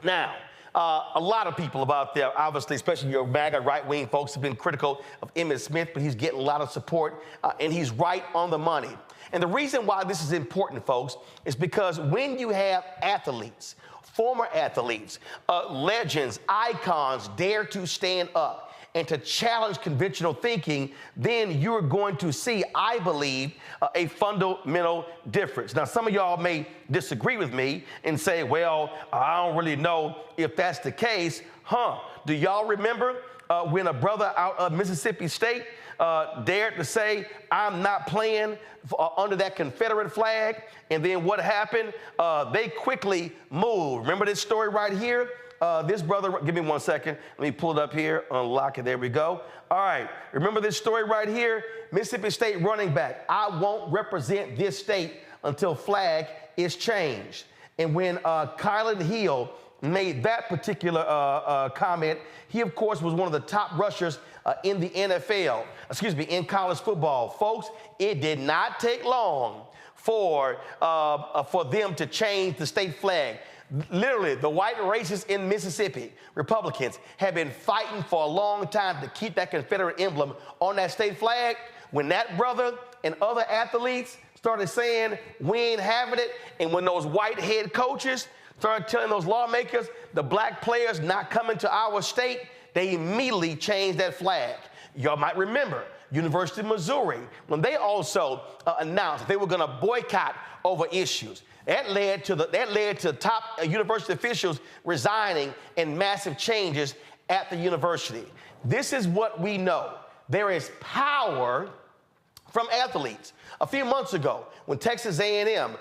Now, a lot of people about there, obviously, especially your MAGA right-wing folks, have been critical of Emmitt Smith, but he's getting a lot of support, and he's right on the money. And the reason why this is important, folks, is because when you have athletes, former athletes, legends, icons dare to stand up and to challenge conventional thinking, then you're going to see, I believe, a fundamental difference. Now, some of y'all may disagree with me and say, well, I don't really know if that's the case. Do y'all remember when a brother out of Mississippi State dared to say, I'm not playing under that Confederate flag? And then what happened? They quickly moved. Remember this story right here? This brother, give me 1 second. Let me pull it up here, unlock it. There we go. All right. Remember this story right here? Mississippi State running back. I won't represent this state until flag is changed. And when Kylan Hill made that particular comment, he, of course, was one of the top rushers in the NFL, in college football. Folks, it did not take long for them to change the state flag. Literally, the white racists in Mississippi, Republicans, have been fighting for a long time to keep that Confederate emblem on that state flag. When that brother and other athletes started saying, we ain't having it, and when those white head coaches started telling those lawmakers, the black players not coming to our state, they immediately changed that flag. Y'all might remember University of Missouri, when they also announced they were going to boycott over issues. That led to top university officials resigning and massive changes at the university. This is what we know. There is power from athletes. A few months ago, when Texas A&M,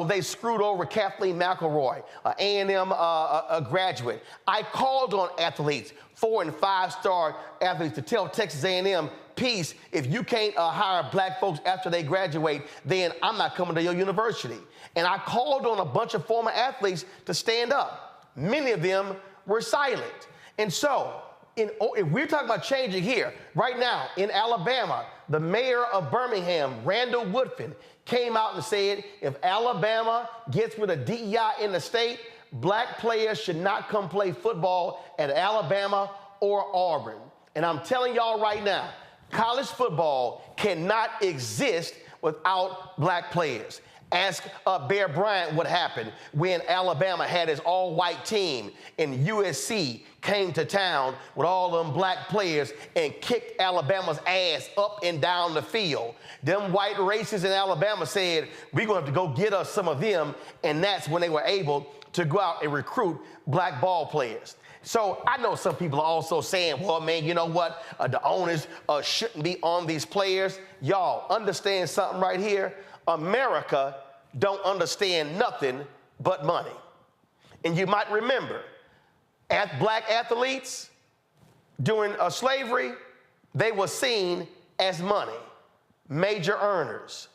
they screwed over Kathleen McElroy, A&M graduate, I called on athletes, 4- and 5-star athletes, to tell Texas A&M, peace, if you can't hire black folks after they graduate, then I'm not coming to your university. And I called on a bunch of former athletes to stand up. Many of them were silent. And so, if we're talking about changing here, right now in Alabama, the mayor of Birmingham, Randall Woodfin, came out and said, if Alabama gets rid of DEI in the state, black players should not come play football at Alabama or Auburn. And I'm telling y'all right now, college football cannot exist without black players. Ask Bear Bryant what happened when Alabama had his all-white team and USC came to town with all them black players and kicked Alabama's ass up and down the field. Them white racists in Alabama said, we're going to have to go get us some of them, and that's when they were able to go out and recruit black ball players. So I know some people are also saying, well, man, you know what? The owners shouldn't be on these players. Y'all understand something right here? America don't understand nothing but money. And you might remember, black athletes during slavery, they were seen as money, major earners.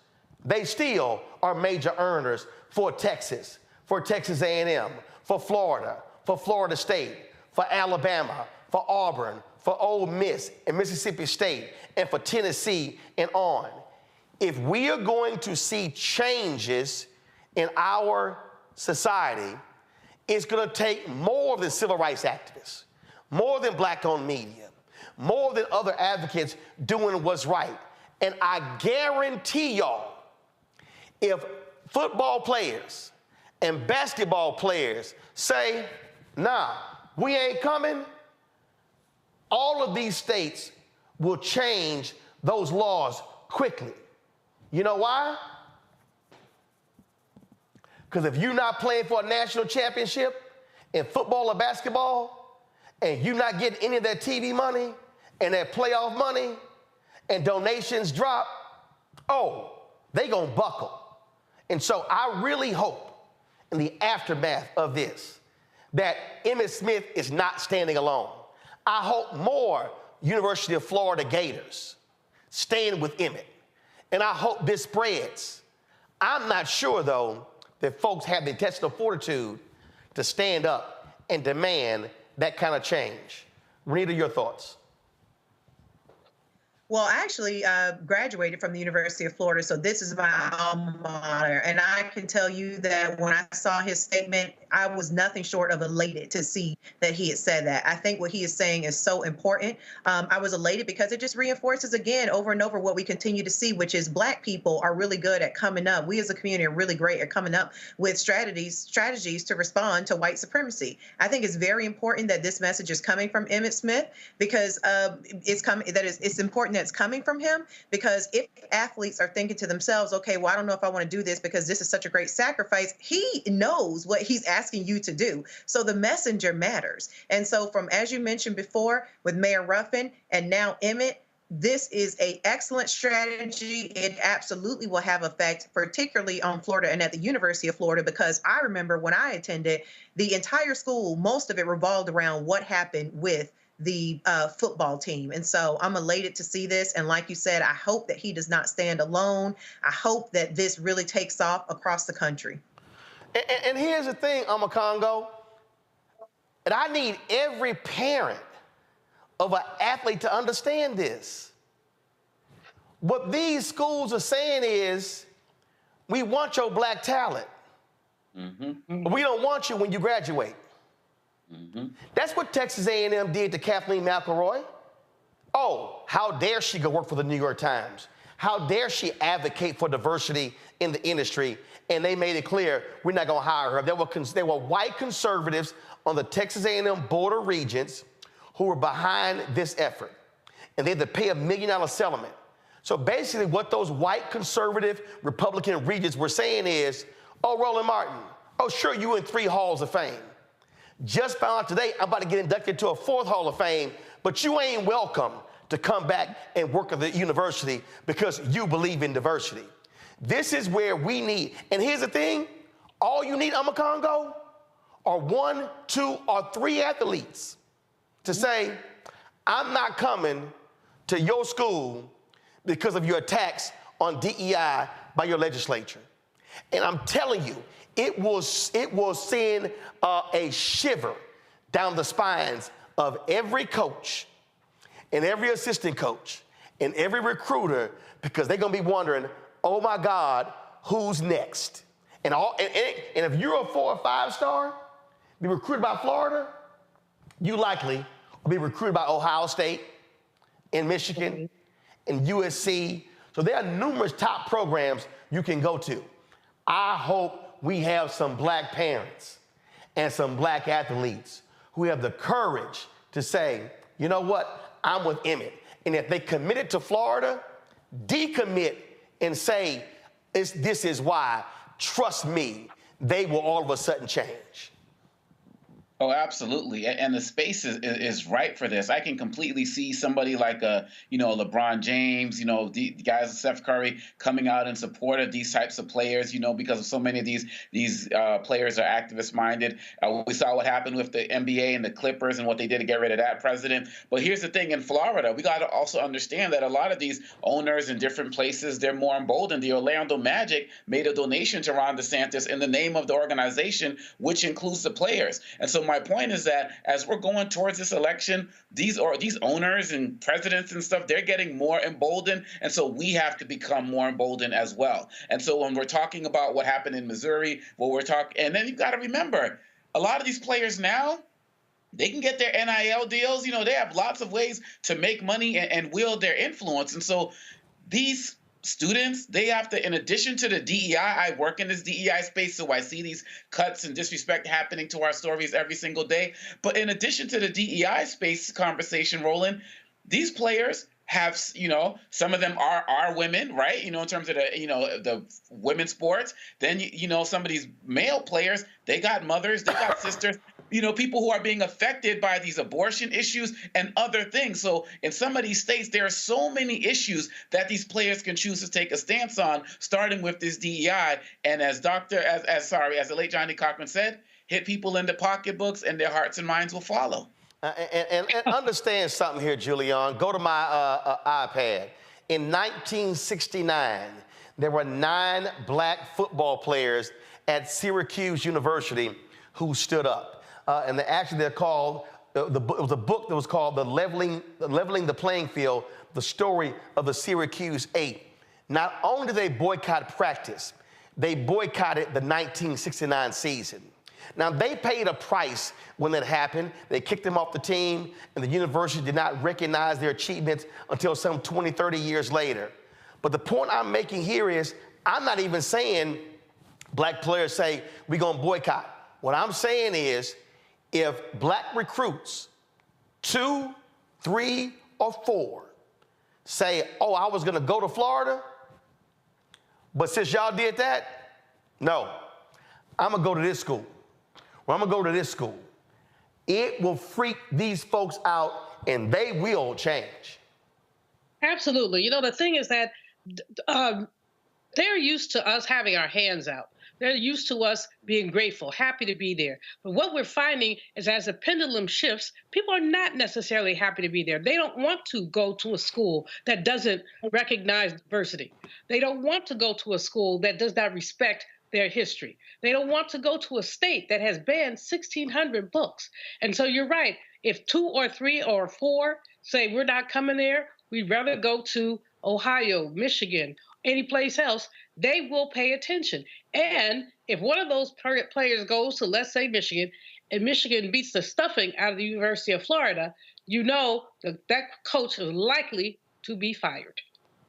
They still are major earners for Texas A&M, for Florida State, for Alabama, for Auburn, for Ole Miss and Mississippi State, and for Tennessee and on. If we are going to see changes in our society, it's going to take more than civil rights activists, more than black-owned media, more than other advocates doing what's right. And I guarantee y'all, if football players and basketball players say, nah, we ain't coming, all of these states will change those laws quickly. You know why? Because if you're not playing for a national championship in football or basketball, and you're not getting any of that TV money, and that playoff money and donations drop, oh, they gonna buckle. And so I really hope in the aftermath of this that Emmitt Smith is not standing alone. I hope more University of Florida Gators stand with Emmit. And I hope this spreads. I'm not sure, though, that folks have the intestinal fortitude to stand up and demand that kind of change. Rita, your thoughts? Well, I actually graduated from the University of Florida, so this is my alma mater. And I can tell you that when I saw his statement, I was nothing short of elated to see that he had said that. I think what he is saying is so important. I was elated because it just reinforces again over and over what we continue to see, which is Black people are really good at coming up. We as a community are really great at coming up with strategies to respond to white supremacy. I think it's very important that this message is coming from Emmitt Smith because it's important that it's coming from him, because if athletes are thinking to themselves, okay, well, I don't know if I want to do this because this is such a great sacrifice, he knows what he's asking you to do. So the messenger matters. And so from, as you mentioned before, with Mayor Ruffin and now Emmit, this is an excellent strategy. It absolutely will have effect, particularly on Florida and at the University of Florida, because I remember when I attended, the entire school, most of it revolved around what happened with the football team. And so I'm elated to see this. And like you said, I hope that he does not stand alone. I hope that this really takes off across the country. And here's the thing, Congo, and I need every parent of an athlete to understand this. What these schools are saying is, we want your Black talent. But we don't want you when you graduate. That's what Texas A&M did to Kathleen McElroy. Oh, how dare she go work for the New York Times? How dare she advocate for diversity in the industry? And they made it clear, we're not gonna hire her. There were white conservatives on the Texas A&M Board of Regents who were behind this effort. And they had to pay $1 million settlement. So basically what those white conservative Republican regents were saying is, oh, Roland Martin, oh, sure, you in 3 halls of fame. Just found out today I'm about to get inducted to a 4th Hall of Fame, but you ain't welcome to come back and work at the university because you believe in diversity. This is where we need, and here's the thing, all you need, Congo, are 1, 2, or 3 athletes to say, I'm not coming to your school because of your attacks on DEI by your legislature. And I'm telling you, it will send a shiver down the spines of every coach and every assistant coach and every recruiter, because they're gonna be wondering, oh my God, who's next? And if you're a 4 or 5 star, be recruited by Florida, you likely will be recruited by Ohio State and Michigan and USC. So there are numerous top programs you can go to. I hope we have some Black parents and some Black athletes who have the courage to say, you know what, I'm with Emmit. And if they committed to Florida, decommit and say, this is why, trust me, they will all of a sudden change. Oh, absolutely. And the space is right for this. I can completely see somebody like LeBron James, the guys, Steph Curry, coming out in support of these types of players, because of so many of these players are activist minded. We saw what happened with the NBA and the Clippers and what they did to get rid of that president. But here's the thing, in Florida, we got to also understand that a lot of these owners in different places, they're more emboldened. The Orlando Magic made a donation to Ron DeSantis in the name of the organization, which includes the players. And so my point is that as we're going towards this election, these owners and presidents and stuff, they're getting more emboldened. And so we have to become more emboldened as well. And so when we're talking about what happened in Missouri, and then you've got to remember, a lot of these players now, they can get their NIL deals. They have lots of ways to make money and wield their influence. And so these students, they have to, in addition to the DEI, I work in this DEI space, so I see these cuts and disrespect happening to our stories every single day. But in addition to the DEI space conversation, Roland, these players have, some of them are women, right? In terms of the women's sports. Then, some of these male players, they got mothers, they got sisters. people who are being affected by these abortion issues and other things. So in some of these states, there are so many issues that these players can choose to take a stance on, starting with this DEI. And as the late Johnny Cochran said, hit people in the pocketbooks and their hearts and minds will follow. And understand something here, Julian. Go to my iPad. In 1969, there were 9 black football players at Syracuse University who stood up. And they're called, it was a book that was called Leveling the Playing Field, the story of the Syracuse 8. Not only did they boycott practice, they boycotted the 1969 season. Now, they paid a price when that happened. They kicked them off the team, and the university did not recognize their achievements until some 20, 30 years later. But the point I'm making here is, I'm not even saying black players say, we're going to boycott. What I'm saying is, if black recruits, 2, 3, or 4, say, oh, I was going to go to Florida, but since y'all did that, no, I'm going to go to this school. Well, I'm going to go to this school. It will freak these folks out, and they will change. Absolutely. The thing is that they're used to us having our hands out. They're used to us being grateful, happy to be there. But what we're finding is as the pendulum shifts, people are not necessarily happy to be there. They don't want to go to a school that doesn't recognize diversity. They don't want to go to a school that does not respect their history. They don't want to go to a state that has banned 1,600 books. And so you're right. If 2 or 3 or 4 say we're not coming there, we'd rather go to Ohio, Michigan, any place else, they will pay attention. And if one of those players goes to, let's say, Michigan, and Michigan beats the stuffing out of the University of Florida, that coach is likely to be fired.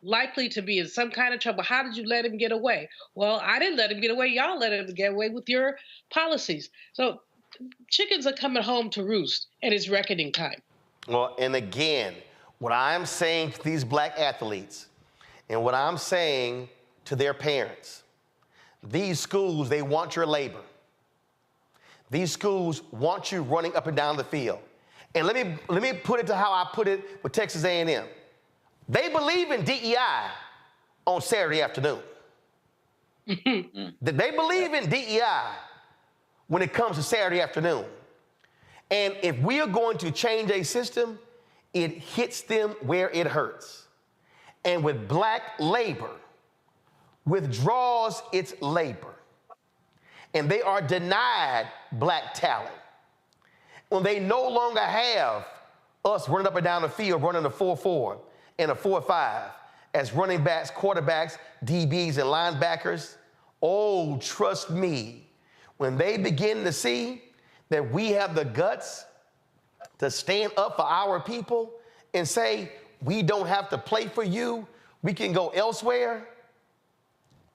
Likely to be in some kind of trouble. How did you let him get away? Well, I didn't let him get away. Y'all let him get away with your policies. So chickens are coming home to roost, and it's reckoning time. Well, and again, what I'm saying to these black athletes and what I'm saying to their parents, these schools, they want your labor. These schools want you running up and down the field. And let me put it to how I put it with Texas A&M. They believe in DEI on Saturday afternoon. They believe in DEI when it comes to Saturday afternoon. And if we are going to change a system, it hits them where it hurts. And with black labor, withdraws its labor. And they are denied black talent. When they no longer have us running up and down the field, running a 4-4 and a 4-5 as running backs, quarterbacks, DBs, and linebackers, oh, trust me, when they begin to see that we have the guts to stand up for our people and say, we don't have to play for you, we can go elsewhere,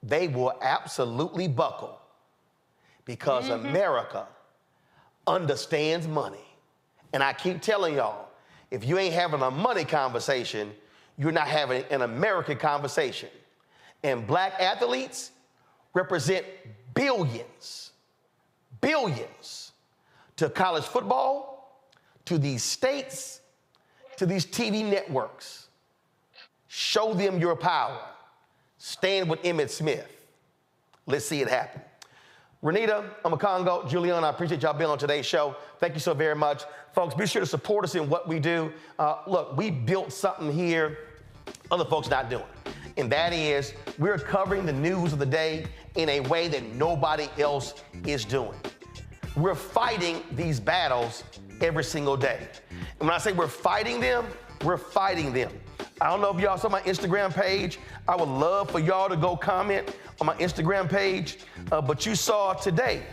they will absolutely buckle because America understands money. And I keep telling y'all, if you ain't having a money conversation, you're not having an American conversation. And black athletes represent billions to college football, to these states, to these TV networks. Show them your power. Stand with Emmitt Smith. Let's see it happen. Renita, Amakongo, Julian, I appreciate y'all being on today's show. Thank you so very much. Folks, be sure to support us in what we do. Look, we built something here other folks not doing. And that is, we're covering the news of the day in a way that nobody else is doing. We're fighting these battles every single day. And when I say we're fighting them, we're fighting them. I don't know if y'all saw my Instagram page. I would love for y'all to go comment on my Instagram page. But you saw today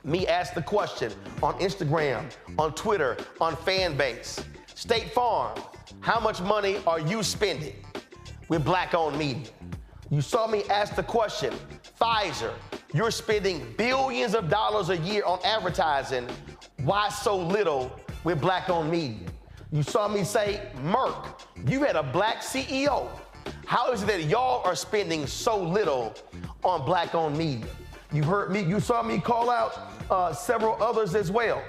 me ask the question on Instagram, on Twitter, on Fanbase. State Farm, how much money are you spending with black-owned media? You saw me ask the question, Pfizer, you're spending billions of dollars a year on advertising. Why so little with black-owned media? You saw me say, Merck, you had a black CEO. How is it that y'all are spending so little on black-owned media? You heard me, you saw me call out several others as well.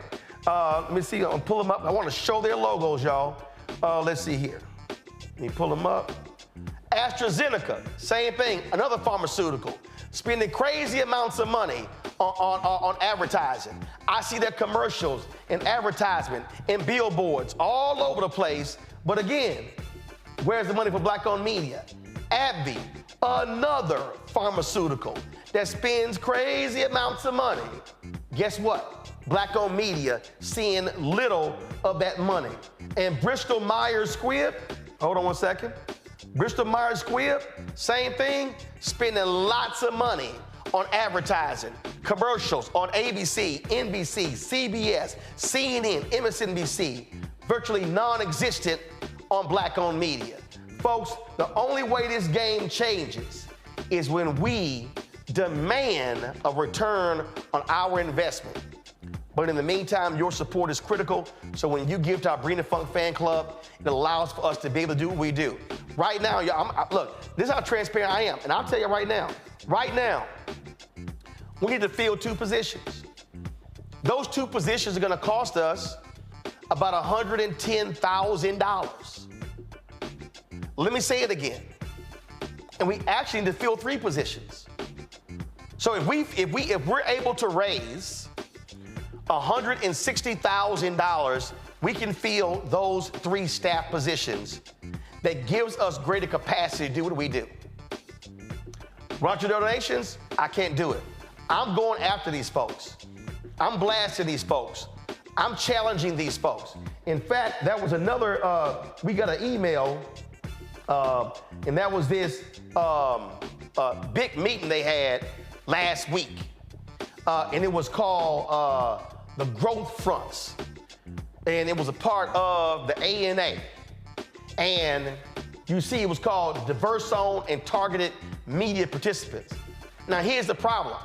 Let me see, I'm gonna pull them up. I want to show their logos, y'all. Let's see here. Let me pull them up. AstraZeneca, same thing, another pharmaceutical, spending crazy amounts of money on advertising. I see their commercials and advertisement and billboards all over the place. But again, where's the money for black-owned media? AbbVie, another pharmaceutical that spends crazy amounts of money. Guess what? Black-owned media seeing little of that money. And Bristol Myers Squibb, hold on one second. Bristol Myers Squibb, same thing, spending lots of money on advertising, commercials on ABC, NBC, CBS, CNN, MSNBC, virtually non-existent on black-owned media. Folks, the only way this game changes is when we demand a return on our investment. But in the meantime, your support is critical. So when you give to our Brina Funk fan club, it allows for us to be able to do what we do. Right now, look, this is how transparent I am. And I'll tell you right now, we need to fill 2 positions. Those 2 positions are gonna cost us about $110,000. Let me say it again. And we actually need to fill 3 positions. So if we're able to raise $160,000, we can fill those 3 staff positions. That gives us greater capacity to do what we do. Run your donations, I can't do it. I'm going after these folks. I'm blasting these folks. I'm challenging these folks. In fact, that was another, we got an email, and that was this big meeting they had last week. And it was called the Growth Fronts. And it was a part of the ANA. And you see it was called Diverse Zone and Targeted Media Participants. Now here's the problem.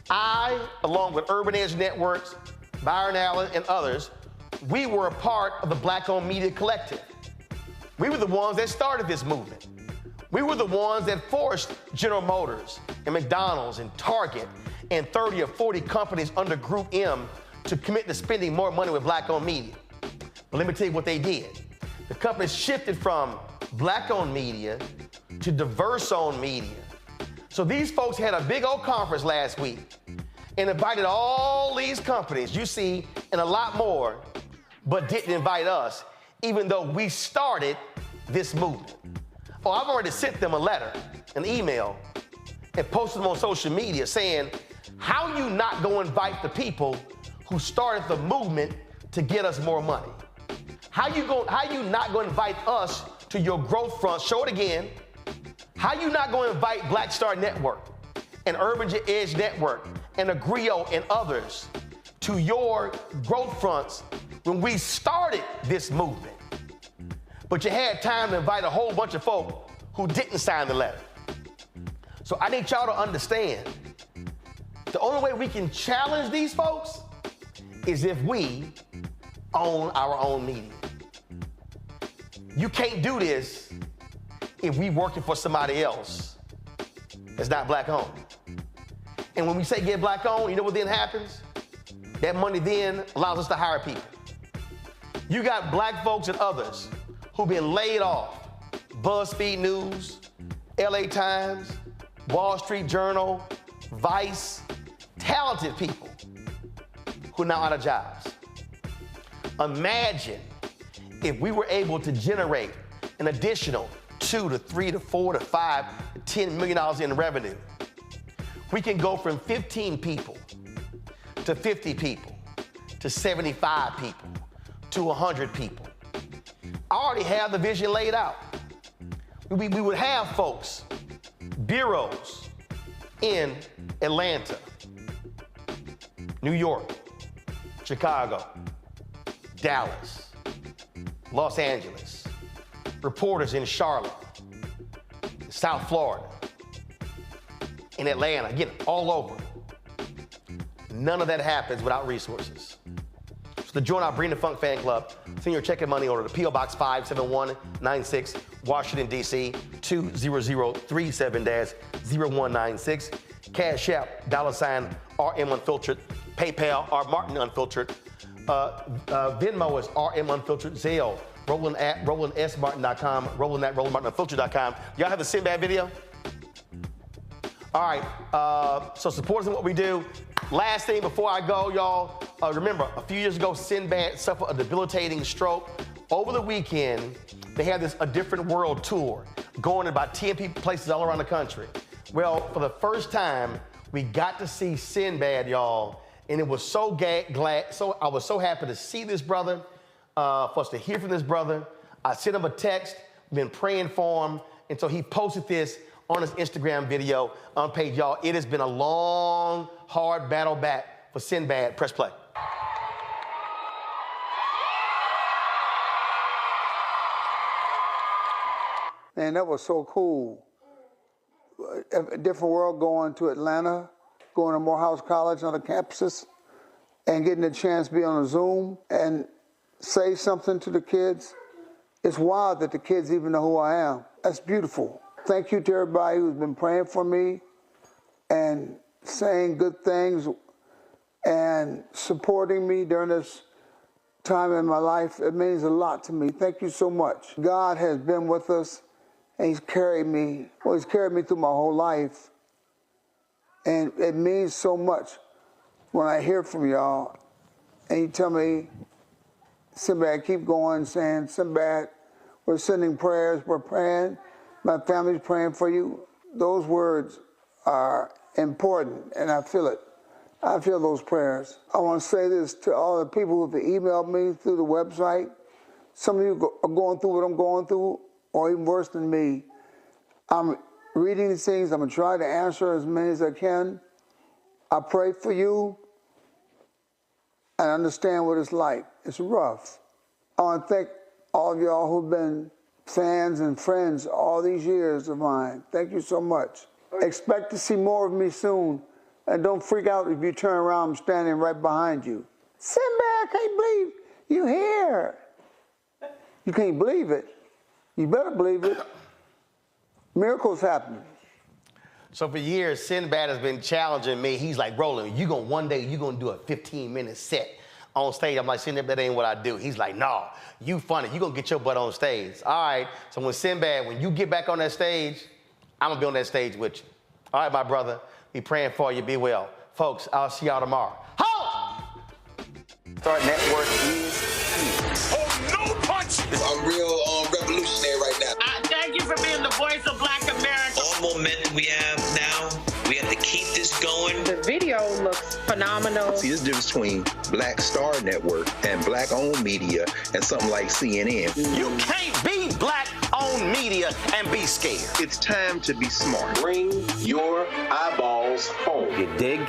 I, along with Urban Edge Networks, Byron Allen, and others, we were a part of the Black-Owned Media Collective. We were the ones that started this movement. We were the ones that forced General Motors and McDonald's and Target and 30 or 40 companies under Group M to commit to spending more money with black-owned media. But let me tell you what they did. The companies shifted from black-owned media to diverse-owned media. So these folks had a big old conference last week and invited all these companies, you see, and a lot more, but didn't invite us, even though we started this movement. Oh, I've already sent them a letter, an email, and posted them on social media saying, how you not gonna invite the people who started the movement to get us more money? How you not gonna invite us to your growth front? Show it again. How you not gonna invite Black Star Network and Urban Edge Network and Agrio and others to your growth fronts when we started this movement? But you had time to invite a whole bunch of folk who didn't sign the letter. So I need y'all to understand, the only way we can challenge these folks is if we own our own media. You can't do this if we working for somebody else that's not black owned. And when we say get black owned, you know what then happens? That money then allows us to hire people. You got black folks and others who've been laid off. BuzzFeed News, LA Times, Wall Street Journal, Vice, talented people who are now out of jobs. Imagine if we were able to generate an additional $2 to $3 to $4 to $5 to $10 million in revenue. We can go from 15 people to 50 people to 75 people to 100 people. I already have the vision laid out. We would have folks, bureaus in Atlanta, New York, Chicago, Dallas, Los Angeles, reporters in Charlotte, South Florida, in Atlanta, again, all over. None of that happens without resources. So to join our Brina Funk fan club, send your check and money order to P.O. Box 57196, Washington, D.C. 20037-0196. Cash App, $ RM Unfiltered, PayPal, R Martin Unfiltered. Venmo is RM Unfiltered. Zelle, Roland at RolandSMartin.com, Roland at RolandMartinUnfiltered.com. Y'all have the Sinbad video? All right, so support us in what we do. Last thing before I go, y'all, remember, a few years ago, Sinbad suffered a debilitating stroke. Over the weekend, they had this A Different World tour going to about 10 places all around the country. Well, for the first time, we got to see Sinbad, y'all, and it was so glad. So I was so happy to see this brother, for us to hear from this brother. I sent him a text, been praying for him, and so he posted this on his Instagram video on page, y'all. It has been a long, hard battle back for Sinbad. Press play. Man, that was so cool. A Different World, going to Atlanta, going to Morehouse College on the campuses, and getting a chance to be on a Zoom and say something to the kids. It's wild that the kids even know who I am. That's beautiful. Thank you to everybody who's been praying for me and saying good things and supporting me during this time in my life. It means a lot to me. Thank you so much. God has been with us, and he's carried me. Well, he's carried me through my whole life. And it means so much when I hear from y'all and you tell me, Sinbad, keep going, saying, Sinbad, we're sending prayers, we're praying, my family's praying for you. Those words are important, and I feel it. I feel those prayers. I want to say this to all the people who have emailed me through the website. Some of you are going through what I'm going through, or even worse than me. I'm reading these things. I'm going to try to answer as many as I can. I pray for you and understand what it's like. It's rough. I want to thank all of y'all who've been fans and friends all these years of mine. Thank you so much. Expect to see more of me soon. And don't freak out if you turn around, I'm standing right behind you. Sinbad, I can't believe you're here. You can't believe it. You better believe it. Miracles happen. So for years, Sinbad has been challenging me. He's like, Roland, one day you're gonna do a 15-minute set on stage. I'm like, Sinbad, that ain't what I do. He's like, no, you funny. You gonna get your butt on stage. All right, so when Sinbad, when you get back on that stage, I'm gonna be on that stage with you. All right, my brother, be praying for you, be well. Folks, I'll see y'all tomorrow. Halt! Start Network is here. Oh, no punch! I'm real revolutionary right now. Thank you for being the voice of Black America. All momentum we have now, we have to keep this going. The video looks phenomenal. See, there's a difference between Black Star Network and Black-owned media and something like CNN. You can't be Black-owned media and be scared. It's time to be smart. Bring your eyeballs home. You dig?